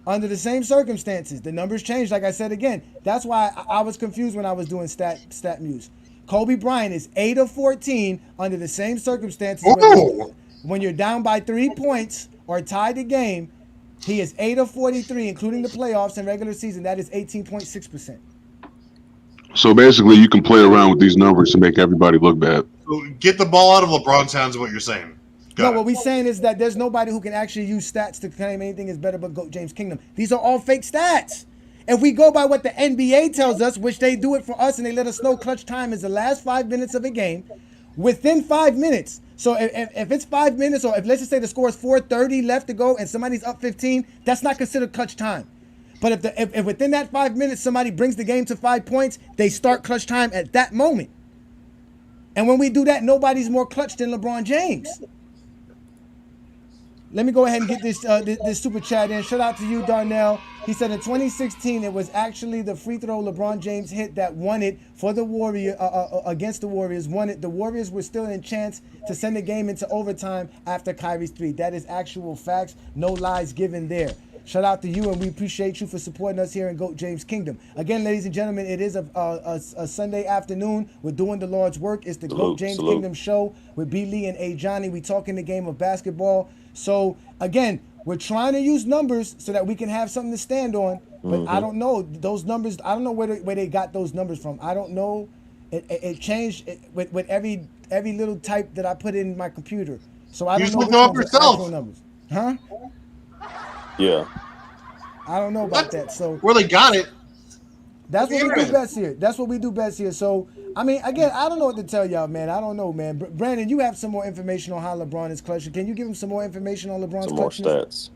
under the same circumstances, the numbers changed. Like I said again, that's why I was confused when I was doing StatMuse. Kobe Bryant is 8 of 14 under the same circumstances. When you're down by 3 points or tied the game, he is 8 of 43, including the playoffs and regular season. That is 18.6%. So basically, you can play around with these numbers to make everybody look bad. So get the ball out of LeBron's hands is what you're saying. What we're saying is that there's nobody who can actually use stats to claim anything is better but GOAT James Kingdom. These are all fake stats. If we go by what the NBA tells us, which they do it for us and they let us know clutch time is the last 5 minutes of a game, within 5 minutes. So if it's 5 minutes, or if let's just say the score is 4:30 left to go and somebody's up 15, that's not considered clutch time. But if within that 5 minutes somebody brings the game to 5 points, they start clutch time at that moment. And when we do that, nobody's more clutch than LeBron James. Let me go ahead and get this super chat in. Shout out to you, Darnell. He said in 2016, it was actually the free throw LeBron James hit that won it for the Warriors against the Warriors. Won it. The Warriors were still in chance to send the game into overtime after Kyrie's 3. That is actual facts. No lies given there. Shout out to you, and we appreciate you for supporting us here in GOAT James Kingdom. Again, ladies and gentlemen, it is a Sunday afternoon. We're doing the Lord's work. It's the GOAT James Kingdom show with B. Lee and Ajani. We talking the game of basketball. So, again, we're trying to use numbers so that we can have something to stand on. But I don't know those numbers. I don't know where they got those numbers from. I don't know. It changed with every little type that I put in my computer. So I don't know which ones are actual numbers. Huh? Yeah. I don't know about that. So where they got it. That's what we do best here. That's what we do best here. So, I mean, again, I don't know what to tell y'all, man. I don't know, man. Brandon, you have some more information on how LeBron is clutching. Can you give him some more information on LeBron's clutch? Some more stats.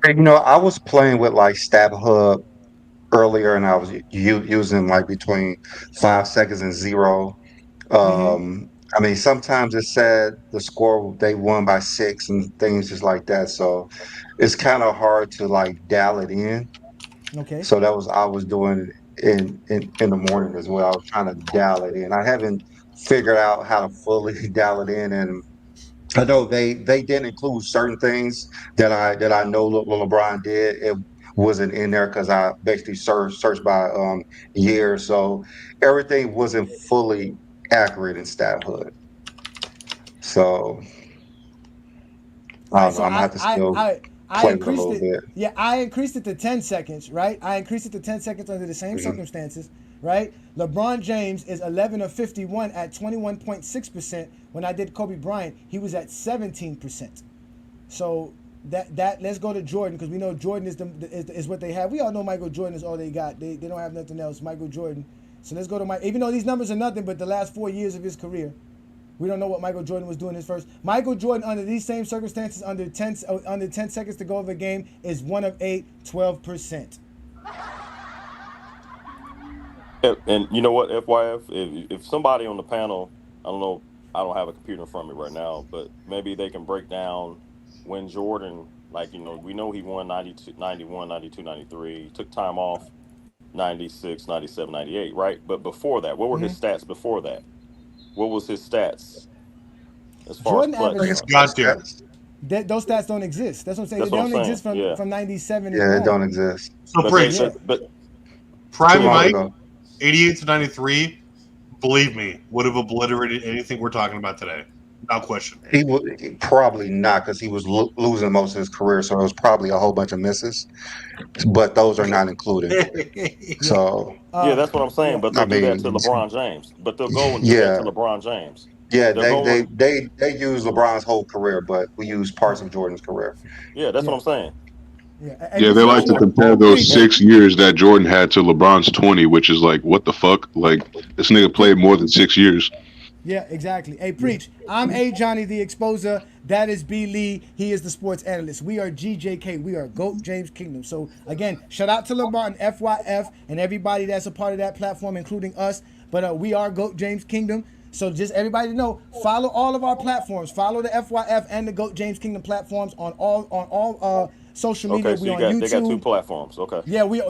You know, I was playing with like StatHub earlier, and I was using like between 5 seconds and 0. I mean, sometimes it said the score they won by 6 and things just like that. So it's kind of hard to like dial it in. Okay. So that was I was doing in the morning as well. I was trying to dial it in. I haven't figured out how to fully dial it in, and I know they didn't include certain things that I know LeBron did. It wasn't in there because I basically searched by year, so everything wasn't fully accurate in StatHub. So I don't know. I'm gonna have to still play with it a little bit. Yeah, I increased it to 10 seconds, right? I increased it to 10 seconds under the same circumstances, right? LeBron James is 11 of 51 at 21.6%. When I did Kobe Bryant, he was at 17%. So that let's go to Jordan, because we know Jordan is what they have. We all know Michael Jordan is all they got. They don't have nothing else. Michael Jordan. So let's go to Mike. Even though these numbers are nothing but the last 4 years of his career, we don't know what Michael Jordan was doing his first. Michael Jordan, under these same circumstances, under 10 seconds to go of a game, is 1 of 8, 12%. And you know what, FYF, if somebody on the panel, I don't know, I don't have a computer in front of me right now, but maybe they can break down when Jordan, like, you know, we know he won 92, 91, 92, 93, took time off 96, 97, 98, right? But before that, what were his stats before that? What was his stats as far Jordan as clutch? Those stats don't exist. That's what I'm saying. They don't exist from 97. Yeah, they don't exist. So but prime Mike. 88 to 93, believe me, would have obliterated anything we're talking about today. No question. He would probably not because he was losing most of his career, so it was probably a whole bunch of misses. But those are not included. So Yeah, that's what I'm saying. But I they'll do that to mean, LeBron James. But they'll go and do that yeah, to LeBron James. yeah. They're They going. use LeBron's whole career, but we use parts of Jordan's career. Yeah, that's what I'm saying. Yeah, they like to compare those 6 years that Jordan had to LeBron's 20, which is like, what the fuck? Like, this nigga played more than 6 years. Yeah, exactly. Hey, preach. I'm Ajani, the Exposer. That is B. Lee. He is the sports analyst. We are GJK. We are GOAT James Kingdom. So, again, shout out to LeBron, FYF, and everybody that's a part of that platform, including us. But we are GOAT James Kingdom. So just everybody to know, follow all of our platforms. Follow the FYF and the GOAT James Kingdom platforms on all social media. Okay, so we on they got YouTube. 2 platforms. Okay. Yeah, we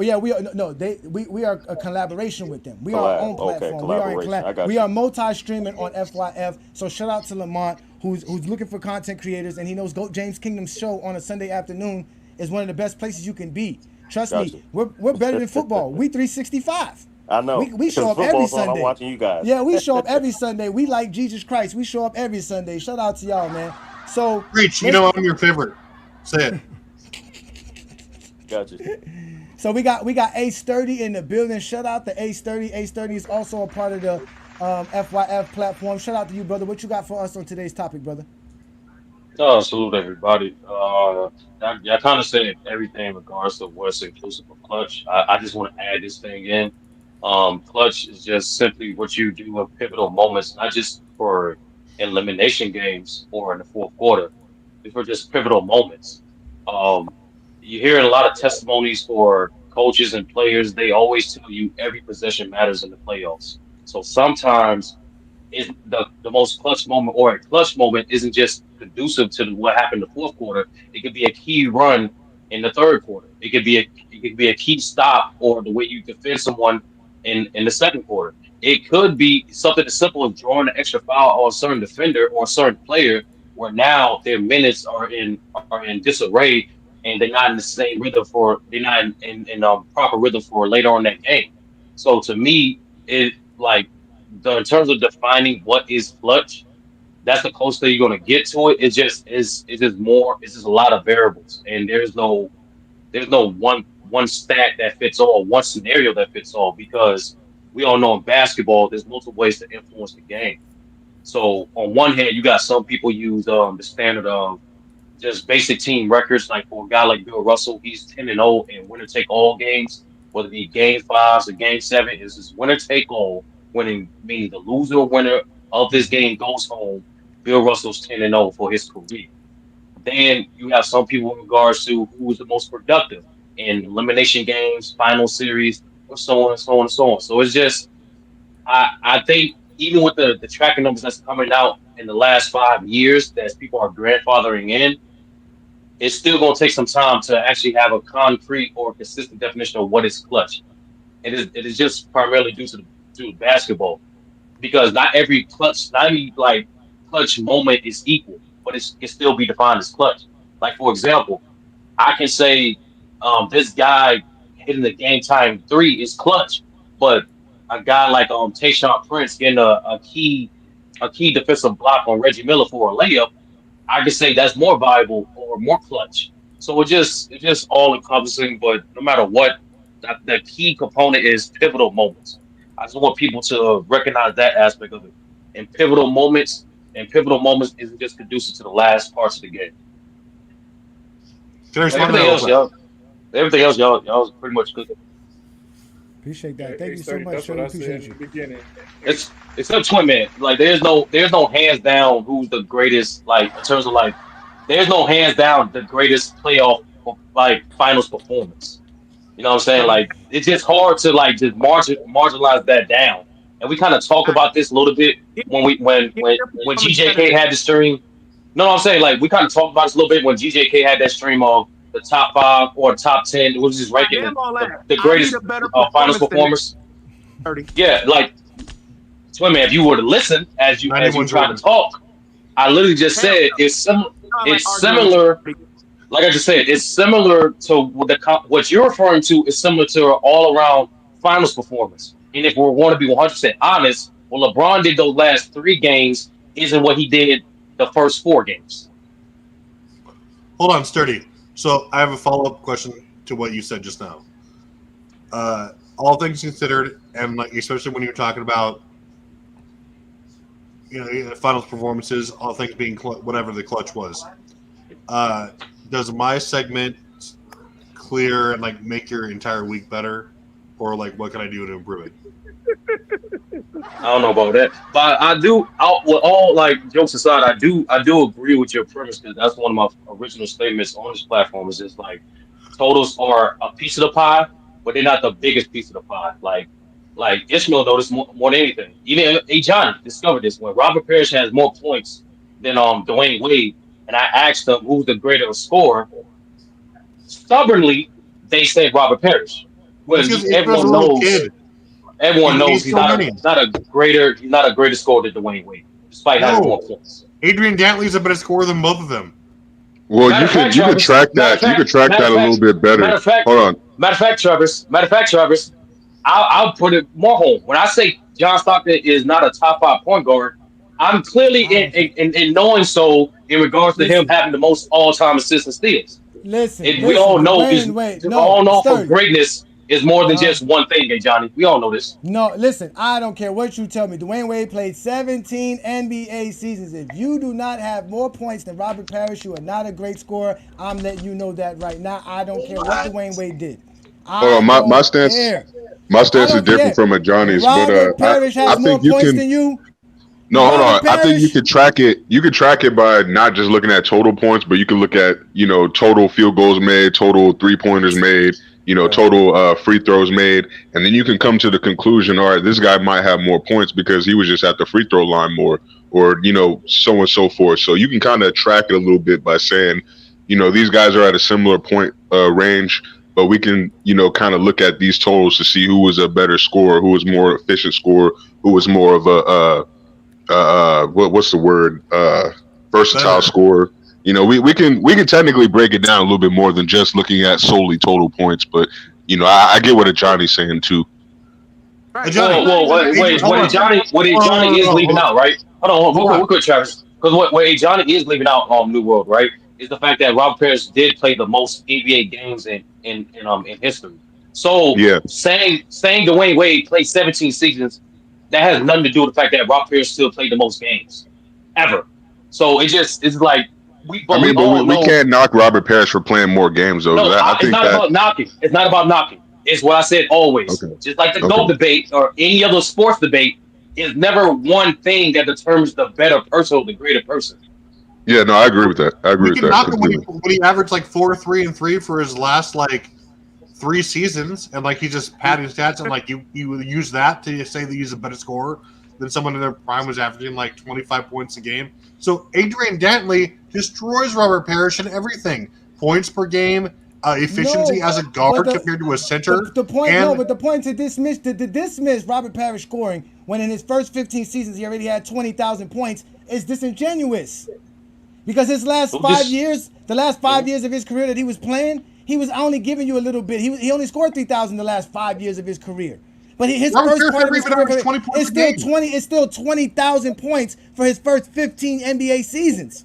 are a collaboration with them. We are our own platform. Collaboration. We are multi-streaming on FYF. So shout out to Lamont who's looking for content creators, and he knows GOAT James Kingdom's show on a Sunday afternoon is one of the best places you can be. Trust me, we're better than football. We 365. I know. We show up every Sunday. I'm watching you guys. Yeah, we show up every Sunday. We like Jesus Christ. We show up every Sunday. Shout out to y'all, man. So Preach, you know I'm your favorite. Say it. Gotcha. So we got Ace 30 in the building. Shout out to Ace 30. Ace 30 is also a part of the FYF platform. Shout out to you, brother. What you got for us on today's topic, brother? Salute everybody. Y'all kind of said everything in regards to what's inclusive of clutch. I just want to add this thing in. Clutch is just simply what you do in pivotal moments, not just for elimination games or in the fourth quarter. It's for just pivotal moments. You hear a lot of testimonies for coaches and players. They always tell you every possession matters in the playoffs. So sometimes is the most clutch moment or a clutch moment isn't just conducive to what happened in the fourth quarter. It could be a key run in the third quarter. It could be a key stop or the way you defend someone in the second quarter. It could be something as simple as drawing an extra foul on a certain defender or a certain player where now their minutes are in disarray and they're not in the same rhythm they're not in proper rhythm for later on that game. So to me, it like in terms of defining what is clutch, that's the closest you're going to get to it. It's just a lot of variables, and there's no one stat that fits all, one scenario that fits all, because we all know in basketball there's multiple ways to influence the game. So on one hand, you got some people use the standard of just basic team records. Like for a guy like Bill Russell, he's 10-0 in winner take all games, whether it be game 5s or game 7. Is his winner take all, winning meaning the loser or winner of this game goes home. Bill Russell's 10-0 for his career. Then you have some people in regards to who was the most productive in elimination games, final series, or so on and so on and so on. So it's just, I think even with the tracking numbers that's coming out in the last 5 years that people are grandfathering in, it's still going to take some time to actually have a concrete or consistent definition of what is clutch. It is just primarily due to basketball, because not every clutch moment is equal, but it can still be defined as clutch. Like for example, I can say this guy hitting the game time 3 is clutch, but a guy like Tayshaun Prince getting a key defensive block on Reggie Miller for a layup, I can say that's more valuable or more clutch. So it's just all encompassing. But no matter what, the key component is pivotal moments. I just want people to recognize that aspect of it. And pivotal moments isn't just conducive to the last parts of the game. Everything else, y'all pretty much cooking. Appreciate that. Thank you so much. Sure, appreciate you. It's a twin, man. Like there's no hands down who's the greatest. Like in terms of like, there's no hands down the greatest playoff like finals performance. You know what I'm saying? Like it's just hard to like just marginalize that down. And we kind of talked about this a little bit when GJK had the stream. No, I'm saying like we kind of talked about this a little bit when GJK had that stream of the top 5 or top 10. It was just ranking the greatest finals performers. Yeah, like Twin Man, if you were to listen as you tried to talk, I literally just said it's similar. Like I just said, it's similar to what you're referring to is similar to all around finals performance. And if we're going to be 100% honest, what LeBron did those last 3 games isn't what he did the first 4 games. Hold on, Sturdy. So I have a follow-up question to what you said just now. All things considered, and like especially when you're talking about finals performances, all things being whatever the clutch was, does my segment clear and like make your entire week better, or like what can I do to improve it? I don't know about that, but I do. With all like jokes aside, I do agree with your premise because that's one of my original statements on this platform. Is just like totals are a piece of the pie, but they're not the biggest piece of the pie. Like Ishmael noticed more than anything. Even Ajani discovered this when Robert Parish has more points than Dwayne Wade, and I asked them who's the greater scorer. Stubbornly, they said Robert Parish. When Because everyone a little knows. kid. Everyone knows He's he's still not winning. a greater scorer than Dwayne Wade, despite having more points. Adrian Dantley's a better scorer than both of them. Well, you can track that. You can track that a little bit better. Hold on. Matter of fact, Travis, I'll put it more home. When I say John Stockton is not a top 5 point guard, I'm clearly in knowing so in regards to him having the most all-time assists and steals. We all know for greatness is more than just one thing, Johnny. We all know this. No, listen, I don't care what you tell me. Dwayne Wade played 17 NBA seasons. If you do not have more points than Robert Parish, you are not a great scorer. I'm letting you know that right now. I don't care what Dwayne Wade did. Hold on, my stance is different from Ajani's, Robert but Parish has more points than you. No, hold on. I think you could track it. You could track it by not just looking at total points, but you can look at total field goals made, total 3-pointers made, total free throws made, and then you can come to the conclusion, all right, this guy might have more points because he was just at the free throw line more, or so on and so forth. So you can kind of track it a little bit by saying, these guys are at a similar point range, but we can kind of look at these totals to see who was a better scorer, who was more efficient scorer, who was more of a what's the word? Versatile scorer. We can technically break it down a little bit more than just looking at solely total points, but I get what Ajani's saying too. Wait, what Ajani is leaving out, right? Hold on, real quick, Travis. Because what Ajani is leaving out New World, right, is the fact that Robert Parish did play the most NBA games in history. So saying Dwayne Wade played 17 seasons, that has nothing to do with the fact that Robert Parish still played the most games ever. So it's like we can't knock Robert Parish for playing more games though. No, it's not about knocking. It's not about knocking. It's what I said always. Okay. Just like the GOAT debate or any other sports debate, is never one thing that determines the better person or the greater person. Yeah, no, I agree with that. I agree with that. Knock him when he averaged like 4-3-3 for his last 3 seasons, and he just padded stats, and you use that to say that he's a better scorer than someone in their prime was averaging 25 points a game. So Adrian Dantley destroys Robert Parish in everything: points per game, efficiency as a guard compared to a center. The point to dismiss Robert Parish scoring when in his first 15 seasons he already had 20,000 points is disingenuous, because his last 5 years, the last 5 years of his career that he was playing, he was only giving you a little bit. He only scored 3,000 the last 5 years of his carear. But his first part of his career is still 20,000 points for his first 15 NBA seasons.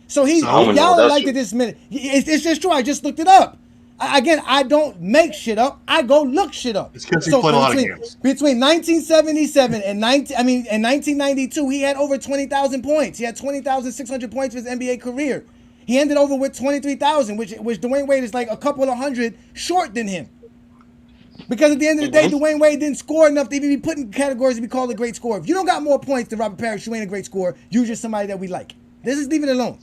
So y'all like to dismiss. It's just true. I just looked it up. I don't make shit up. I go look shit up. It's because he played a lot of games. Between 1977 and 1992, he had over 20,000 points. He had 20,600 points for his NBA career. He ended over with 23,000, which Dwayne Wade is like a couple of hundred short than him. Because at the end of the day, Dwayne Wade didn't score enough to even be put in categories to be called a great scorer. If you don't got more points than Robert Parish, you ain't a great scorer. You're just somebody that we like. Let's just leave it alone.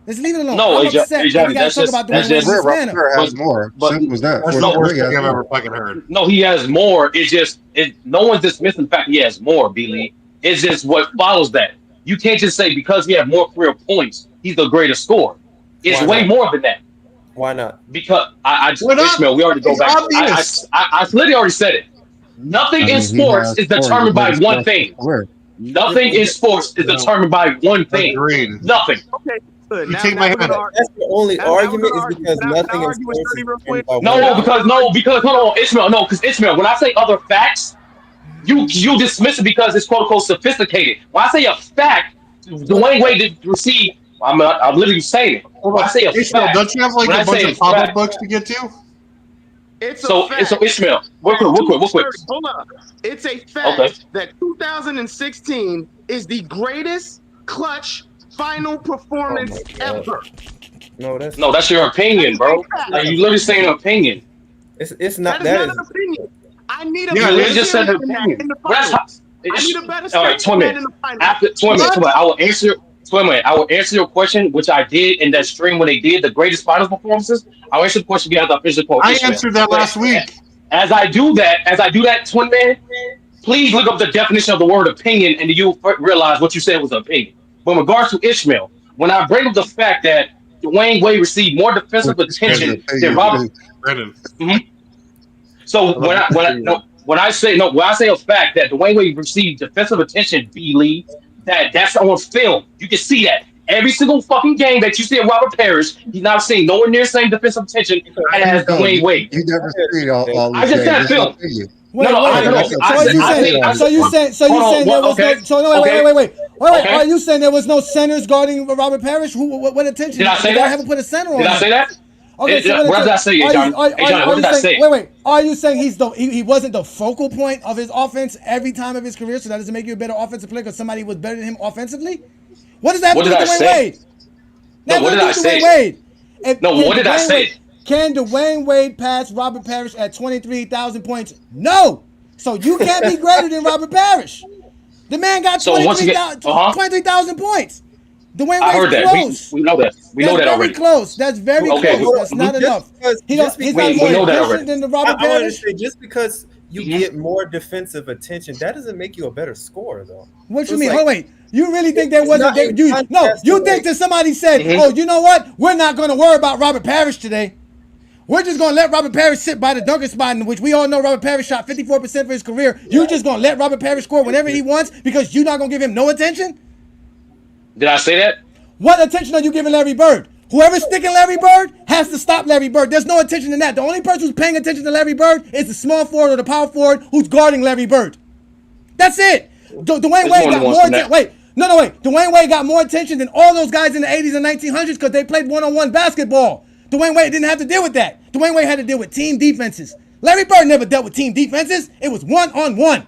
Let's leave it alone. No, I'm upset. We got to talk about Dwayne Wade in this manner. Has more. Simple was that. That's the worst thing I've ever fucking heard. No, he has more. No one's dismissing the fact he has more, B-Lee. It's just what follows that. You can't just say because he has more career points, he's the greatest scorer. It's way more than that. Why not? Because Ishmael, we already go back. I literally already said it. Nothing in sports is determined by one thing. Nothing in sports is determined by one thing. Agreed. Nothing. Okay. You take my hand. That's the only argument is because nothing in sports is because hold on, Ishmael. No, because Ishmael, when I say other facts, You dismiss it because it's quote unquote sophisticated. When I say a fact, Dwayne Wade did receive. I'm literally saying it. When I say a Ishmael, fact, don't you have like when a I bunch say of a pop-up fact, books to get to? It's so a fact. so Ishmael, real quick. Hold up. It's a fact Okay. that 2016 is the greatest clutch final performance ever. No, that's your opinion, bro. Like you literally saying an opinion. It's not That is not an opinion. I need a You better literally just said series an than that opinion. in the Well, that's finals. how, I need a better all right, series 20 than that minutes. in the finals. After 20 minutes, I will answer. 20 minutes. I will answer your question, which I did in that stream when they did the greatest finals performances. I'll answer the question behind the official quote. I Ishmael. answered that But last week. As I do that, 20 man, please look up the definition of the word opinion, and you'll realize what you said was an opinion. But in regards to Ishmael, when I bring up the fact that Dwayne Wade received more defensive What you said is attention an than opinion, Robert. too. Brandon. Mhm. So when I say a fact that Dwayne Wade received defensive attention, B Lee, that's on film. You can see that every single fucking game that you see of Robert Parish, he's not seeing nowhere near the same defensive attention as No, Dwayne Wade. you never see all I these just games. said It's an film. opinion. Wait, No, wait. no. So you saying there was no? So no, wait. Okay. Are you saying there was no centers guarding Robert Parrish? What attention? Did I say They that? haven't put a center on Did I him. say that? Okay, so What did I say, Johnny? Hey, Johnny, what did I say? Wait. Are you saying he wasn't the focal point of his offense every time of his career? So that doesn't make you a better offensive player because somebody was better than him offensively? What does that have to do with Dwayne Wade? No, what did I say? What did I say? Can Dwayne Wade pass Robert Parrish at 23,000 points? No. So you can't be greater than Robert Parrish. The man got 23,000 points. Dwayne I heard Wade's that. close. We know that. We know that already. That's very close. That's not enough. He's not more efficient than the Robert Parrish. Just because you get more defensive attention, that doesn't make you a better scorer, though. What you mean? Wait. You really think there wasn't? You think that somebody said, "Oh, you know what? We're not going to worry about Robert Parrish today. We're just going to let Robert Parrish sit by the dunker spot, in which we all know Robert Parrish shot 54% for his career. You're just going to let Robert Parrish score whenever he wants because you're not going to give him no attention?" Did I say that? What attention are you giving Larry Bird? Whoever's sticking Larry Bird has to stop Larry Bird. There's no attention in that. The only person who's paying attention to Larry Bird is the small forward or the power forward who's guarding Larry Bird. That's it. Dwayne Wade got more attention. Wait. Dwayne Wade got more attention than all those guys in the 80s and 1900s because they played one-on-one basketball. Dwayne Wade didn't have to deal with that. Dwayne Wade had to deal with team defenses. Larry Bird never dealt with team defenses. It was one-on-one.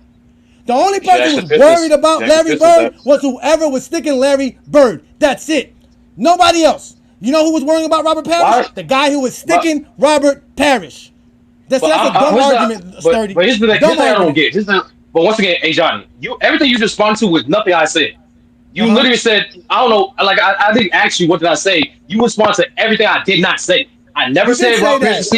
The only person who was worried about Larry Bird was whoever was sticking Larry Bird. That's it. Nobody else. You know who was worrying about Robert Parrish? The guy who was sticking Robert Parrish. That's a dumb argument, Sturdy. But here's the thing I don't get. But once again, hey, Johnny, everything you just responded to was nothing I said. You literally said, I don't know, like I didn't ask you what did I say. You responded to everything I did not say. I never said Robert Parrish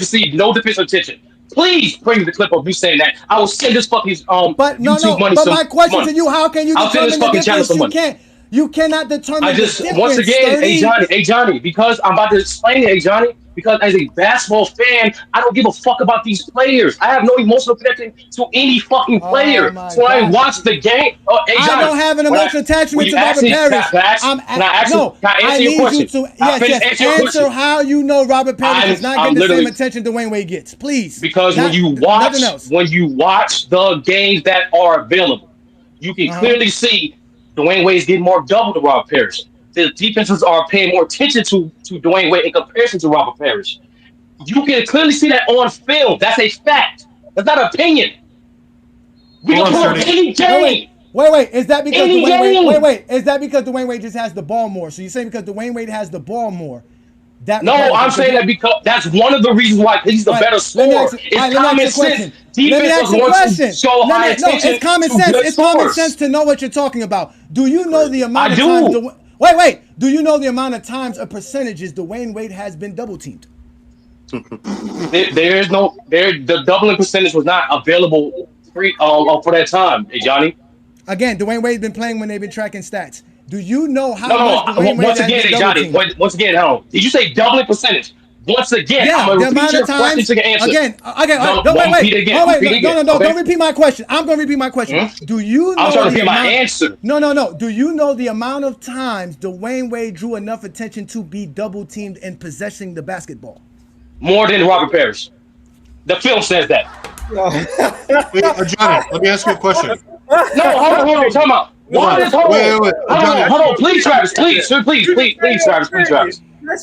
received no defensive attention. Please bring the clip of you saying that. I will send this fucking YouTube money. But my question to you: how can you determine the difference? You cannot determine the difference. Once again, hey Johnny, because I'm about to explain it, hey Johnny. Because as a basketball fan, I don't give a fuck about these players. I have no emotional connection to any fucking player. So when I watch the game, hey Johnny, I don't have an emotional attachment to Robert Parrish. I need you to answer how you know Robert Parrish is not getting the same attention Dwayne Wade gets, please. Because when you watch the games that are available, you can clearly see Dwayne Wade's getting more double to Robert Parrish. The defenses are paying more attention to Dwayne Wade in comparison to Robert Parrish. You can clearly see that on film. That's a fact. That's not an opinion. We can pull up any game. Wait. Is that because Dwayne Wade? Is that because Dwayne Wade just has the ball more? So you're saying because Dwayne Wade has the ball more? I'm saying that because that's one of the reasons why he's the better scorer. It's common sense. Defense was going to show high attention. It's common sense. It's common sense to know what you're talking about. Do you know the amount of times? Wait. Do you know the amount of times or percentages Dwayne Wade has been double teamed? The doubling percentage was not available for that time, hey Johnny. Again, Dwayne Wade's been playing when they've been tracking stats. Do you know how much Dwayne Wade has been double teamed? Once again, hold on. Did you say doubling percentage? Once again, I'm going to repeat your question to answer. Wait. Don't repeat my question. I'm going to repeat my question. Do you know I'm trying to repeat my answer. No. Do you know the amount of times Dwayne Wade drew enough attention to be double teamed in possessing the basketball? More than Robert Parrish. The film says that. Johnny, let me ask you a question. No, hold on, time out. Why is hold on, please, Travis, please, Travis, please, Travis.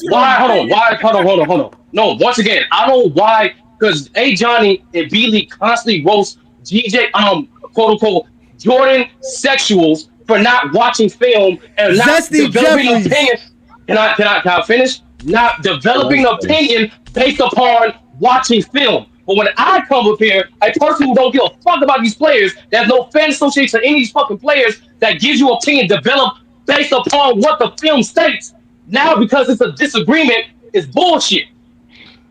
Why? Hold on. No, once again, I don't know why, because A. Johnny and B. Lee constantly roast GJ, quote unquote, Jordan sexuals for not watching film and not Zesty developing Jeffries. opinion. Can I finish? Not developing opinion based upon watching film. But when I come up here, a person who don't give a fuck about these players, there's no fan association to any of these fucking players that gives you opinion developed based upon what the film states. Now, because it's a disagreement, it's bullshit.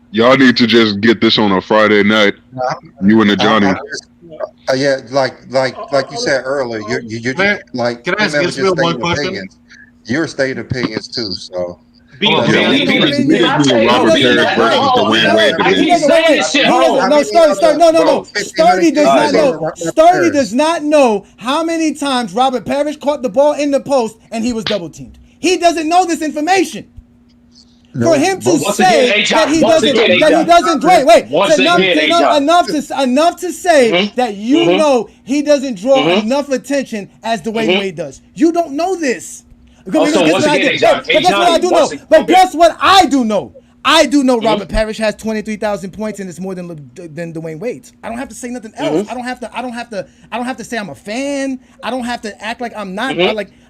Y'all need to just get this on a Friday night. You and the Johnny. Yeah, like you said earlier, you're like, can I ask just one question? Opinions. You're stating opinions too, so. No, Sturdy does not know how many times Robert Parish caught the ball in the post and he was double teamed. He doesn't know this information. For him to say that he doesn't draw enough to say that you know he doesn't draw enough attention as Dwayne Wade does. You don't know this. Guess what I do know? I do know Robert Parish has 23,000 points and it's more than Dwayne Wade's. I don't have to say nothing else. I don't have to say I'm a fan. I don't have to act like I'm not.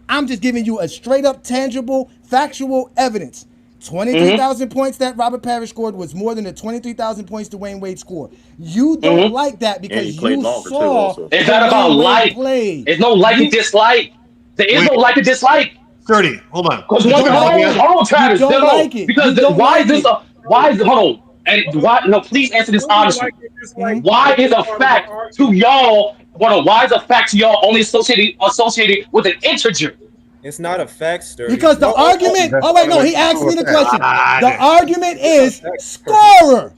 I'm just giving you a straight up, tangible, factual evidence. 23,000 points that Robert Parish scored was more than the 23,000 points Dwayne Wade scored. You don't like that because you saw. It's not about like. There's no like and dislike. There is no like and dislike. 30. Hold on. Because hold on, Travis. Because why is this a? Why is hold on? And why? No, please answer this honestly. Why is a fact to y'all? Why is a fact to y'all only associated with an integer? It's not a fact, Sturdy. Because the argument. Oh wait, no. He asked me the question. The argument is scorer.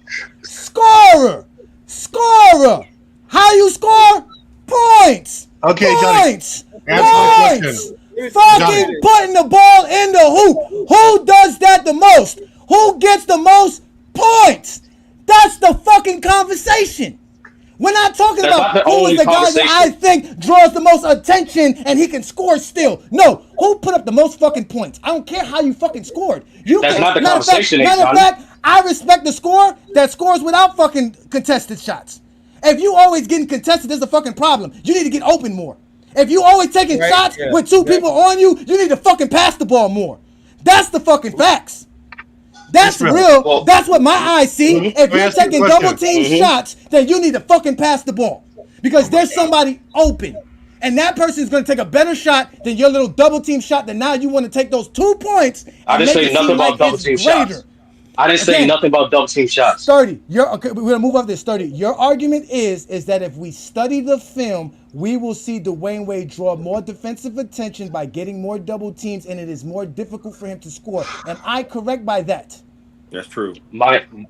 How you score? Points. Okay, points. Points. Fucking putting the ball in the hoop. Who does that the most? Who gets the most points? That's the fucking conversation. We're not talking about who is the guy that I think draws the most attention and he can score still. No, who put up the most fucking points? I don't care how you fucking scored. That's not the conversation. Matter of fact, I respect the scorer that scores without fucking contested shots. If you always getting contested, there's a fucking problem. You need to get open more. If you always taking shots with two people on you, you need to fucking pass the ball more. That's the fucking facts. That's real. Well, that's what my eyes see. If you're taking double team shots, then you need to fucking pass the ball. Because there's somebody open. And that person is going to take a better shot than your little double team shot that now you want to take those 2 points. I didn't say nothing about double team shots. I didn't say nothing about double team shots. Sturdy, we're going to move off this. Sturdy, your argument is that if we study the film, we will see Dwayne Wade draw more defensive attention by getting more double teams, and it is more difficult for him to score. Am I correct by that? That's true.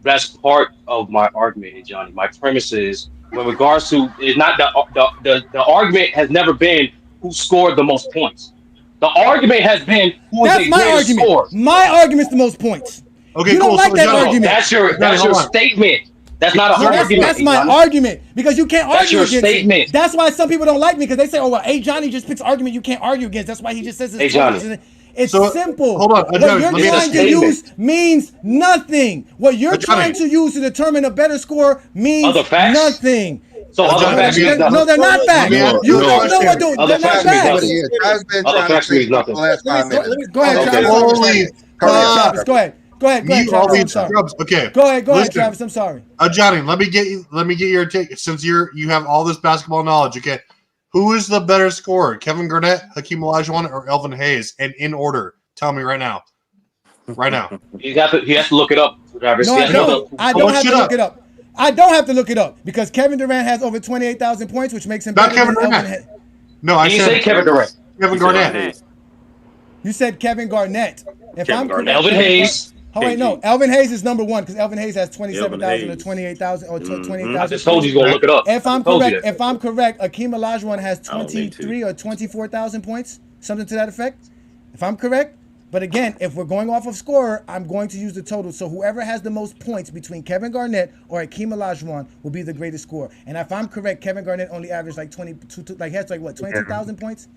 That's part of my argument, Johnny. My premise is, with regards to, is not the argument has never been who scored the most points. The argument has been who is the greatest scorer. My argument's the most points. Okay, you don't like that argument. That's your statement. That's not an argument. That's my argument because you can't argue against statement. It. That's why some people don't like me because they say, "Oh well, A. Johnny just picks argument you can't argue against." That's why he just says it's It's simple. Hold on, what you're trying to use means nothing. What you're trying to use to determine a better score means nothing. So other facts mean nothing. No, they're not facts. You don't know what they're not facts. Other facts mean nothing. Go ahead, Travis. Go ahead. Go ahead, Travis. Okay. Go ahead, Travis. I'm sorry. Johnny, let me get your take since you have all this basketball knowledge. Okay, who is the better scorer, Kevin Garnett, Hakeem Olajuwon, or Elvin Hayes? And in order, tell me right now. Right now. He has to look it up, Travis. No, I don't have to look it up. I don't have to look it up because Kevin Durant has over 28,000 points, which makes him better than Elvin Hayes. No, I said Kevin Durant. Kevin Garnett. You said Kevin Garnett. Elvin Hayes. Oh wait, no. Elvin Hayes is number one because Elvin Hayes has 27,000 or 28,000 or 28,000. I just told you going to look it up. If I'm correct, Hakeem Olajuwon has 23 or 24,000 points, something to that effect. If I'm correct, But again, if we're going off of scorer, I'm going to use the total. So whoever has the most points between Kevin Garnett or Hakeem Olajuwon will be the greatest scorer. And if I'm correct, Kevin Garnett only averaged like 22, like has like what, 22,000 points?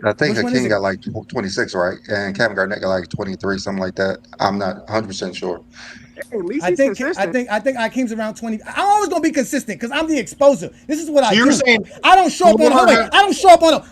I think Which one is Hakeem it? got like 26, right? And Kevin Garnett got like 23, something like that. I'm not 100% sure. At least I he's think consistent. I think Hakeem's around 20. I'm always gonna be consistent because I'm the exposer. This is what I You're do. saying I don't show up on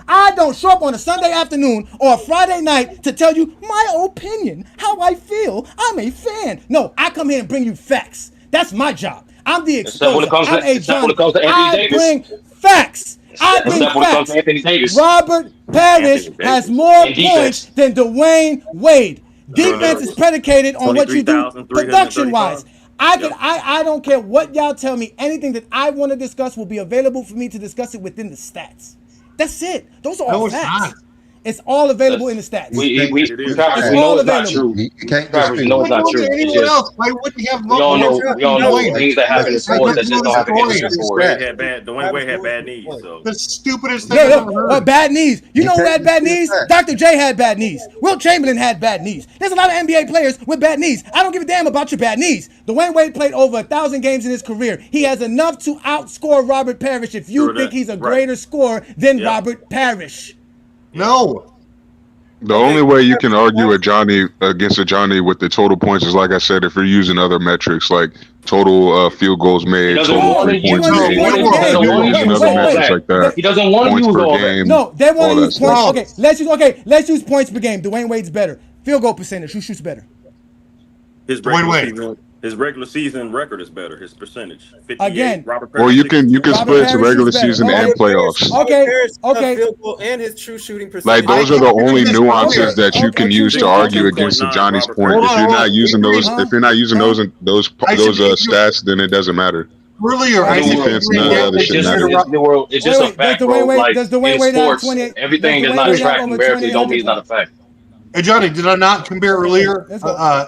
I don't show up on a Sunday afternoon or a Friday night to tell you my opinion, how I feel. I'm a fan. No, I come here and bring you facts. That's my job. I'm the exposer. I'm A. John. I bring facts. I bring Except when it comes facts. to Anthony Davis. Robert Parish Anthony has Davis. more And defense. points than Dwayne Wade. Defense is predicated on what you do production-wise. I don't care what y'all tell me. Anything that I want to discuss will be available for me to discuss it within the stats. That's it. Those are all facts. It's all available in the stats. Travis, we know it's not true. Travis, we know it's not true. It's just, why wouldn't he have we all know things that happen in sports that just don't happen in sports. Dwayne Wade had bad knees. So. The stupidest thing I've ever heard. Bad knees. You know who had bad knees? Dr. J had bad knees. Wilt Chamberlain had bad knees. There's a lot of NBA players with bad knees. I don't give a damn about your bad knees. Dwayne Wade played over 1,000 games in his career. He has enough to outscore Robert Parish if you think he's a greater scorer than Robert Parish. No. The only way you can argue against Ajani with the total points is, like I said, if you're using other metrics like total field goals made, total 3 points made. If you're using other metrics like that, he doesn't want to use all that. No, they want to use points. Let's use points per game. Dwayne Wade's better. Field goal percentage. Who shoots better? His regular season record is better. His percentage. 58. Again. Or you can split the regular season and playoffs. Okay. Field goal and his true shooting percentage. Like those are the only nuances that you can use to argue against Johnny's point. If you're not using those, stats, then it doesn't matter. Earlier, defense, none of the other shit matters. It's just a fact, bro. Like in sports, everything that's not tracked numerically don't mean it's not a fact. Hey Johnny, did I not compare earlier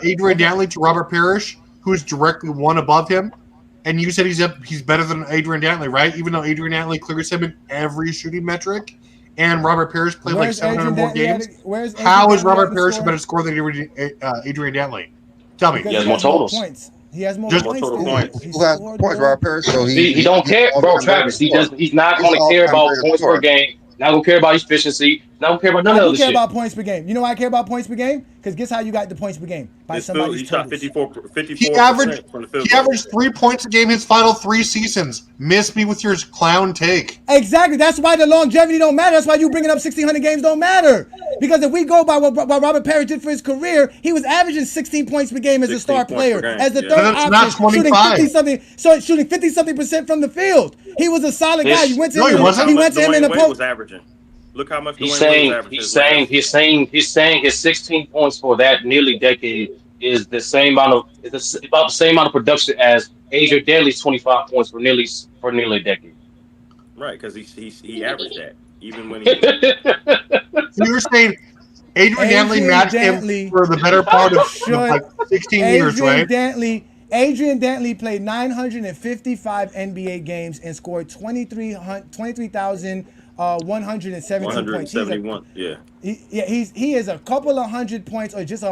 Adrian Dantley to Robert Parish, who is directly one above him? And you said he's better than Adrian Dantley, right? Even though Adrian Dantley clears him in every shooting metric, and Robert Parish played like 700 more games. How is Robert Parish a better scorer than Adrian Dantley? Tell me. He has more totals. He has more total points. Who has points, Robert Parish? So he don't care, bro. Travis, he's not going to care about points per game. Not gonna care about efficiency. Not gonna care about none of this shit. I care about points per game. You know why I care about points per game? Because guess how you got the points per game? By somebody's He shot 54 He averaged 3 points a game his final 3 seasons. Miss me with your clown take. Exactly. That's why the longevity don't matter. That's why you bringing up 1,600 games don't matter. Because if we go by what Robert Parish did for his career, he was averaging 16 points per game as a star player, as the third option, shooting 50-something% from the field. He was a solid guy. You went to him. He went to him in the post. Look how much he's saying his 16 points for that nearly decade is the same amount of about the same amount of production as Adrian Dantley's 25 points for nearly a decade. Right, because he averaged that even when he. So you're saying Adrian Dantley matched him for the better part of like 16 years, right? Adrian Dantley played 955 NBA games and scored 23,117 points. He is a couple of 100 points or just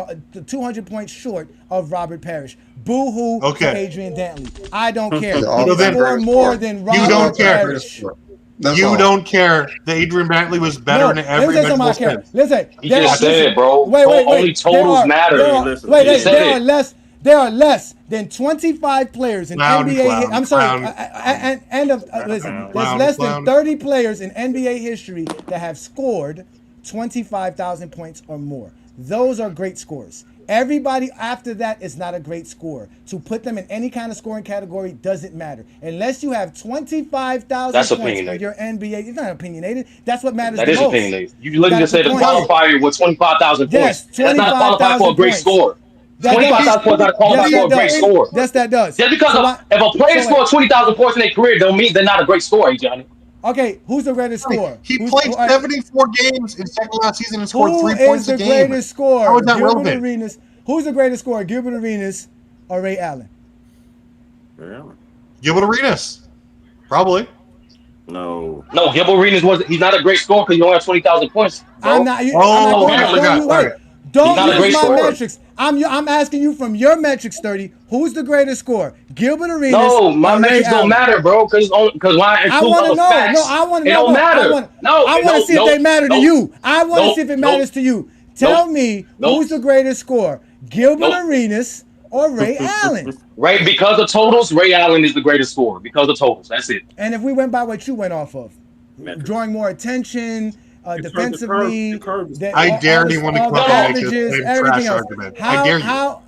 200 points short of Robert Parish. Boo-hoo to Adrian Dantley. I don't care. He scored more than Robert Parish. You don't care that Adrian Dantley was better than every bench. Listen, he just said, bro. Only totals matter. There are less than 25 players in NBA. I'm sorry. There's less than 30 players in NBA history that have scored 25,000 points or more. Those are great scores. Everybody after that is not a great scorer. To put them in any kind of scoring category doesn't matter. Unless you have 25,000 points for your NBA. It's not opinionated. That's what matters the most. That is opinionated. You literally said the qualifier with 25,000 points. Yes, that's not qualified for a great score. 25,000 points not qualified for a great score. Yes, that does. Just because if a player scores 20,000 points in their career, don't mean they're not a great scorer, Johnny. Okay, who's the greatest scorer? He played 74 games in second last season and scored 3 points a game. Who is the greatest scorer? How is that relevant? Who's the greatest scorer, Gilbert Arenas or Ray Allen? Gilbert Arenas. Probably. No, Gilbert Arenas he's not a great scorer because he only has 20,000 points. bro. I'm not going to show you. Wait, don't use my metrics. I'm asking you from your metrics, 30. Who's the greatest scorer? Gilbert Arenas? No, my or metrics Ray don't Allen? matter, bro. Because why I include want to other know. facts? No, I want to It know. don't matter. I want to see if they matter to you. I want to see if it matters to you. Tell me who's the greatest scorer? Gilbert Arenas or Ray Allen? Right, because of totals, Ray Allen is the greatest scorer. Because of totals, that's it. And if we went by what you went off of, drawing more attention, defensively, I dare anyone to come and make averages, this same everything trash else. argument. I dare you.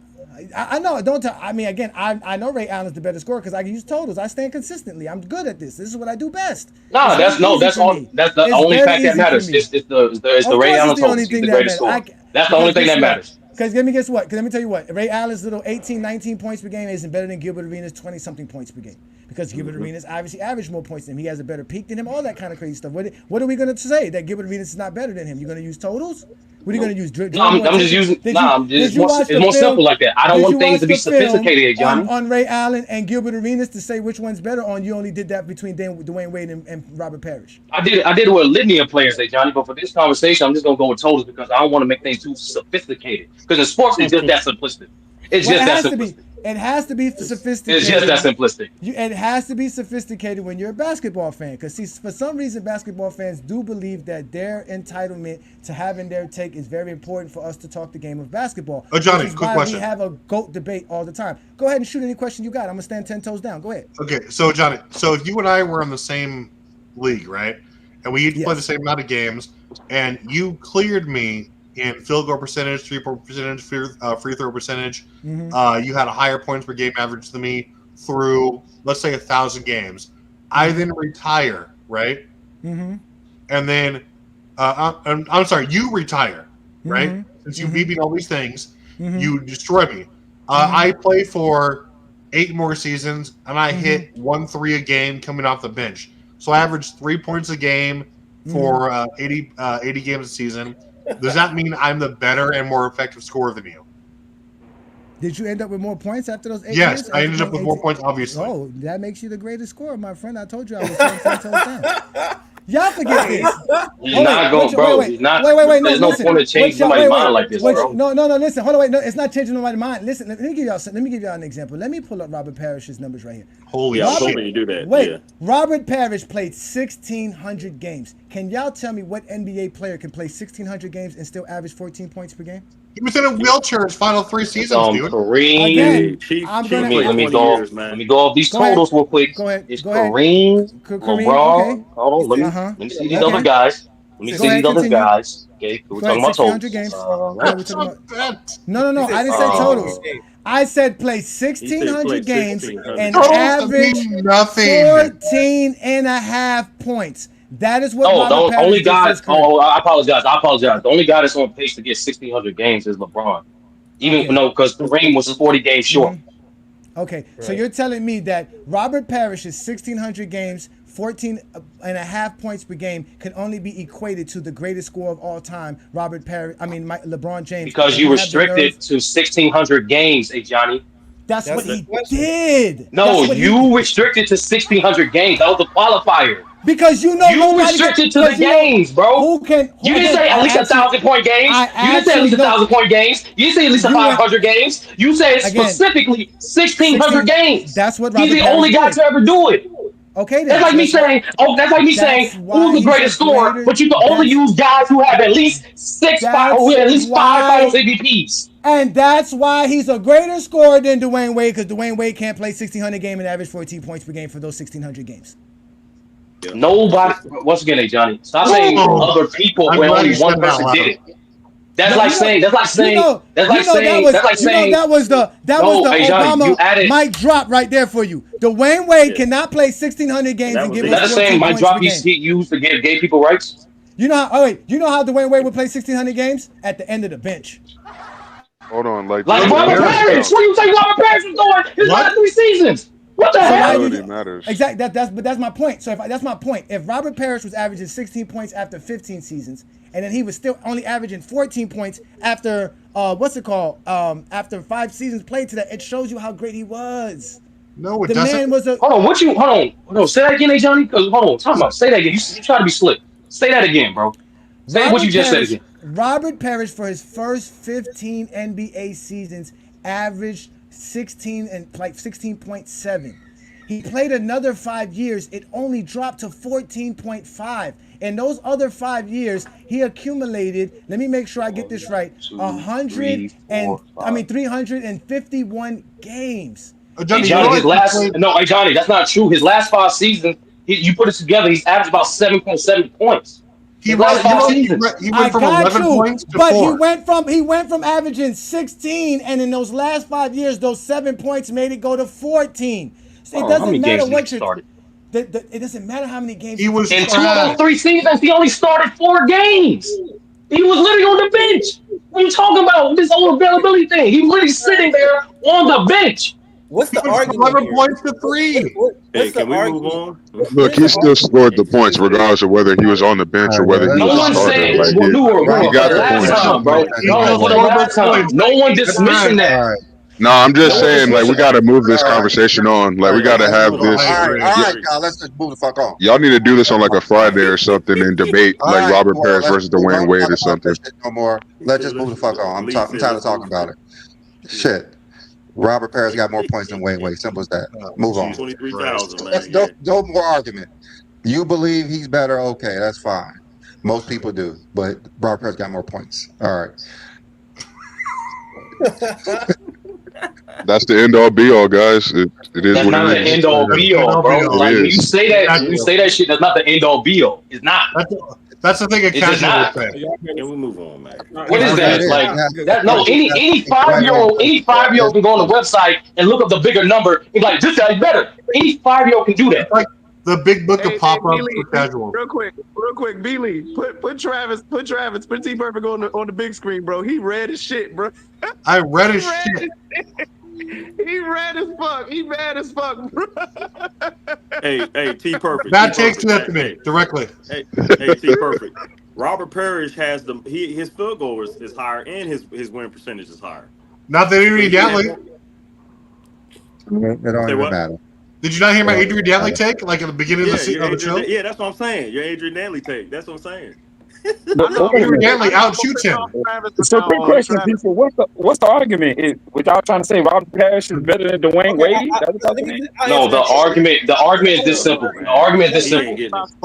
I know. Don't tell. I mean, again, I know Ray Allen's the better scorer because I can use totals. I stand consistently. I'm good at this. This is what I do best. That's the only fact that matters. It's the Ray Allen totals. He's the greatest scorer. That's the only thing that matters. Because let me guess what? Because let me tell you what. Ray Allen's little 18, 19 points per game isn't better than Gilbert Arenas' 20-something points per game. Because Gilbert Arenas obviously averaged more points than him. He has a better peak than him, all that kind of crazy stuff. What are we going to say? That Gilbert Arenas is not better than him? You're going to use totals? What are you going to use? I'm just using. It's more simple like that. I don't want things to be sophisticated, Johnny. On Ray Allen and Gilbert Arenas to say which one's better on, you only did that between Dwayne Wade and Robert Parish. I did what a litany of players say, Johnny. But for this conversation, I'm just going to go with totals because I don't want to make things too sophisticated. Because in sports, it's just that simplistic. It's just that simplistic. It has to be sophisticated. It's just that simplistic. It has to be sophisticated when you're a basketball fan. Because, see, for some reason, basketball fans do believe that their entitlement to having their take is very important for us to talk the game of basketball. Oh, Johnny, quick question. We have a GOAT debate all the time. Go ahead and shoot any question you got. I'm going to stand 10 toes down. Go ahead. Okay, so, Johnny, if you and I were in the same league, right, and we each play the same amount of games, and you cleared me in field goal percentage, three-point percentage, free throw percentage. You had a higher points per game average than me through, let's say, 1,000 games. I then retire, right? And then, I'm sorry, you retire, right? Since you beat me in all these things, you destroy me. I play for 8 more seasons, and I hit 1-3 a game coming off the bench. So I average 3 points a game for 80 games a season. Does that mean I'm the better and more effective scorer than you? Did you end up with more points after those 8 years? Yes, I ended up with more points, obviously. Oh, that makes you the greatest scorer, my friend. I told you I was 10 toes down. Y'all forget this. He's not going, bro. He's not. Wait. There's no point in changing somebody's mind like this, bro. No. Listen. Hold on. Wait. No, it's not changing nobody's mind. Listen. Let me give y'all an example. Let me pull up Robert Parish's numbers right here. Holy shit! I was hoping you do that. Wait. Robert Parish played 1,600 games. Can y'all tell me what NBA player can play 1,600 games and still average 14 points per game? He was in a wheelchair his final 3 seasons, dude. Kareem. Let me go off these totals real quick. Go ahead. It's Kareem, LeBron. Okay. Hold on. Let me see these other guys. Okay, we're talking about totals. Games. No. I didn't say totals. I said play 1,600 games and average 14 and a half points. That is what. The only guy. I apologize. The only guy that's on pace to get 1,600 games is LeBron. Because Kareem was 40 games short. Okay, so you're telling me that Robert Parish's 1,600 games, 14 and a half points per game can only be equated to the greatest scorer of all time, LeBron James. Because you restricted to 1,600 games, Johnny. That's what he did. No, you restricted to 1,600 games. That was the qualifier. Because you restricted to the games, bro. You didn't say at least 1,000-point games. You didn't say at least 1,000-point games. You didn't say at least 500 games. You said specifically 1,600 games. That's what He's the only guy to ever do it. Okay, that's like me saying who's the greatest scorer, but you can only use guys who have at least 5 Finals MVPs. And that's why he's a greater scorer than Dwayne Wade, because Dwayne Wade can't play 1,600 games and average 14 points per game for those 1,600 games. Nobody. Once again, Johnny, stop saying other people when only one person did it. That was the Obama mic drop right there for you. Dwayne Wade cannot play 1,600 games and give us 14 points per game. That's the same mic drop he used to give gay people rights. You know how Dwayne Wade would play 1,600 games at the end of the bench. Hold on, like Robert Parish. What do you think Robert Parish was doing his last 3 seasons? What the hell? Matters. Exactly. That's my point. So that's my point. If Robert Parish was averaging 16 points after 15 seasons, and then he was still only averaging 14 points after after 5 seasons played to that, it shows you how great he was. No, it doesn't. Man was a hold on. Say that again, Johnny. Because hold on, talk about say that again. You try to be slick. Say that again, bro. Say what you just said again. Robert Parish, for his first 15 NBA seasons, averaged 16.7. He played another 5 years. It only dropped to 14.5. In those other 5 years, he accumulated. Let me make sure I get this right. 351 games. Hey Johnny, hey Johnny, that's not true. His last 5 seasons, you put it together, he's averaged about 7.7 points. His last 5 seasons. He went from 11 points to 4. He went from averaging 16, and in those last 5 years, those 7 points made it go to 14. So it doesn't matter what you started. It doesn't matter how many games he was. In 2 of those 3 seasons, he only started 4 games. He was literally on the bench. What are you talking about? This whole availability thing. He was literally sitting there on the bench. What's the argument? 11 points to 3. Hey, can we move on? Look, he still scored the points regardless of whether he was on the bench or whether he was a starter. Like, he got the points. No one dismissing that. No, I'm just saying, like, we got to move this conversation on. Like, we got to have this. All right, y'all, let's just move the fuck on. Y'all need to do this on like a Friday or something and debate like Robert Parish versus Dwayne Wade or something. No more. Let's just move the fuck on. I'm tired of talking about it. Shit. Robert Parish got more points than Wayne Wade. Simple as that. Move on. 23,000. No more argument. You believe he's better? Okay, that's fine. Most people do, but Robert Parish got more points. All right. That's the end all be all, guys. It is that's what not it the is. end all be all, bro. Like when you say that shit, that's not the end all be all. It's not. That's the thing. A casual thing. Can we move on, man? What is that? Like that? No, any 5-year-old, can go on the website and look up the bigger number and be like, this guy's better. Any 5-year-old can do that. Like the big book of pop-ups for casual. Real quick, B-Lee, put Travis, put T Perfect on the big screen, bro. He read his shit, bro. I read his shit. He red as fuck. He mad as fuck, bro. Hey, T Perfect. That takes that to me directly. Hey, T Perfect. Robert Parish has his field goal is higher and his win percentage is higher. Not that Adrian Dantley. It don't even matter. Did you not hear my Adrian Dantley take like at the beginning of the show? Yeah, that's what I'm saying. Your Adrian Dantley take. That's what I'm saying. Adrian Dantley outshoots him. So quick question, people. What's the argument? What y'all trying to say? Robert Parish is better than Dwayne Wade? No, the argument is this simple. The argument is this simple.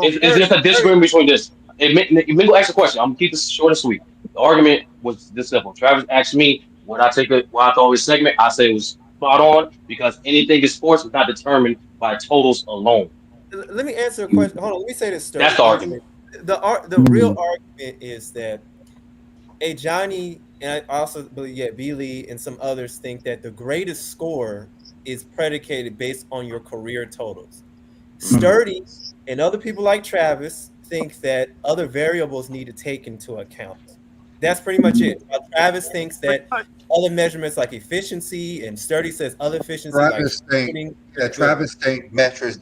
It's just a disagreement between this. Mingle asked a question. I'm gonna keep this short and sweet. The argument was this simple. Travis asked me what I thought of his segment. I said it was spot on because anything in sports is not determined by totals alone. Let me answer a question. Hold on. Let me say this. That's the argument. The real argument is that Ajani and I also believe B-Lee and some others think that the greatest score is predicated based on your career totals. Sturdy and other people like Travis think that other variables need to take into account. That's pretty much it. Travis thinks that other measurements like efficiency, and Sturdy says other efficiency Travis think metrics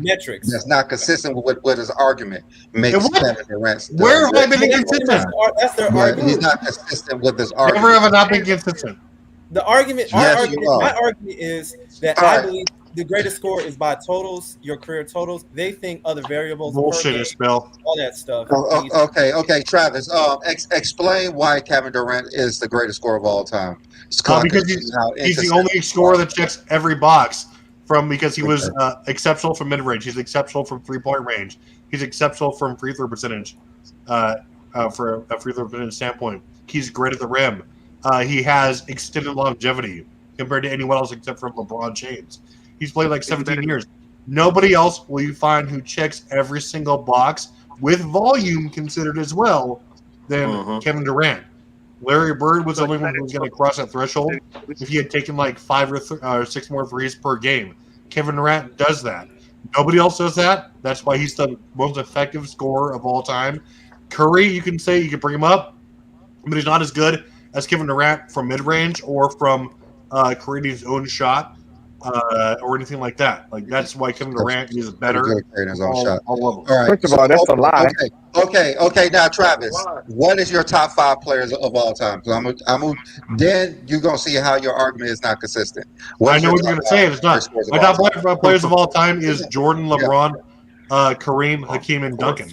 metrics. That's not consistent with his argument. Makes Kevin Durant. Where have I been inconsistent? That's their argument. He's not consistent with his argument. Never have I not been consistent. The argument, my argument is that I believe the greatest score is by totals, your career totals. They think other variables, bullshit, spell all that stuff. Okay, Travis. Explain why Kevin Durant is the greatest scorer of all time. Because he's the only scorer that checks every box. Because he was exceptional from mid-range. He's exceptional from three-point range. He's exceptional from free throw percentage. For a free throw percentage standpoint, he's great at the rim. He has extended longevity compared to anyone else except for LeBron James. He's played like 17 years. Nobody else will you find who checks every single box with volume considered as well than Kevin Durant. Larry Bird was the only one who was going to cross that threshold if he had taken like 5 or 6 more threes per game. Kevin Durant does that. Nobody else does that. That's why he's the most effective scorer of all time. Curry, you can bring him up, but he's not as good as Kevin Durant from mid-range or from creating his own shot or anything like that. Like that's why Kevin Durant is better. Creating his own shot. All right. First of all, that's a lie. Okay. Now, Travis, what is your top 5 players of all time? Then you're gonna see how your argument is not consistent. I know what you're gonna say. It's not. My top 5 players of all time is Jordan, LeBron, Kareem, Hakeem, and Duncan.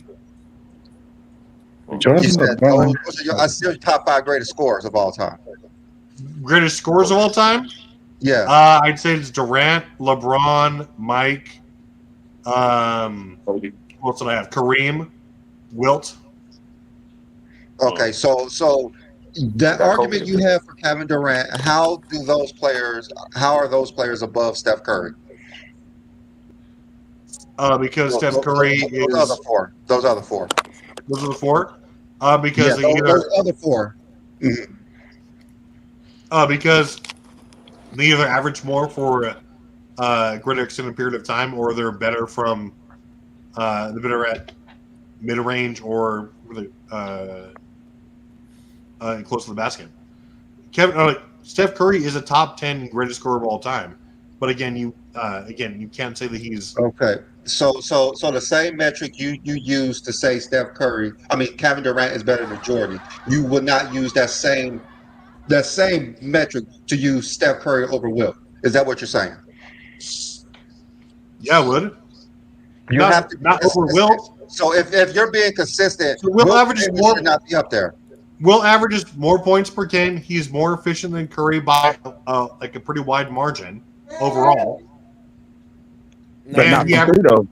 Jordan, You said LeBron. those are your, I see your top 5 greatest scorers of all time. Greatest scores of all time? Yeah. I'd say it's Durant, LeBron, Mike. Who else did I have? Kareem, Wilt. Okay, so that argument you have for Kevin Durant, how are those players above Steph Curry? Because Steph Curry is those other four. Those are the four. Because yeah, those other 4. Mm-hmm. Because they either average more for a greater extended period of time, or they're better from the better at mid range or really close to the basket. Steph Curry is a top 10 greatest scorer of all time, but again, you can't say that he's okay. So the same metric you use to say Kevin Durant is better than Jordan, you would not use that same metric to use Steph Curry over Wilt. Is that what you're saying? Yeah, I would. You have to not over Wilt. So if you're being consistent, so Wilt averages more. Should not be up there. Wilt averages more points per game. He's more efficient than Curry by like a pretty wide margin overall. But not for free though.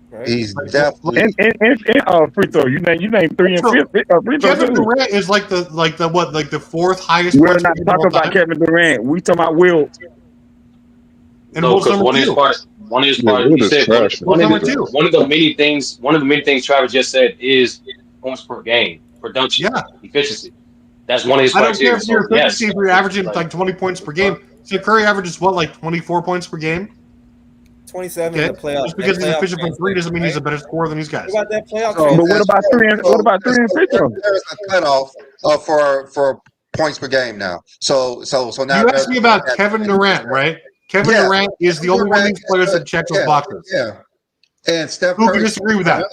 Right. He's definitely and free throw. You name 3 and 5 free throw. Kevin Durant is like the 4th highest. We're not talking about Kevin Durant. We talking about Wilt. And no, because one is part. One of the many things Travis just said is points per game, production, efficiency. That's one of his criteria. I don't care if you're efficiency, if you're averaging like 20 points per game. So Curry averages like 24 points per game. 27 in the playoffs. Just because he's efficient from 3 doesn't mean he's a better scorer than these guys. What about that playoff? But what about 3 and free throw? There's a cutoff for points per game now. So now you asked me about Kevin Durant, right? Kevin Durant is the only one of these players that check those boxes. Yeah. And Steph Curry. Who can Curry disagree with that?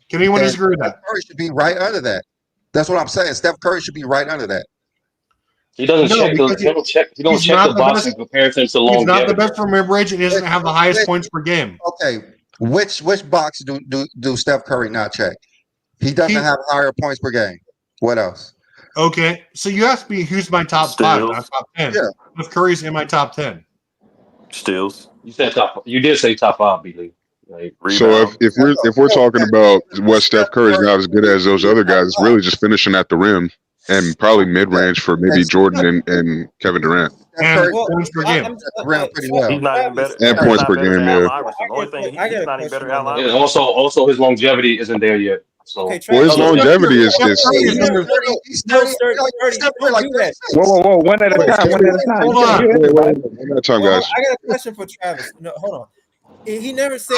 Can anyone disagree with that? Steph Curry should be right under that. That's what I'm saying. Steph Curry should be right under that. He doesn't check the box in comparison to longevity. He's not the best from mid-range, and he doesn't have the highest points per game. Okay, which box do Steph Curry not check? He doesn't have higher points per game. What else? Okay, so you asked me who's my top 5, not top 10. Yeah, if Curry's in my top 10. Steals. You did say top 5, B-League. Like, so if we're talking about what Steph Curry's not as good as those other guys, it's really just finishing at the rim. And probably mid-range for maybe Jordan and Kevin Durant. And points per game. Pretty well. He's not even better. And points per game, yeah. He's not even better than Allen. And also his longevity isn't there yet. So his longevity is Whoa, one at a time. Hold on. One at a time, guys. I got a question for Travis. No, hold on. He never said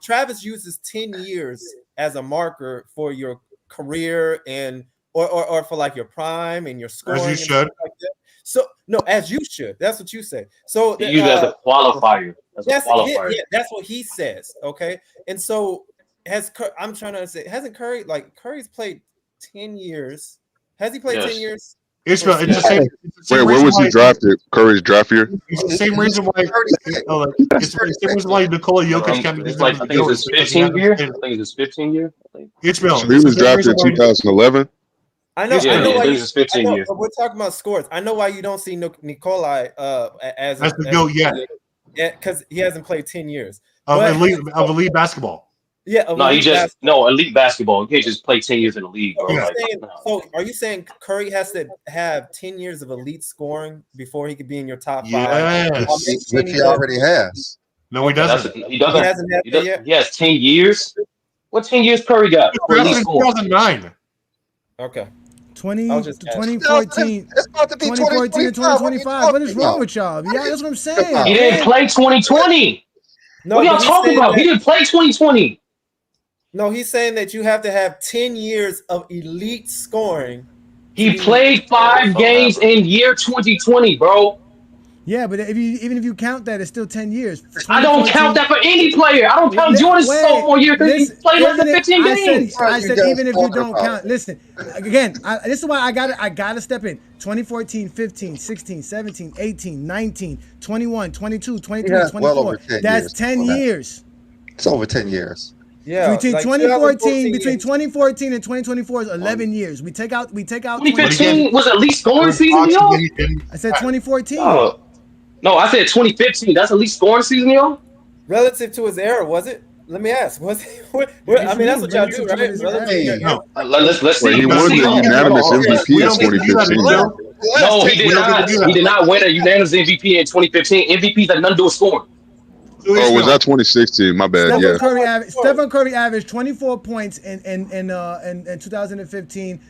Travis uses 10 years as a marker for your career and or for like your prime and your scoring. As you should. Like that. So no, as you should. That's what you say. So you use as a qualifier. That's what he says. Okay, and so I'm trying to say, hasn't Curry's played 10 years? Has he played 10 years? It's the same. Wait, where was he drafted? Curry's draft year? It's the same reason why. It's the same reason why Nikola Jokic can't be. I think it's his 15th year. I think it's his 15th year. Ishmael. So he was drafted in 2011. I know. Yeah, I know why it's 15 years. We're talking about scores. I know why you don't see Nikolai as the GOAT yet. Because he hasn't played 10 years of elite basketball. Yeah, elite basketball. You can't just play 10 years in the league. Bro. So are you saying Curry has to have 10 years of elite scoring before he could be in your top 5? Yes, which he already has. No, he doesn't. He doesn't. He has 10 years. What 10 years Curry got? 2009. Okay. 2014. It's about to be 2014 and 2025. What is wrong with y'all? Yeah, that's what I'm saying. He didn't play 2020. No, what are y'all talking about? He didn't play 2020. No, he's saying that you have to have 10 years of elite scoring. He played 5 games in year 2020, bro. Yeah, but even if you count that, it's still 10 years. I don't count that for any player. I don't count Jordan's sophomore year because he played less than 15 games. I said even if you don't count. Listen, again, this is why I got to step in. 2014, 15, 16, 17, 18, 19, 21, 22, 23, 24. That's 10 years. It's over 10 years. Yeah, Between like 2014, 2014 between and 2014 and 2024 is 11 years. We take out 2015 was at least There scoring was season, talks that y'all. he didn't. I said 2014. No, no, I said 2015. That's at least scoring season, y'all. relative to his era, was it? Let me ask. Was it? I mean, that's what y'all do, right? Relative to your era. No. Let's Wait, see. he Let's won see. the Hold on. unanimous Hold on. MVP We in don't get to do that 2015. anymore. No, he We did don't get to not. do He that. did not win a unanimous MVP in 2015. MVPs had nothing to do with scoring. Oh, was that 2016? My bad. Yeah. Stephen Curry averaged 24 points in 2015,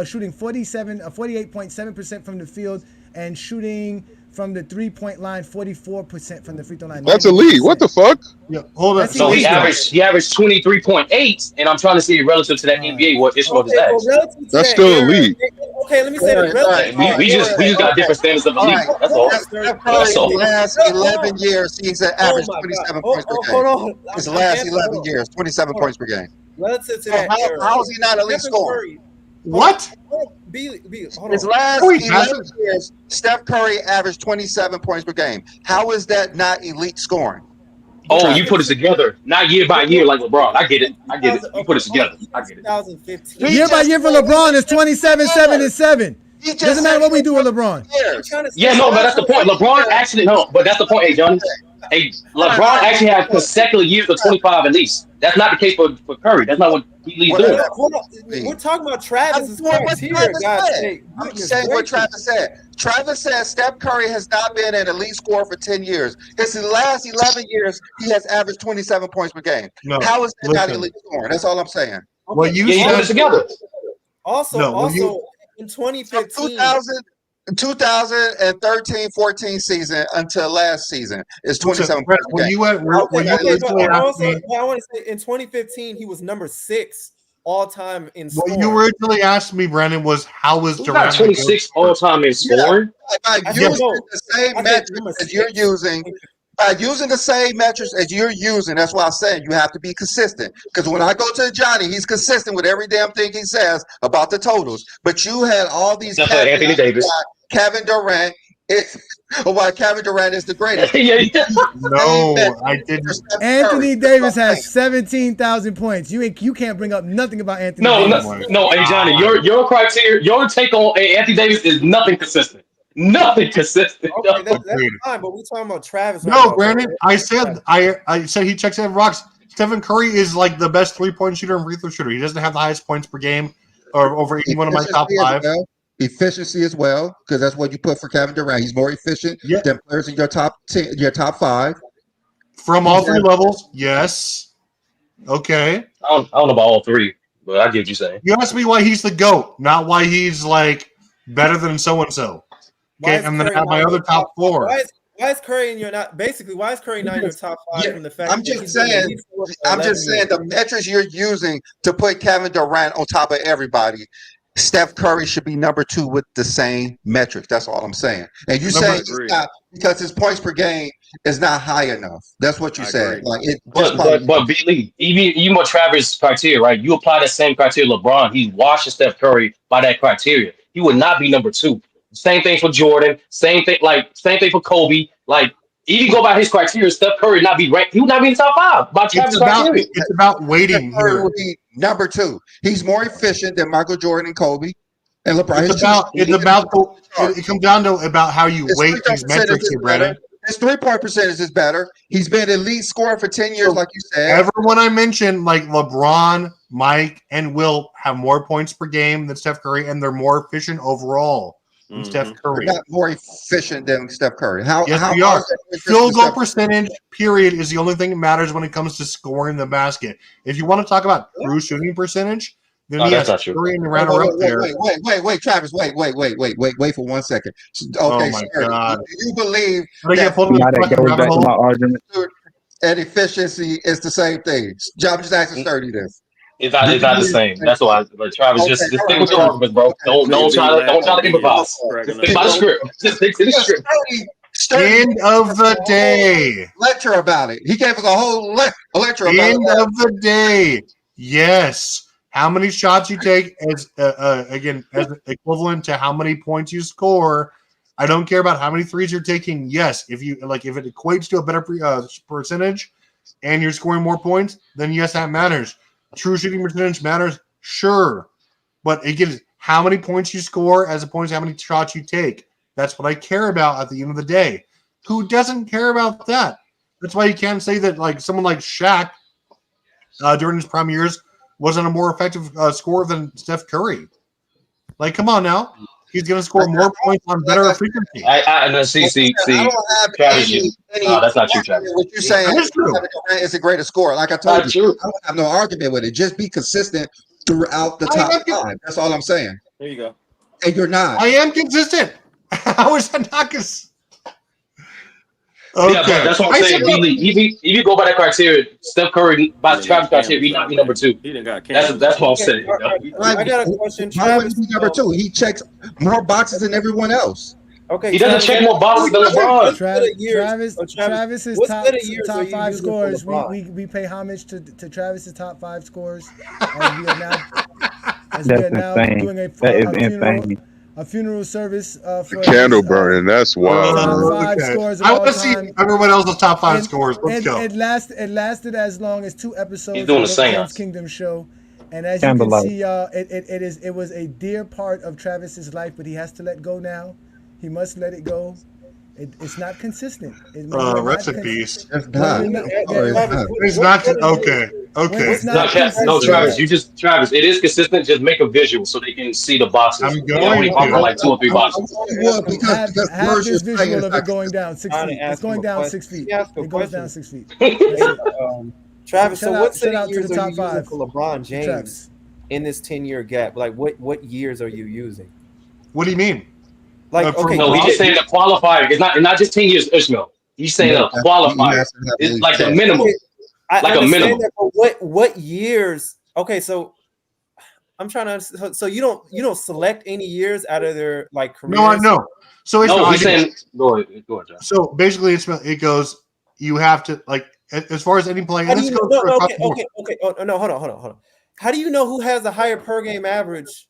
shooting 48.7% from the field and shooting from the 3-point line 44% from the free throw line. That's elite. What the fuck? Yeah, hold on. So he averaged 23.8, and I'm trying to see relative to that NBA what Ishmael just Okay, well, asked. relative to That's that still era. elite. Okay, let me say this. Relative to We, that we just era. we just got different standards of All elite. right. That's all. Steph That's Curry's all. last 11 years, he's averaged 27 points per game. Hold on. His I'm last answering- 11 hold on. years, 27 Hold on. points per game. Relative to So that era. how is he not elite Stephen scorer? Curry- What? hold on. His last No, he 11 hasn't. years, Steph Curry averaged 27 points per game. How is that not elite scoring? Oh, you put it together, not year by year like LeBron. I get it. I get it. You put it together. I get it. 2015. Year by year for LeBron is 27, 7, and 7. Doesn't matter what we do with LeBron. Yeah, no, but that's the point. LeBron actually no, but that's the point. Hey, Johnny. Hey, LeBron actually had consecutive years of 25 at least. That's not the case for Curry. That's not what he's doing. Hold on. We're talking about Travis's criteria, God's sake. I'm just saying what Travis said. Travis said Steph Curry has not been an elite scorer for 10 years. His last 11 years, he has averaged 27 points per game. No, How is that not listen. elite scoring? That's all I'm saying. What you Yeah, you put it said. together. Also, No, when you- in 2015. 2013-14 season until last season is 27 Brett, points per when game. you went, when you Okay, but originally asked me, I want to say in 2015 he was number 6 all time in what scoring. you originally asked me, Brandon, was how was Who's got Durant 26 all time in scoring? By using the same metrics as you're using, by using the same metrics as you're using, that's why I'm saying you have to be consistent. Because when I go to Johnny, he's consistent with every damn thing he says about the totals. But you had all these Except for Anthony Davis. Kevin Durant is why Kevin Durant is the greatest. No, I didn't. Anthony Davis has 17,000 points. You can't bring up nothing about Anthony No, Davis. no, hey Johnny, your criteria, your take on Anthony Davis is nothing consistent. Nothing consistent. Okay, that's fine, but we're talking about Travis right No, now. Brandon, I said he checks in rocks. Stephen Curry is like the best 3-point shooter and free throw shooter. He doesn't have the highest points per game or over any one of my top 5. Efficiency as well, because that's what you put for Kevin Durant. He's more efficient than players in your top 10, your top 5. From all 3 levels, yes. Okay. I don't know about all 3, but I get what you're saying. You asked me why he's the GOAT, not why he's like better than so and so. Okay, and then I have my other top 4. Why is Curry in your not basically? Why is Curry not in your top 5 from the fact? I'm just saying the metrics you're using to put Kevin Durant on top of everybody. Steph Curry should be number 2 with the same metrics. That's all I'm saying. And you say he's not because his points per game is not high enough. That's what you said. Like it, but B. Even with Travis' criteria, right? You apply that same criteria to LeBron. He washes Steph Curry by that criteria. He would not be number 2. Same thing for Jordan. Same thing for Kobe. Like even go by his criteria, Steph Curry would not be ranked. He would not be in the top 5 by Travis' criteria. It's about waiting Steph Curry here. would be number 2. He's more efficient than Michael Jordan and Kobe. And LeBron. It comes down to about how you weight these metrics here, Brandon. His 3-point percentage is better. He's been elite scorer for 10 years, like you said. Everyone I mentioned, like LeBron, Mike, and Will, have more points per game than Steph Curry, and they're more efficient overall than Steph Curry. They're not more efficient than Steph Curry. Yes, we are. Field goal percentage, period, is the only thing that matters when it comes to scoring the basket. If you want to talk about true shooting percentage, then yes, Curry and Durant are up there. Wait, Travis, wait for 1 second. Okay, oh my God. Do you believe that goes back to my argument? And efficiency is the same thing? I'm just asking Sturdy this. It's not the same. That's why, Travis, just stick with your arguments, bro. Don't try to improvise. Just stick by the script. Just stick to the script. End of the day. Lecture about it. He gave us a whole lecture about it. End of the day. Yes. How many shots you take as as equivalent to how many points you score. I don't care about how many threes you're taking. Yes, if it equates to a better percentage, and you're scoring more points, then yes, that matters. True shooting percentage matters, sure. But again, how many points you score as opposed to how many shots you take. That's what I care about at the end of the day. Who doesn't care about that? That's why you can't say that like someone like Shaq during his prime years wasn't a more effective scorer than Steph Curry. Like, come on now. He's going to score more points on better frequency. No, see, I don't have Travis, any that's not true, Travis. what you're saying. That is true. Kevin Durant is the greatest scorer. Like I told you, I don't have no argument with it. Just be consistent throughout the top five. That's all I'm saying. There you go. And you're not. I am consistent. How is that not consistent? Okay. Yeah, but that's what I'm saying. If you go by that criteria, Steph Curry, by Travis criteria, he not be number two. He didn't got that's what I'm saying. I got a question. Why would he be number two? He checks more boxes than everyone else. Okay, he doesn't check more boxes than LeBron. Travis's top five scorers. We pay homage to Travis's top five scorers. As we are now doing a funeral service for candle burning. That's wild. Top five scores of I all want to see time. everyone else's top five scores. Let's go. It lasted as long as 2 episodes He's doing of the the seance. Kingdom show. And as you can see, it was a dear part of Travis's life, but he has to let go now. He must let it go. It's not consistent. Rest in peace. It's not. It's not okay. Okay. No, Travis. Travis. It is consistent. Just make a visual so they can see the boxes. I'm going to like 2 or 3 boxes. Have this visual of it going down 6 feet. It's going down 6 feet. It goes down 6 feet. Travis, so what city out to years the are top you using five. for LeBron James Travis. in this 10-year gap? Like, what years are you using? What do you mean? Like, okay, no, he's just saying the qualifier. It's not just 10 years, Ishmael. He's saying a qualifier. It's like the minimum. I a minimum. that, but what years? Okay, so I'm trying to. So you don't select any years out of their like careers. No, I know. So it's he's saying go ahead, John. So basically, it goes. You have to like as far as any player. Okay. Oh, no, hold on. How do you know who has a higher per game average?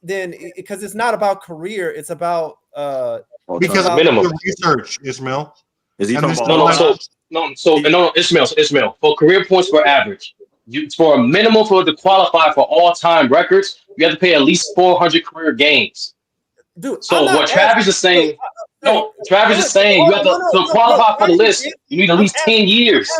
Then because it's not about career, it's about because minimum research, Ismail. Is he talking about Ishmael. For career points per average, for a minimum for to qualify for all-time records, you have to play at least 400 career games. Dude, so what Travis is saying? Travis is saying you have to qualify for the list. You need at least 10 years.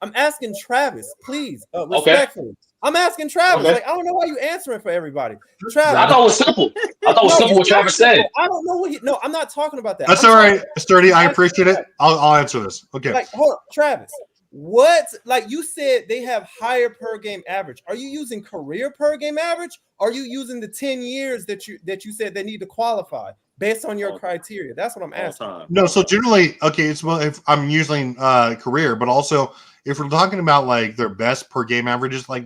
I'm asking Travis, please, respectfully. Okay. I'm asking Travis. Okay. Like, I don't know why you answering for everybody. Travis, I thought it was simple. What Travis said. I don't know what no, I'm not talking about that. That's all right, Sturdy. I appreciate it. I'll answer this. Okay. Like, hold on, Travis. What, like you said, they have higher per game average. Are you using career per game average? Or are you using the 10 years that you said they need to qualify based on your criteria? That's what I'm asking. No, so generally, okay, it's if I'm using career, but also if we're talking about like their best per game averages, like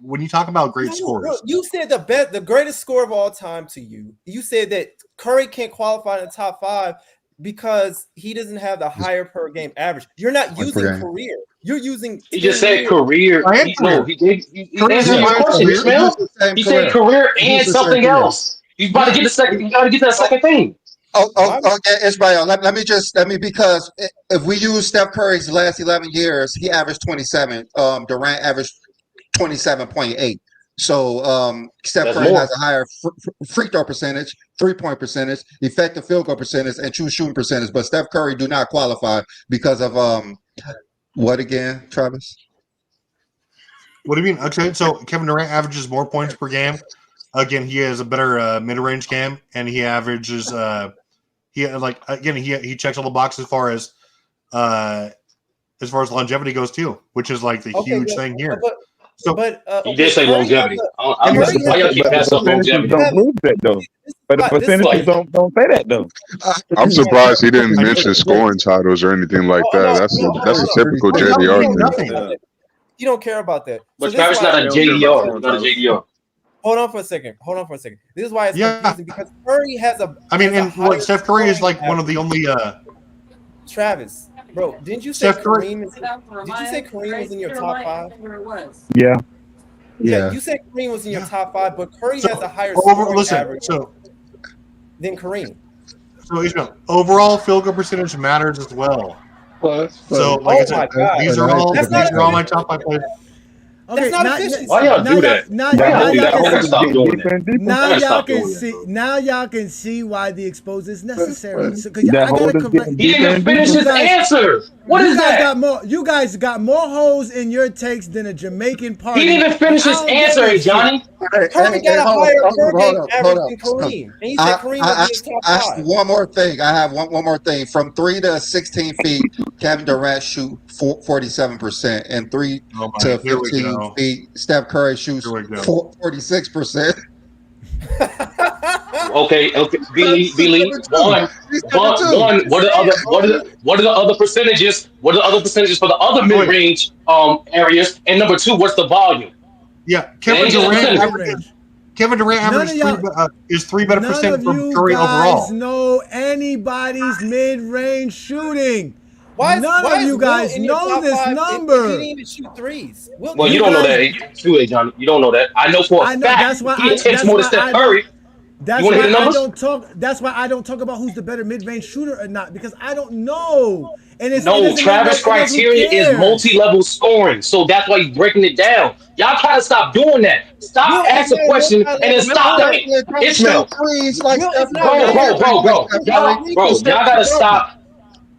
when you talk about great scores. Bro, you said the greatest score of all time to you. You said that Curry can't qualify in the top 5 because he doesn't have the higher per game average. You're not using career. You're using. He just said career. He answered your question, Ishmael. He said career and something else. He's about to get the second. You got to get that second thing. Okay, Israel. Let me because if we use Steph Curry's last 11 years, he averaged 27. Durant averaged 27.8. So Steph Curry has a higher free throw percentage, 3-point percentage, effective field goal percentage, and true shooting percentage. But Steph Curry do not qualify because of what again, Travis? What do you mean? Okay, so Kevin Durant averages more points per game. Again, he has a better mid-range game, and he averages. He checks all the boxes as far as longevity goes too, which is like the huge thing here. He did say longevity. Why y'all keep passing up longevity? Don't prove that though. But the percentages don't say that though. I'm surprised he didn't mention scoring titles or anything like that. That's a typical JDR thing. You don't care about that. But Travis not a JDR. Not a JDR. Hold on for a second. This is why it's confusing because Curry has a. I mean, Steph Curry is like one of the only. Travis, bro, didn't you say Kareem? Did you say Kareem was in your top 5? Yeah. Yeah, you said Kareem was in your top 5, but Curry has a higher scoring average than Kareem. So Ishmael, overall field goal percentage matters as well. So, like I said, these are all my top 5 players. Okay, That's not now, efficient. Why y'all do that? Now, Why y'all do y'all that? I can gotta see. stop doing that. Now I gotta y'all stop can doing see. that. Now y'all can see why the expose is necessary. So, cause That I gotta holders correct. getting He deeper didn't and finish deeper. his answer. What You is guys that? got more. You guys got more holes in your takes than a Jamaican party. He didn't finish and I his don't get answer, this shit. Johnny. Curry got a Hold higher up, per game average hold than up. Kareem, and he said Kareem will be his top I have 5. one more thing. I have one more thing. From 3 to 16 feet, Kevin Durant shoot 47%, and 3 Oh my, to here we 15 go. feet, Steph Curry shoots Here we go. 46%. Okay, B-Lee, one. He's number 2. What are the other? What are the other percentages? What are the other percentages for the other Oh, wait. mid-range areas? And number 2, what's the volume? Yeah, It ain't just percentages. Kevin Durant None of averages y'all- is 3 better None percent of from you Curry guys overall. know anybody's mid-range shooting. Why None is of you Wilt guys in your know top this 5 if he number. didn't even shoot threes? Wilt Well, you didn't don't know even- that too, Johnny. You don't know that. I know for a I know. fact That's why he attempts That's more than why Steph I Curry. don't. That's You want to why hear the I numbers? don't talk. That's why I don't talk about who's the better mid-range shooter or not because I don't know. And it No, doesn't make Travis' no. Who criteria is cares? multi-level scoring, so that's why he's breaking it down. Y'all gotta stop doing that. Stop Wilt is asking not a questions and then multi-level stop scorer. the Ishmael. Threes like Wilt Steph is not a Curry. multi-level scorer. Y'all gotta stop.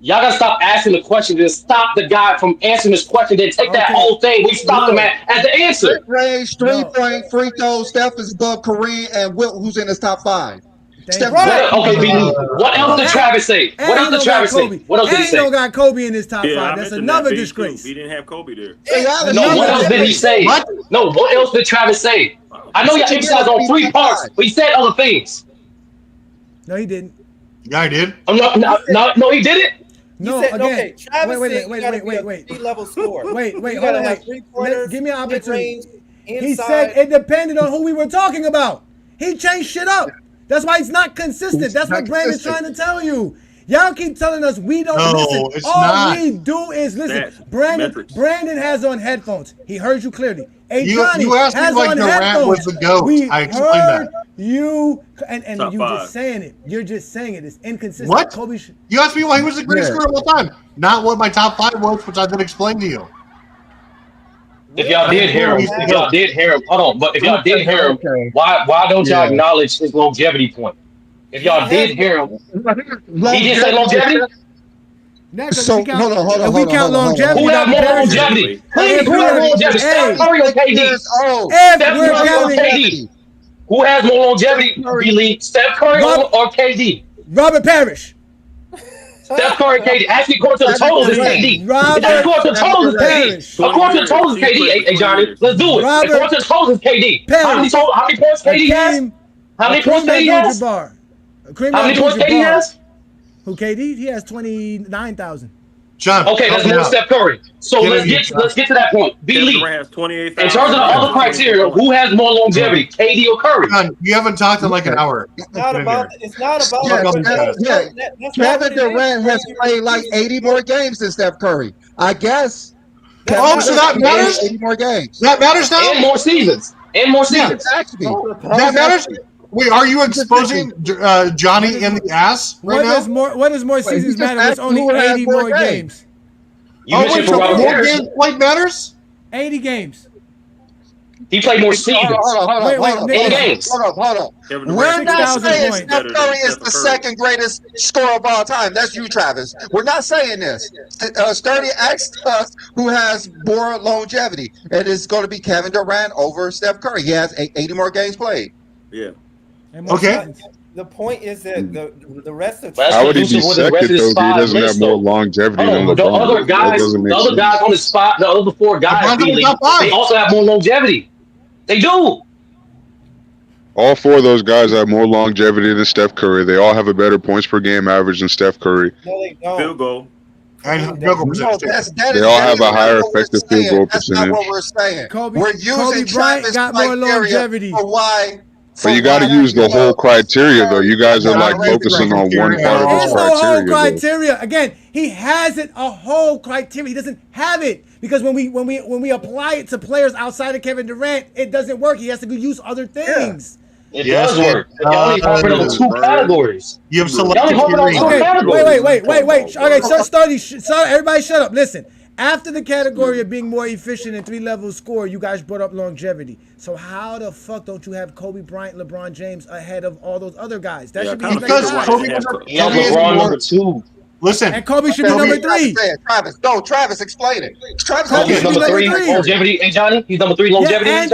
Y'all gotta stop asking the question and stop the guy from answering this question. Then take that Okay. whole thing. We stopped him No. at the answer. Mid-range, No. 3-point, free throw. Steph is above Kareem and Wilt, who's in his top 5. Thank Steph you. Curry. Okay, B. What else did Travis say? What And else he did don't got Travis say? Kobe. What else did he And he say? don't got Kobe in his top Yeah, I 5. That's mentioned that another B too. disgrace. He didn't have Kobe there. No, what else did he say? What? No, what else did Travis say? I know y'all emphasize on 3 parts, but he said other things. No, he didn't. Yeah, I did. No, he didn't. No, He said, again. okay, Travis wait, said wait, you gotta wait, be wait. a 3-level scorer. Wait, You hold gotta on, have wait. 3-pointers, Give me an opportunity. mid-range, He said inside. it depended on who we were talking about. He changed shit up. That's why he's not consistent. That's what Brandon's trying to tell you. Y'all keep telling us we don't No, listen. it's All not. we do is listen. Stats, Brandon metrics. Brandon has on headphones. He heard you clearly. Hey, You Johnny asked me has like on Durant headphones. was the GOAT. We I explained heard that. you, and Top you 5. just saying it. You're just saying it. It's inconsistent. What? Kobe. You asked me why he was the greatest scorer of all time. Not what my top 5 was, which I did explain to you. If y'all did hear him, hold on. But if y'all did hear him, Okay. why don't y'all Yeah. acknowledge his longevity point? If y'all did hear him, he did say longevity. So hold on. If we count longevity, Who have that'd be more Parish. longevity? Please, who If has more we're- longevity? Steph hey, Curry or KD? if Steph we're Curry or counting KD? Who has more longevity? B-League, Steph Curry or KD? Robert Parish. Steph Curry, KD. Actually, according to the totals, it's KD. Robert According to the totals, it's KD. Parish. According to the totals, it's KD. Hey, Johnny, let's do it. Robert According to the totals, it's KD. How many Parish. points KD has? How many points KD has? How many points KD has? Who KD? He has 29,000. John. Okay, that's more than Steph Curry. So let's get to that point. Kevin B-League. Durant has 28,000. In terms of the other criteria, who has more longevity, KD or Curry? John, you haven't talked in like an hour. It's not about Kevin Durant has played like 80 more games than Steph Curry. I guess. Oh, so that matters? 80 more games. That matters now? And more seasons. Exactly. That matters? Wait, are you exposing Johnny in the ass right now? What does more seasons matter? There's only 80 more games. You mentioned for Robert more Parish. games like matters? 80 games. He played more seasons. Hold on. 8 games. Hold up. Kevin We're Durant not 6,000 saying points. Steph Curry is the second greatest scorer of all time. That's you, Travis. We're not saying this. Sturdy asked us who has more longevity. It is going to be Kevin Durant over Steph Curry. He has 80 more games played. Yeah. Okay. The point is that the rest of How would he be second though? If he doesn't have more longevity than LeBron. The other guys on his spot, the other 4 guys, they also have more longevity. They do. All 4 of those guys have more longevity than Steph Curry. They all have a better points per game average than Steph Curry. No, they don't. Field goal. And field goal percentage. They all have a higher effective field goal That's percentage. not what we're saying. Kobe We're using Bryant Travis got more criteria longevity. for why. But you got to use the whole criteria, though. You guys are like focusing on one part of this There's no whole criteria. criteria. Again, he hasn't a whole criteria. He doesn't have it because when we apply it to players outside of Kevin Durant, it doesn't work. He has to use other things. It Yes, does work. it Y'all only harping on does. two categories. You have Y'all only selective harping on two hearing. Okay, categories. wait. Okay, so everybody shut up. Listen, after the category of being more efficient and 3-level score, you guys brought up longevity. So how the fuck don't you have Kobe Bryant, LeBron James ahead of all those other guys? That should be his next Because guy. Kobe He has is LeBron more. number 2. Listen, And Kobe should be number 3. Travis, go. Travis, explain it. Travis, Kobe He's should be number number 3 3. longevity. Hey, Johnny, he's number 3 Yeah, longevity. and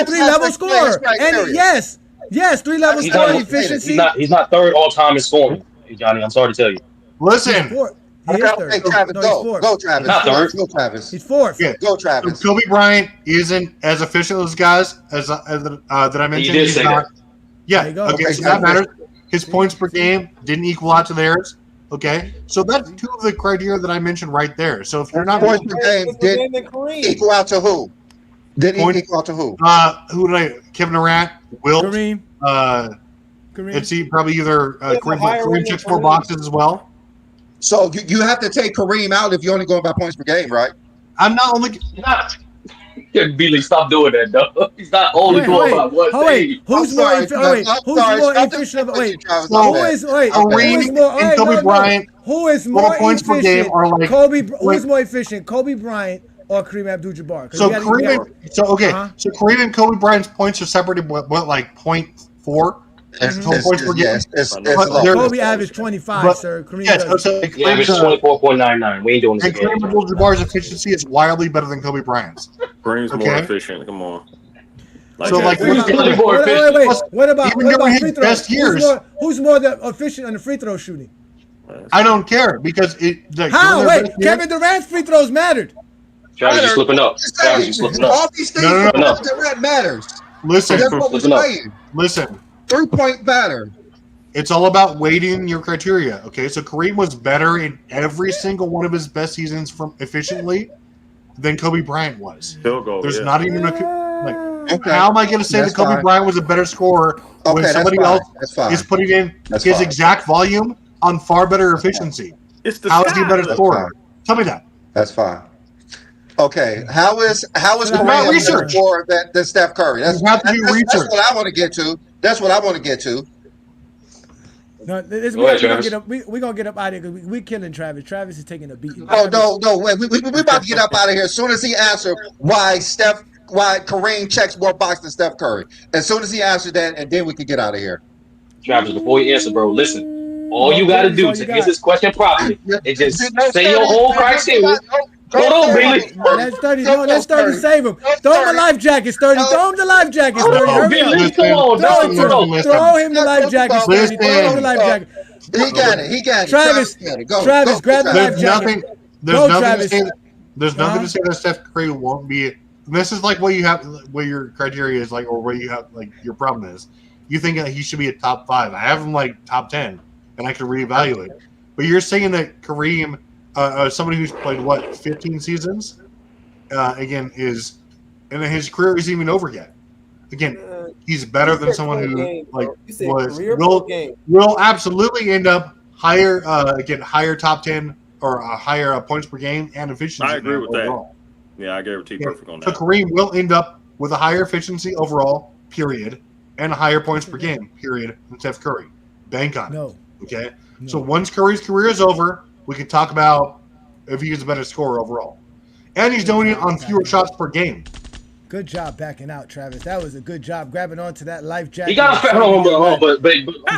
3-level score. And yes, 3-level He's score not, efficiency. he's not third all time in scoring. Hey, Johnny, I'm sorry to tell you. Listen. He is third. Okay, Travis, No, he's go. fourth. Go, Travis. He's not third. Go, Travis. He's fourth. Yeah. Go, Travis. So Kobe Bryant isn't as efficient as guys as that I mentioned. You did He's say not. that. Yeah. There you go. Okay, Okay, so that matters. His points per game didn't equal out to theirs. Okay, so that's two of the criteria that I mentioned right there. So if you're not Points per game did equal out to who? Did equal out to who? Who did I? Kevin Durant, Wilt, Kareem. It's probably either Kareem checks more boxes as well. So you have to take Kareem out if you're only going by points per game, right? I'm not only. Billy, stop doing that, though. He's not only going by one thing. Who's more efficient? Who is more points per game efficient? are like Who's more efficient? Kobe Bryant or Kareem Abdul-Jabbar? So Kareem and Kobe Bryant's points are separated what like 0.4 points per game. Kobe averaged 25, sir. Kareem He averaged 24.99. We ain't doing this and Kareem again. Abdul-Jabbar's efficiency is wildly better than Kobe Bryant's. Kareem's more efficient. Come on. So like, what about free throws? best years, Who's more efficient on the free throw shooting? I don't care because How? Wait, Kevin Durant's free throws mattered. Travis, you're slipping up. Travis, you're slipping up. All these things that matters. Listen, that's what we're saying. Listen. 3-point matter. It's all about weighting your criteria. Okay, so Kareem was better in every single one of his best seasons from efficiently than Kobe Bryant was. There's not even how am I going to say that Kobe Bryant was a better scorer when somebody else is putting in his exact volume on far better efficiency? How is he a better scorer? Tell me that. That's fine. Okay, how is Kareem more than Steph Curry? That's what I want to get to. That's what I want to get to. No, we're gonna get up out of here because we killing Travis. Travis is taking a beating. No, wait. We about to get up out of here as soon as he answered why Kareem checks more boxes than Steph Curry. As soon as he answered that, and then we can get out of here. Travis, before you answer, bro, listen. All you got to do to answer this question properly is just say your whole criteria. Hold on, Billy. That's 30. No, that's 30. Save him. Throw him a life jacket, 30. Throw him the life jacket, 30. Billy, come on. Throw him the life jacket, 30. Throw him the life jacket. He got it. Travis, grab the life jacket. There's nothing to say that Steph Curry won't be. This is like what your criteria is like, or what you have like your problem is. You think that he should be a top 5. I have him like top 10, and I can reevaluate. But you're saying that Kareem, somebody who's played 15 seasons, again and his career isn't even over yet. Again, he's better than someone who will absolutely end up higher top 10 or higher points per game and efficiency. I agree with overall. that. Yeah, I guarantee perfect on that. So Kareem will end up with a higher efficiency overall, period, and higher points per game, period, than Steph Curry. Bank on it. Okay? No. So once Curry's career is over, we can talk about if he is a better scorer overall. And he's doing it on fewer shots per game. Good job backing out, Travis. That was a good job grabbing onto that life jacket. He got a fair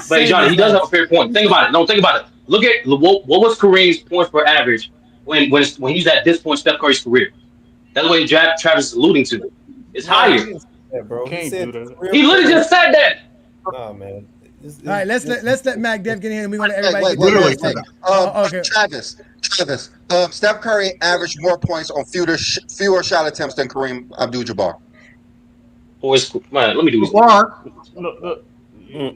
but Johnny, he does have a fair point. Think about it. No, think about it. Look at what was Kareem's points per average when he's at this point Steph Curry's career. That's what Travis is alluding to. It's higher. Yeah, bro. He literally just said that. Oh man. All right, let's let Mac Dev get in, and we're gonna everybody. Okay. Travis. Steph Curry averaged more points on fewer shot attempts than Kareem Abdul-Jabbar. Man, let me do this.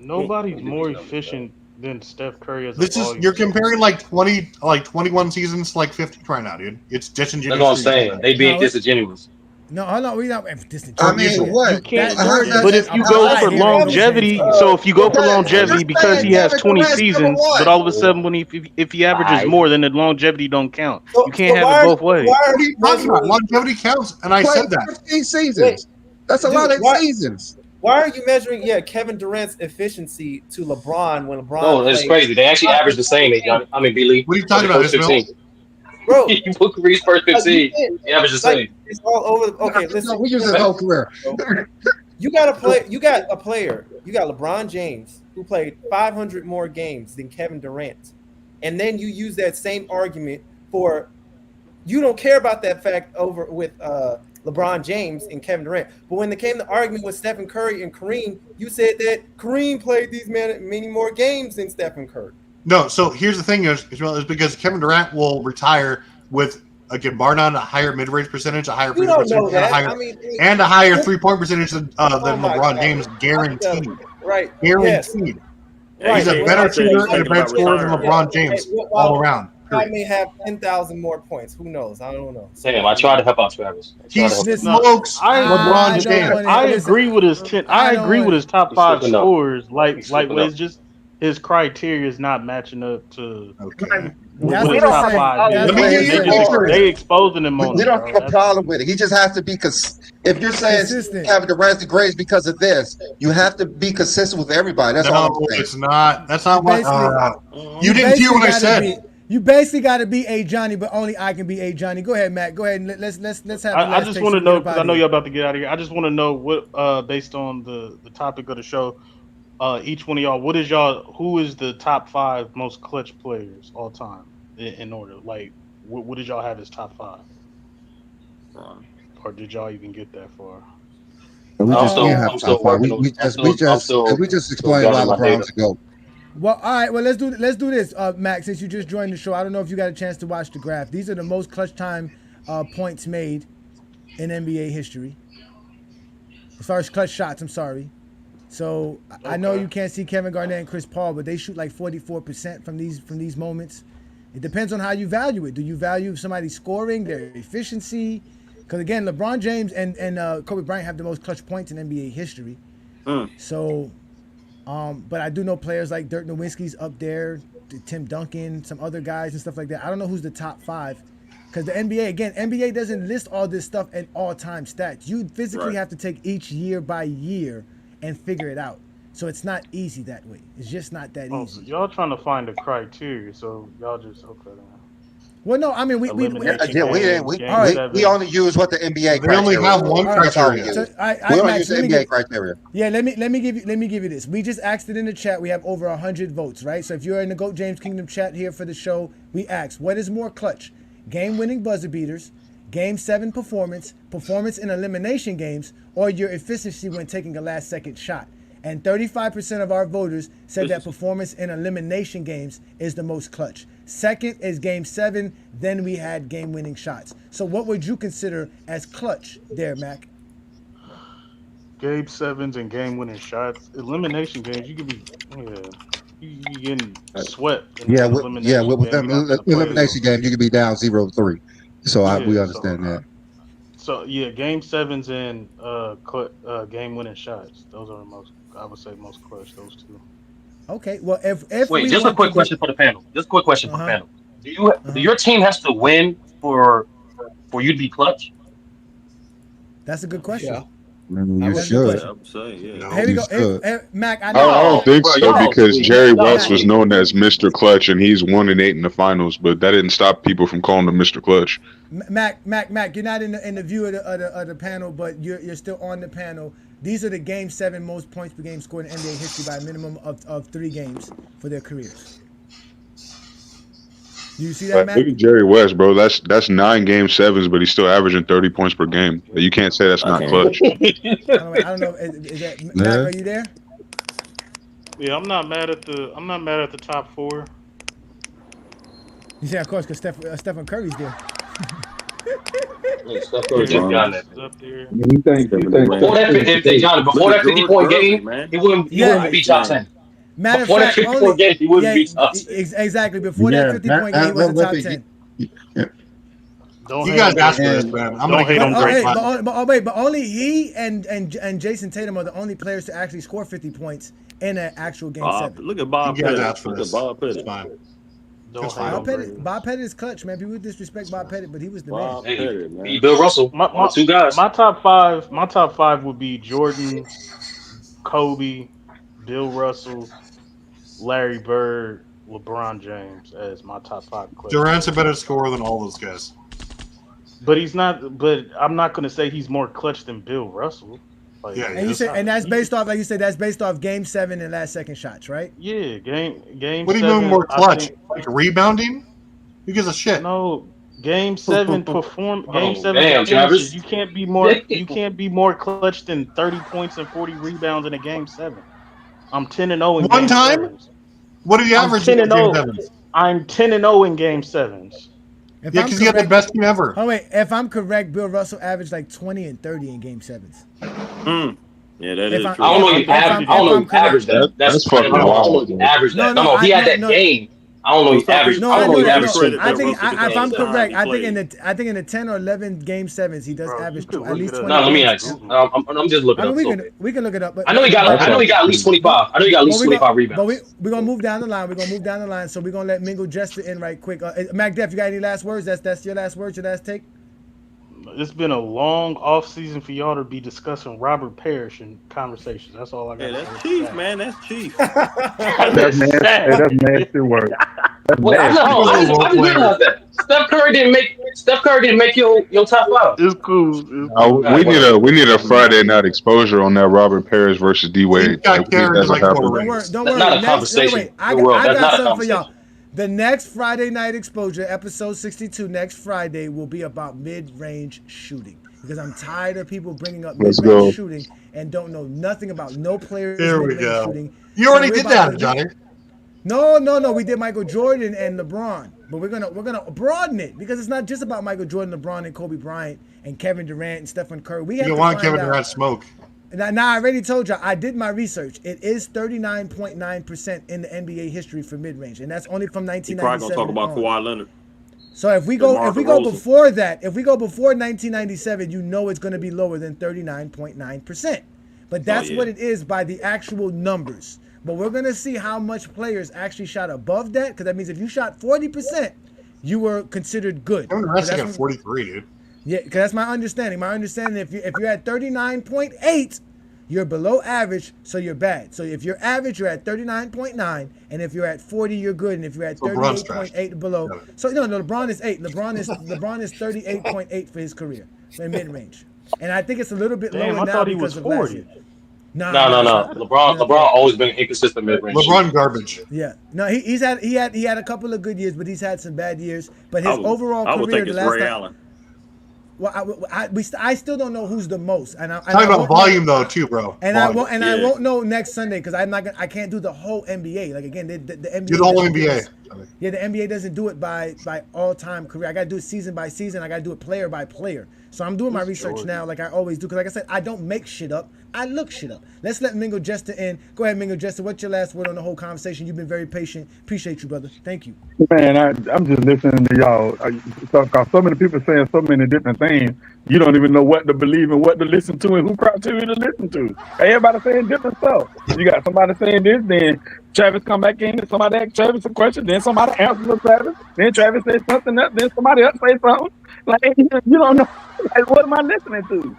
Nobody's more efficient than Steph Curry as you're comparing like 21 seasons to like 50 right now, dude. It's disingenuous. That's what I'm saying. They being disingenuous. No, hold on. We not disingenuous. I mean, what? You can't. But if you go for longevity, because he has 20 seasons, but all of a sudden if he averages more, then the longevity don't count. You can't have it both ways. Why are you talking about? Longevity counts, and I said that. 15 seasons. That's a lot of seasons. Why are you measuring Kevin Durant's efficiency to LeBron when LeBron No, it's played crazy. They actually average the same. games? I mean, B. Lee. What are you For the talking about, first Ismail? 15. Bro, You put Kareem's first like, you 15. can't, He averaged the like, same. it's all over. Okay, listen. We use his whole career. You got a player. You got LeBron James who played 500 more games than Kevin Durant, and then you use that same argument for you don't care about that fact over with LeBron James and Kevin Durant. But when it came to argument with Stephen Curry and Kareem, you said that Kareem played these many more games than Stephen Curry. No, so here's the thing is because Kevin Durant will retire with, again, bar none, a higher mid-range percentage, a higher free throw percentage, and a higher three-point percentage than LeBron James, guaranteed. Right. Guaranteed. Right. He's a better shooter and a better scorer than LeBron James all around. I may have 10,000 more points. Who knows? I don't know. Damn, I tried to help out Travis. He smokes LeBron James. I agree with his I agree with his top 5 scores. Like it's just his criteria is not matching up to what his top 5 is. They exposing him on We it, don't bro. have a problem with it. He just has to be if you're saying Kevin Durant's the greatest because of this, you have to be consistent with everybody. That's all I'm saying. It's not. That's not what you didn't hear what I said. You basically got to be a Johnny, but only I can be a Johnny. Go ahead, Matt. Go ahead and let's have. I just want to know, because I know you're about to get out of here. I just want to know what, based on the topic of the show, each one of y'all, who is the top 5 most clutch players all time in order? Like, what did y'all have as top 5? Or did y'all even get that far? We just can't have top 5. We just explained why LeBron's a GOAT. Well, all right. Well, let's do this, Max. Since you just joined the show, I don't know if you got a chance to watch the graph. These are the most clutch time points made in NBA history. As far as clutch shots, I'm sorry. So I know you can't see Kevin Garnett and Chris Paul, but they shoot like 44% from these moments. It depends on how you value it. Do you value somebody scoring, their efficiency? Because again, LeBron James and Kobe Bryant have the most clutch points in NBA history. So. But I do know players like Dirk Nowitzki's up there, Tim Duncan, some other guys and stuff like that. I don't know who's the top 5 because the NBA doesn't list all this stuff in all-time stats. You physically have to take each year by year and figure it out. So it's not easy that way. It's just not that easy. So y'all trying to find the criteria, so y'all just Well, no, I mean we only use what the NBA criteria. We only have one criteria. We only use the NBA criteria. Yeah, let me give you this. We just asked it in the chat. We have over 100 votes, right? So if you're in the GOAT James Kingdom chat here for the show, we asked, what is more clutch? Game-winning buzzer beaters, Game 7 performance in elimination games, or your efficiency when taking a last-second shot? And 35% of our voters said that performance in elimination games is the most clutch. Second is Game 7. Then we had game-winning shots. So what would you consider as clutch there, Mac? Game 7s and game-winning shots. Elimination games, you could be, you getting swept. With elimination game, you could be down 0-3. So we understand that. So Game 7s and game-winning shots. Those are the most, I would say, most clutch. Those two. Okay. Well, if wait, just a quick question for the panel. Do your team has to win for you to be clutch? That's a good question. Yeah. You should. Here we go. Mac, I don't think so because Jerry West was known as Mr. Clutch and he's 1-8 in the finals, but that didn't stop people from calling him Mr. Clutch. Mac, you're not in the view of the panel, but you're still on the panel. These are the Game 7 most points per game scored in NBA history by a minimum of 3 games for their careers. You see that, Mac? Look at Jerry West, bro. That's 9 Game 7s, but he's still averaging 30 points per game. You can't say that's not clutch. I don't know. Is that Mac? Are you there? Yeah, I'm not mad at the top 4. Yeah, of course, because Stephen Curry's there. Steph Curry just got that. Before that 50-point game, he wouldn't be top 10. Matter of before fact, that 50-point game, he wouldn't be top 10. Exactly. Before that 50-point game, he was the top 10. You guys asked for this, man. I'm don't hate on great. But only he and Jason Tatum are the only players to actually score 50 points in an actual Game 7. Look at Bob Pettit. Look at Bob Pettit. Bob Pettit is clutch, man. People disrespect Bob Pettit, but he was the man. Bill Russell, my 2 guys. My top 5 would be Jordan, Kobe, Bill Russell, Larry Bird, LeBron James as my top 5 clutch Durant's a players. better scorer than all those guys. But he's not. But I'm not going to say he's more clutch than Bill Russell. Like, Yeah, And you said, and that's based off, like you said, that's based off Game 7 and last second shots, right? Yeah, game. What do you 7, mean more I clutch? think- Like rebounding? Who gives a shit? No, Game 7 perform. Game 7 damn, performances. Travis. You can't be more. You can't be more clutch than 30 points and 40 rebounds in a Game 7. I'm 10-0 in One Game time? 7s. What did you I'm average in 10-0. Game 7s? I'm 10-0 in Game 7s. If Yeah, I'm because you had the correct- best team ever. Oh wait, if I'm correct, Bill Russell averaged like 20 and 30 in Game 7s. Yeah, that If is I- true. I don't know. if I'm- I don't know. if I'm He averaged that. That's I don't fucking know. I don't know. wild, He man. averaged that. No, No, he had I- that no. game. I don't know. He averaged. No, I don't know. He know. averaged. No, I 20 think points if I'm in correct, game I think in the 10 or 11 Game 7s, he does average could at look least it up. 20. No, let me points. ask. I'm just looking I mean, up. we can look it up. But I know he got. I know he got at least 25. I know he got at least 25 rebounds. But we're gonna move down the line. We're gonna move down the line. So we're gonna let Mingo Jester in right quick. Mac Def, you got any last words? That's your last words. Your last take. It's been a long off season for y'all to be discussing Robert Parish in conversations. That's all I got. Yeah, that's Chief, man. That's Chief. That's nasty. That's nasty work. That's Well, I nasty. just realized that Steph Curry didn't make your top 5. It's cool. We need a Friday night exposure on that Robert Parish versus D Wade. got carried That's like what four happened. rings. Don't That's worry. not a conversation. Wait, I That's got not a something for y'all. conversation. The next Friday night exposure, episode 62, next Friday will be about mid-range shooting because I'm tired of people bringing up Let's mid-range go. shooting and don't know nothing about no players There we mid-range go. shooting. You already we're did about that, to- Johnny. No. We did Michael Jordan and LeBron, but we're gonna broaden it because it's not just about Michael Jordan, LeBron, and Kobe Bryant and Kevin Durant and Stephen Curry. We have You to want find Kevin out. Durant smoke. Now, I already told you, I did my research. It is 39.9% in the NBA history for mid-range, and that's only from He 1997 probably gonna talk about on. Kawhi Leonard. So if we DeMar go DeRozan. before that, if we go before 1997, you know it's going to be lower than 39.9%. But that's yeah. what it is by the actual numbers. But we're going to see how much players actually shot above that, because that means if you shot 40%, you were considered good. Kevin Durant's 'Cause like that's at 43, dude. Yeah, because that's my understanding. My understanding, if you're at 39.8, you're below average, so you're bad. So if you're average, you're at 39.9, and if you're at 40, you're good. And if you're at So LeBron's 38.8 below, so no, LeBron is 8. LeBron is 38.8 for his career in mid range, and I think it's a little bit Damn, lower I now thought he because was of last 40. year. No. LeBron always been inconsistent mid-range. LeBron garbage. Yeah, no, he had a couple of good years, but he's had some bad years. But his overall I would career, think the it's last Ray time, Allen. well, I still don't know who's the most, and Talking about volume though, too, bro. And Volume. I won't know next Sunday because I can't do the whole NBA. Like again, the NBA. Do the whole doesn't do NBA. this. Yeah, the NBA doesn't do it by all time career. I got to do it season by season. I got to do it player by player. So I'm doing my research now, like I always do. Because like I said, I don't make shit up. I look shit up. Let's let Mingo Jester in. Go ahead, Mingo Jester. What's your last word on the whole conversation? You've been very patient. Appreciate you, brother. Thank you. Man, I'm just listening to y'all. Cause so many people saying so many different things. You don't even know what to believe and what to listen to and who criteria to listen to. Everybody saying different stuff. You got somebody saying this, then Travis come back in and somebody ask Travis a question, then somebody answers to Travis, then Travis says something else, then somebody else says something. Like you don't know. Like, what am I listening to?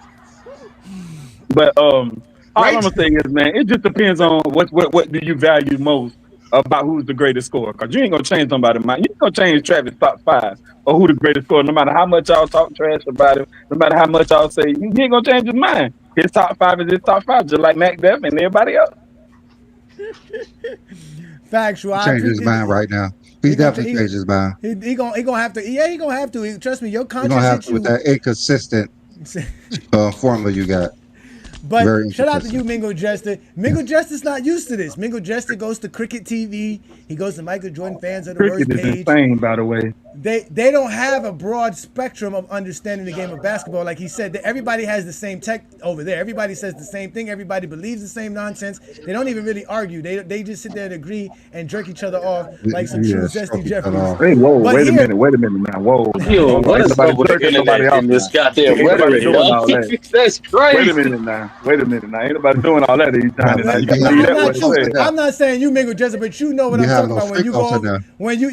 But all I'm gonna say is, man, it just depends on what do you value most about who's the greatest scorer. Cause you ain't gonna change somebody's mind. You ain't gonna change Travis' top 5 or who the greatest scorer. No matter how much y'all talk trash about him, no matter how much y'all say, you ain't gonna change his mind. His top 5 is his top 5, just like Mac Def and everybody else. Factual. He changed his mind right now. He definitely changed his mind. He gonna have to. Yeah, he gonna have to. Trust me, your You're conscience gonna have hit to you. with that inconsistent formula you got. But Very shout out to inconsistent. you, Mingo Jester. Mingo Jester's not used to this. Mingo Jester goes to Cricket TV. He goes to Michael Jordan fans of the worst Cricket is page. insane, by the way. They don't have a broad spectrum of understanding the game of basketball. Like he said, that everybody has the same tech over there. Everybody says the same thing. Everybody believes the same nonsense. They don't even really argue. They just sit there and agree and jerk each other off like some true zesty Jeffries. Hey, whoa, But wait a here- minute now. Whoa. Yo, what Ain't is nobody up with the jerking nobody internet off in this now. goddamn Ain't nobody rhetoric, doing all yo? that. That's crazy. Wait a minute now. Ain't nobody doing all that. He's trying to Right, you gotta right. leave that way said. I'm not saying you, Mingo Jester, but you know what You I'm have talking no about when you freak-offs go in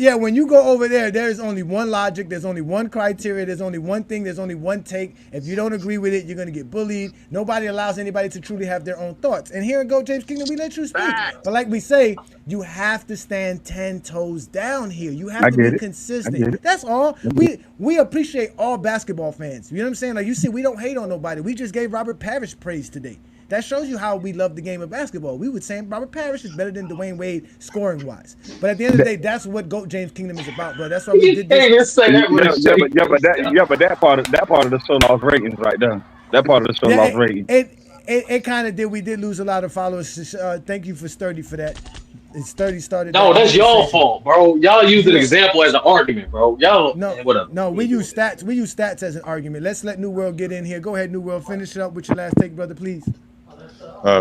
there. when you go over there. There's only one logic. There's only one criteria. There's only one thing. There's only one take. If you don't agree with it, you're going to get bullied. Nobody allows anybody to truly have their own thoughts. And here go, James Kingdom, we let you speak. But like we say, you have to stand 10 toes down here. You have I to get be it. consistent. That's all. We appreciate all basketball fans. You know what I'm saying? Like you see, we don't hate on nobody. We just gave Robert Parish praise today. That shows you how we love the game of basketball. We would say Robert Parish is better than Dwayne Wade scoring wise. But at the end of the day, that's what GOAT James Kingdom is about, bro. That's why we did this. But that part of the show lost ratings right there. That part of the show lost ratings. It kind of did. We did lose a lot of followers. Thank you for Sturdy for that. Sturdy started. No, that's your fault, bro. Y'all use an example as an argument, bro. Y'all, whatever. No, we use stats. We use stats as an argument. Let's let New World get in here. Go ahead, New World. Finish it up with your last take, brother, please.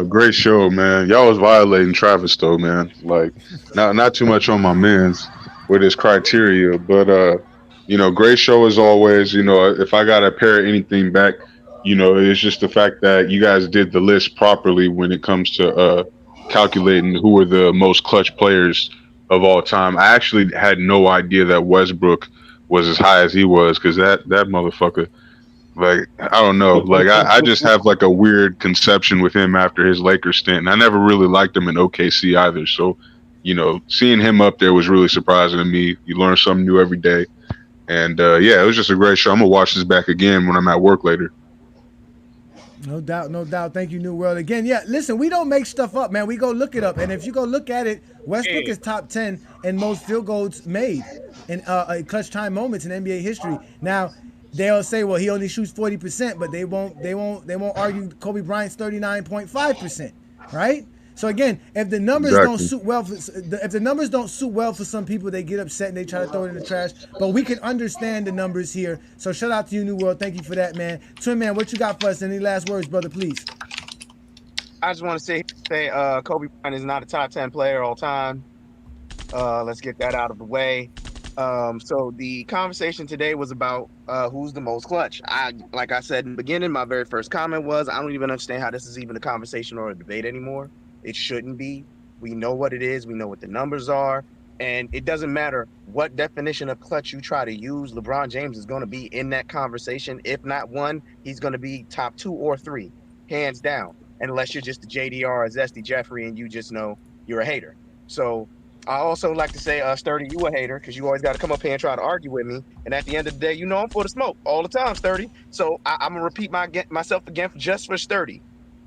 Great show, man. Y'all was violating Travis though, man. Like, not too much on my man's with his criteria, but great show as always. If I gotta pair anything back, it's just the fact that you guys did the list properly when it comes to calculating who were the most clutch players of all time. I actually had no idea that Westbrook was as high as he was, because that motherfucker. Like, I don't know. Like, I just have like a weird conception with him after his Lakers stint. And I never really liked him in OKC either. So, seeing him up there was really surprising to me. You learn something new every day. And it was just a great show. I'm going to watch this back again when I'm at work later. No doubt, no doubt. Thank you, New World. Again, listen, we don't make stuff up, man. We go look it up. And if you go look at it, Westbrook is top 10 in most field goals made in clutch time moments in NBA history. Now, they'll say, well, he only shoots 40%, but they won't argue Kobe Bryant's 39.5%, right? So again, if the numbers don't suit well for some people, they get upset and they try to throw it in the trash. But we can understand the numbers here. So shout out to you, New World. Thank you for that, man. Twin Man, what you got for us? Any last words, brother, please? I just want to say Kobe Bryant is not a top 10 player all time. Let's get that out of the way. So the conversation today was about who's the most clutch. Like I said in the beginning, my very first comment was, I don't even understand how this is even a conversation or a debate anymore. It shouldn't be. We know what it is. We know what the numbers are. And it doesn't matter what definition of clutch you try to use. LeBron James is going to be in that conversation. If not one, he's going to be top 2 or 3, hands down. Unless you're just a JDR or Zesty Jeffrey and you just know you're a hater. So I also like to say, Sturdy, you a hater, because you always got to come up here and try to argue with me. And at the end of the day, I'm for the smoke all the time, Sturdy. So I'm going to repeat myself again just for Sturdy.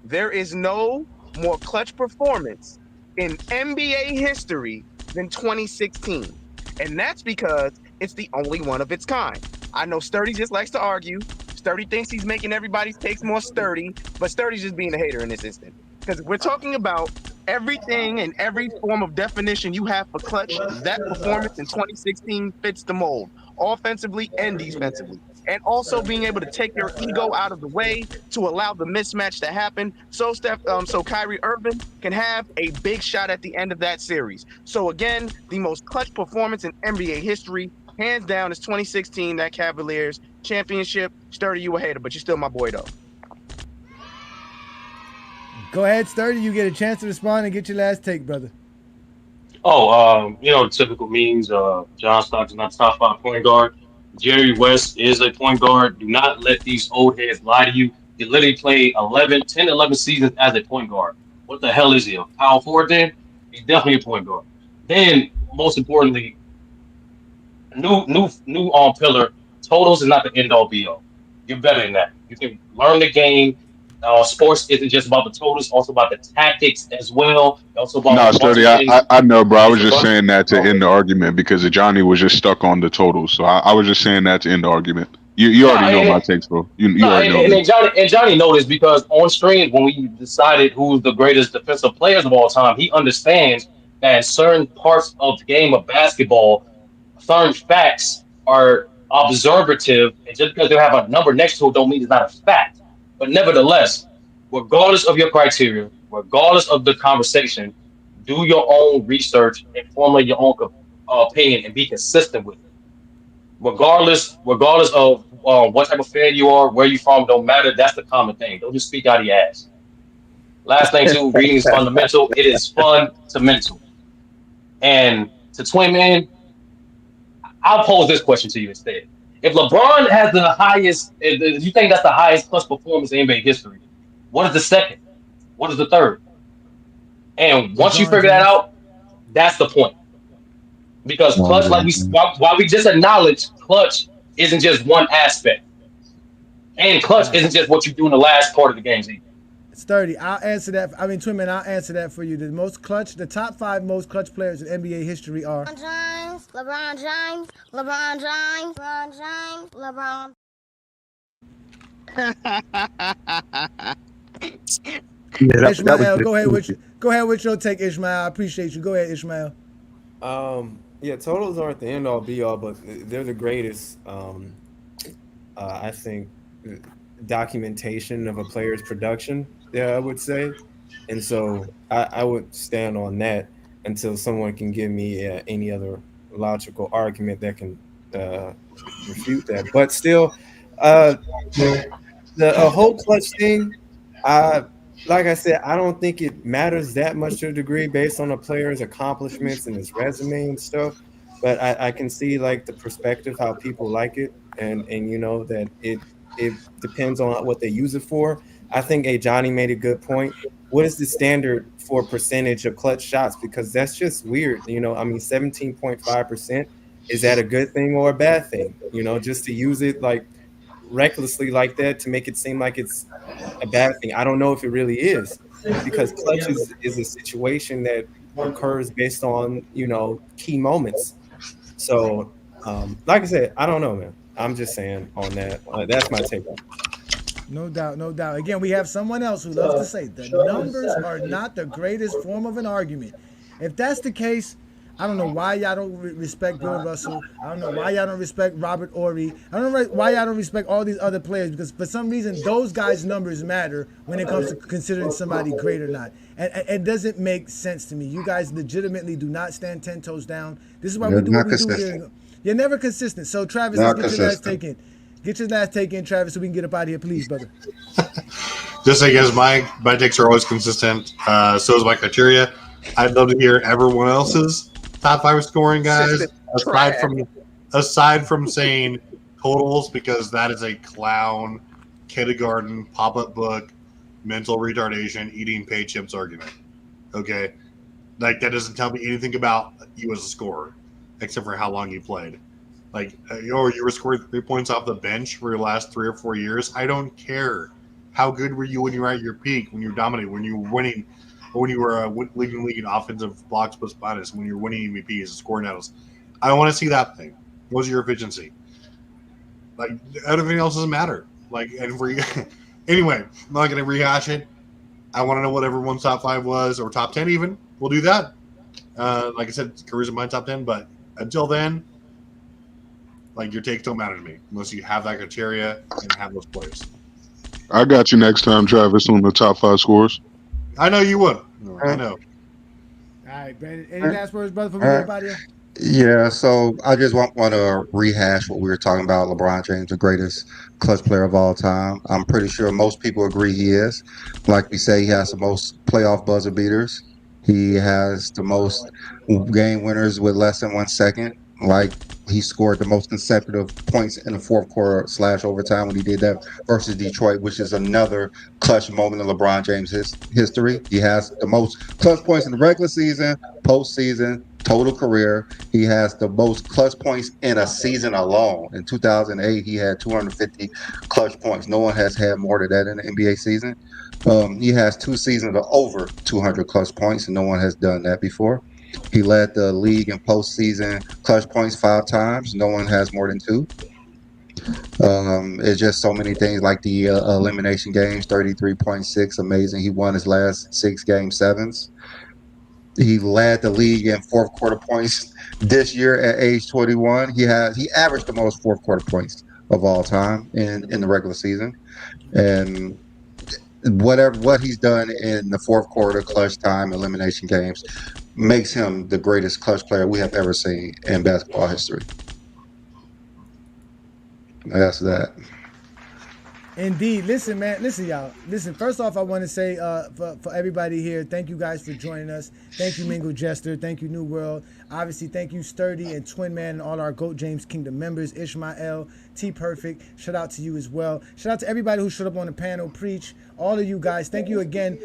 There is no more clutch performance in NBA history than 2016. And that's because it's the only one of its kind. I know Sturdy just likes to argue. Sturdy thinks he's making everybody's takes more sturdy, but Sturdy's just being a hater in this instant. Because we're talking about everything and every form of definition you have for clutch. That performance in 2016 fits the mold, offensively and defensively. And also being able to take your ego out of the way to allow the mismatch to happen, so Kyrie Irving can have a big shot at the end of that series. So again, the most clutch performance in NBA history, hands down, is 2016, that Cavaliers championship. Sturdy, you a hater, but you're still my boy though. Go ahead, Sturdy. You get a chance to respond and get your last take, brother. The typical memes. John Stockton not top 5 point guard. Jerry West is a point guard. Do not let these old heads lie to you. He literally played 11 seasons as a point guard. What the hell is he? A power forward then? He's definitely a point guard. Then, most importantly, new pillar. Totals is not the end all be all. You're better than that. You can learn the game. Sports isn't just about the totals, also about the tactics as well. Also about No, Sturdy, I know, bro. I was just saying that to end the argument because Ajani was just stuck on the totals. So I was just saying that to end the argument. You already know my takes, bro. You already know. And Johnny noticed because on stream when we decided who's the greatest defensive players of all time, he understands that in certain parts of the game of basketball, certain facts are observative, and just because they have a number next to it don't mean it's not a fact. But nevertheless, regardless of your criteria, regardless of the conversation, do your own research and formulate your own opinion and be consistent with it. Regardless of what type of fan you are, where you from, don't matter. That's the common thing. Don't just speak out of your ass. Last thing too, reading is fundamental. It is fundamental. And to Twin Man, I'll pose this question to you instead. If LeBron has the highest, if you think that's the highest plus performance in NBA history, what is the second? What is the third? And once you LeBron figure that James. out, that's the point. Because Long clutch, like we James. while we just acknowledge clutch isn't just one aspect, and All clutch right. isn't just what you do in the last part of the games either. It's 30. I'll answer that. I mean, Twinman, I'll answer that for you. The top 5 most clutch players in NBA history are LeBron James, LeBron James, LeBron James, LeBron. Ishmael. Go ahead with your take, Ishmael. I appreciate you. Go ahead, Ishmael. Yeah, totals aren't the end all be all, but they're the greatest. I think documentation of a player's production. Yeah, I would say, and so I would stand on that until someone can give me any other logical argument that can refute that. But still, the whole clutch thing, like I said, I don't think it matters that much to a degree based on a player's accomplishments and his resume and stuff. But I can see like the perspective how people like it, and you know that it depends on what they use it for. I think Ajani made a good point. What is the standard for percentage of clutch shots? Because that's just weird. You know, I mean, 17.5%, is that a good thing or a bad thing? You know, just to use it like recklessly like that to make it seem like it's a bad thing. I don't know if it really is, because clutch is a situation that occurs based on, you know, key moments. So, like I said, I don't know, man. I'm just saying on that. That's my take on it. No doubt, no doubt. Again, we have someone else who loves to say the numbers are not the greatest form of an argument. If that's the case, I don't know why y'all don't respect Bill Russell. I don't know why y'all don't respect Robert Ory. I don't know why y'all don't respect all these other players, because for some reason those guys' numbers matter when it comes to considering somebody great or not. And it doesn't make sense to me. You guys legitimately do not stand 10 toes down. This is why we You're do not what we do consistent. here. You're never consistent. So Travis, Not let's get your last consistent. take in. Get your last take in, Travis, so we can get up out of here, please, brother. Just because my takes are always consistent, so is my criteria. I'd love to hear everyone else's top 5 scoring guys, aside from saying totals, because that is a clown, kindergarten, pop-up book, mental retardation, eating paid chips argument. Okay, like that doesn't tell me anything about you as a scorer, except for how long you played. Like, you were scoring 3 points off the bench for your last 3 or 4 years. I don't care. How good were you when you were at your peak, when you were dominating, when you were winning, or when you were leading the league in offensive blocks plus minus, when you were winning MVPs and scoring medals? I don't want to see that thing. What was your efficiency? Like, everything else doesn't matter. Like, anyway, I'm not going to rehash it. I want to know what everyone's top 5 was, or top 10 even. We'll do that. Like I said, careers in my top 10, but until then, like, your takes don't matter to me unless you have that criteria and have those players. I got you next time, Travis, on the top 5 scores. I know you would. I know. All right, Brandon. Any last words, brother, before we get up out of here? Yeah, so I just want to rehash what we were talking about. LeBron James, the greatest clutch player of all time. I'm pretty sure most people agree he is. Like we say, he has the most playoff buzzer beaters. He has the most game winners with less than 1 second. Like, he scored the most consecutive points in the fourth quarter / overtime when he did that versus Detroit, which is another clutch moment in LeBron James' history. He has the most clutch points in the regular season, postseason, total career. He has the most clutch points in a season alone. In 2008, he had 250 clutch points. No one has had more than that in the NBA season. He has 2 seasons of over 200 clutch points, and no one has done that before. He led the league in postseason clutch points 5 times. No one has more than 2. It's just so many things, like the elimination games, 33.6, amazing. He won his last 6 game 7s. He led the league in fourth quarter points this year at age 21. He averaged the most fourth quarter points of all time in the regular season. And what he's done in the fourth quarter, clutch time, elimination games, makes him the greatest clutch player we have ever seen in basketball history. That's that. Indeed. Listen, man. Listen, y'all. Listen, first off, I want to say for everybody here, thank you guys for joining us. Thank you, Mingle Jester. Thank you, New World. Obviously, thank you, Sturdy and Twin Man, and all our GOAT James Kingdom members, Ishmael, T Perfect. Shout out to you as well. Shout out to everybody who showed up on the panel, Preach, all of you guys. Thank you again,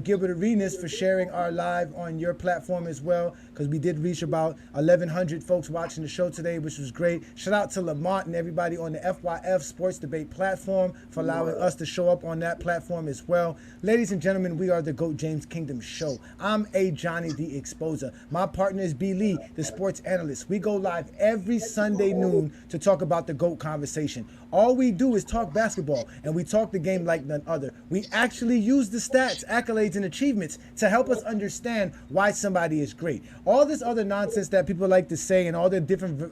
Gilbert Arenas, for sharing our live on your platform as well, because we did reach about 1,100 folks watching the show today, which was great. Shout out to Lamont and everybody on the FYF Sports Debate platform for allowing us to show up on that platform as well. Ladies and gentlemen, we are the GOAT James Kingdom Show. I'm Ajani the Exposer. My partner is B. Lee, the sports analyst. We go live every Sunday noon to talk about the GOAT conversation. All we do is talk basketball, and we talk the game like none other. We actually use the stats, accolades, and achievements to help us understand why somebody is great. All this other nonsense that people like to say and all the different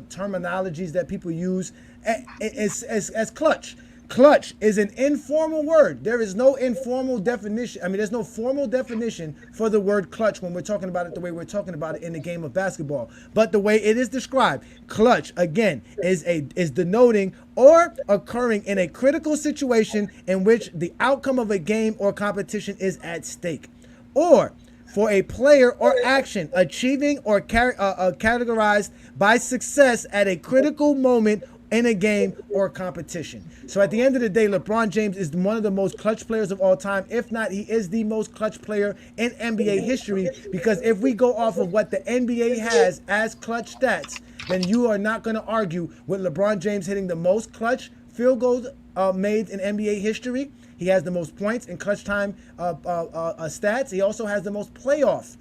terminologies that people use as clutch. Clutch is an informal word. There is no informal definition. There's no formal definition for the word clutch when we're talking about it the way we're talking about it in the game of basketball. But the way it is described, clutch, again, is denoting or occurring in a critical situation in which the outcome of a game or competition is at stake. Or for a player or action achieving or categorized by success at a critical moment in a game or competition. So at the end of the day, LeBron James is one of the most clutch players of all time. If not, he is the most clutch player in NBA history, because if we go off of what the NBA has as clutch stats, then you are not going to argue with LeBron James hitting the most clutch field goals made in NBA history. He has the most points in clutch time stats. He also has the most playoff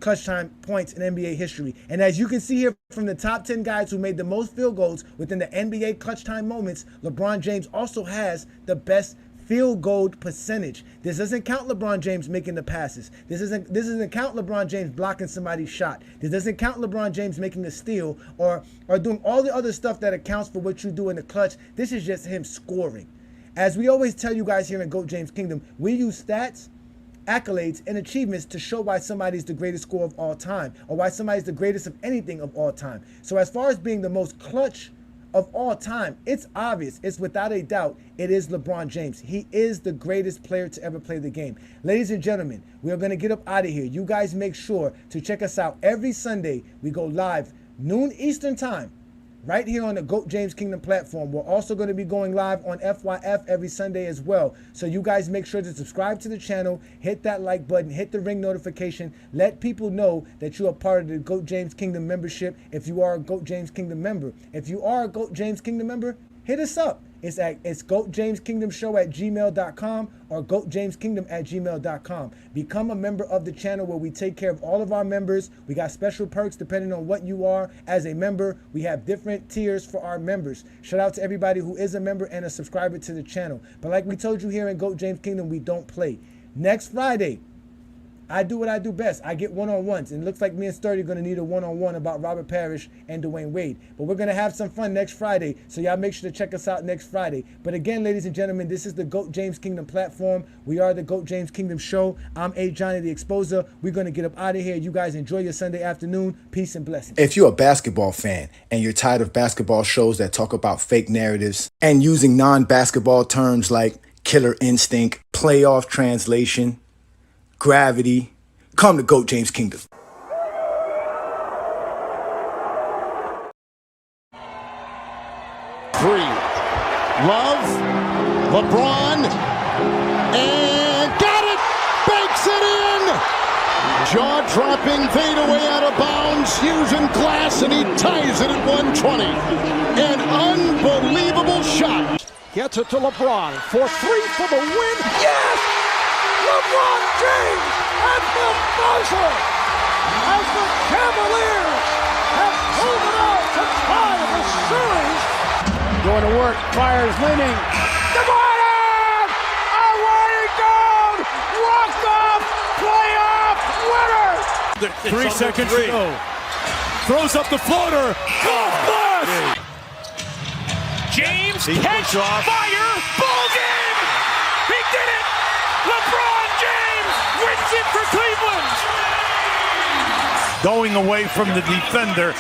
clutch time points in NBA history. And as you can see here from the top 10 guys who made the most field goals within the NBA clutch time moments, LeBron James also has the best field goal percentage. This doesn't count LeBron James making the passes. This doesn't count LeBron James blocking somebody's shot. This doesn't count LeBron James making a steal or doing all the other stuff that accounts for what you do in the clutch. This is just him scoring. As we always tell you guys here in GOAT James Kingdom, we use stats, accolades, and achievements to show why somebody's the greatest scorer of all time, or why somebody's the greatest of anything of all time. So as far as being the most clutch of all time, it's obvious, it's without a doubt, it is LeBron James. He is the greatest player to ever play the game. Ladies and gentlemen, we are going to get up out of here. You guys make sure to check us out every Sunday. We go live noon Eastern time, right here on the GOAT James Kingdom platform. We're also going to be going live on FYF every Sunday as well. So you guys make sure to subscribe to the channel, hit that like button, hit the ring notification, let people know that you are part of the GOAT James Kingdom membership if you are a GOAT James Kingdom member. If you are a GOAT James Kingdom member, hit us up. It's GoatJamesKingdomShow@gmail.com or GoatJamesKingdom@gmail.com. Become a member of the channel where we take care of all of our members. We got special perks depending on what you are as a member. We have different tiers for our members. Shout out to everybody who is a member and a subscriber to the channel. But like we told you here in GOAT James Kingdom, we don't play. Next Friday, I do what I do best. I get one-on-ones. And it looks like me and Sturdy are going to need a one-on-one about Robert Parish and Dwayne Wade. But we're going to have some fun next Friday. So y'all make sure to check us out next Friday. But again, ladies and gentlemen, this is the GOAT James Kingdom platform. We are the GOAT James Kingdom show. I'm Ajani the Exposer. We're going to get up out of here. You guys enjoy your Sunday afternoon. Peace and blessings. If you're a basketball fan and you're tired of basketball shows that talk about fake narratives and using non-basketball terms like killer instinct, playoff translation, gravity, come to GOAT James Kingdom. Three. Love. LeBron. And got it! Banks it in! Jaw-dropping fadeaway out of bounds using glass, and he ties it at 120. An unbelievable shot. Gets it to LeBron for three for the win. Yes! LeBron James at the buzzer as the Cavaliers have pulled it out to tie the series. Going to work, fires, leaning. Dwayne! Away goal! Walked off, playoff winner! 3 seconds to go. Throws up the floater. God bless! James, catch, fire, ball game! He did it! LeBron James wins it for Cleveland! Going away from the defender.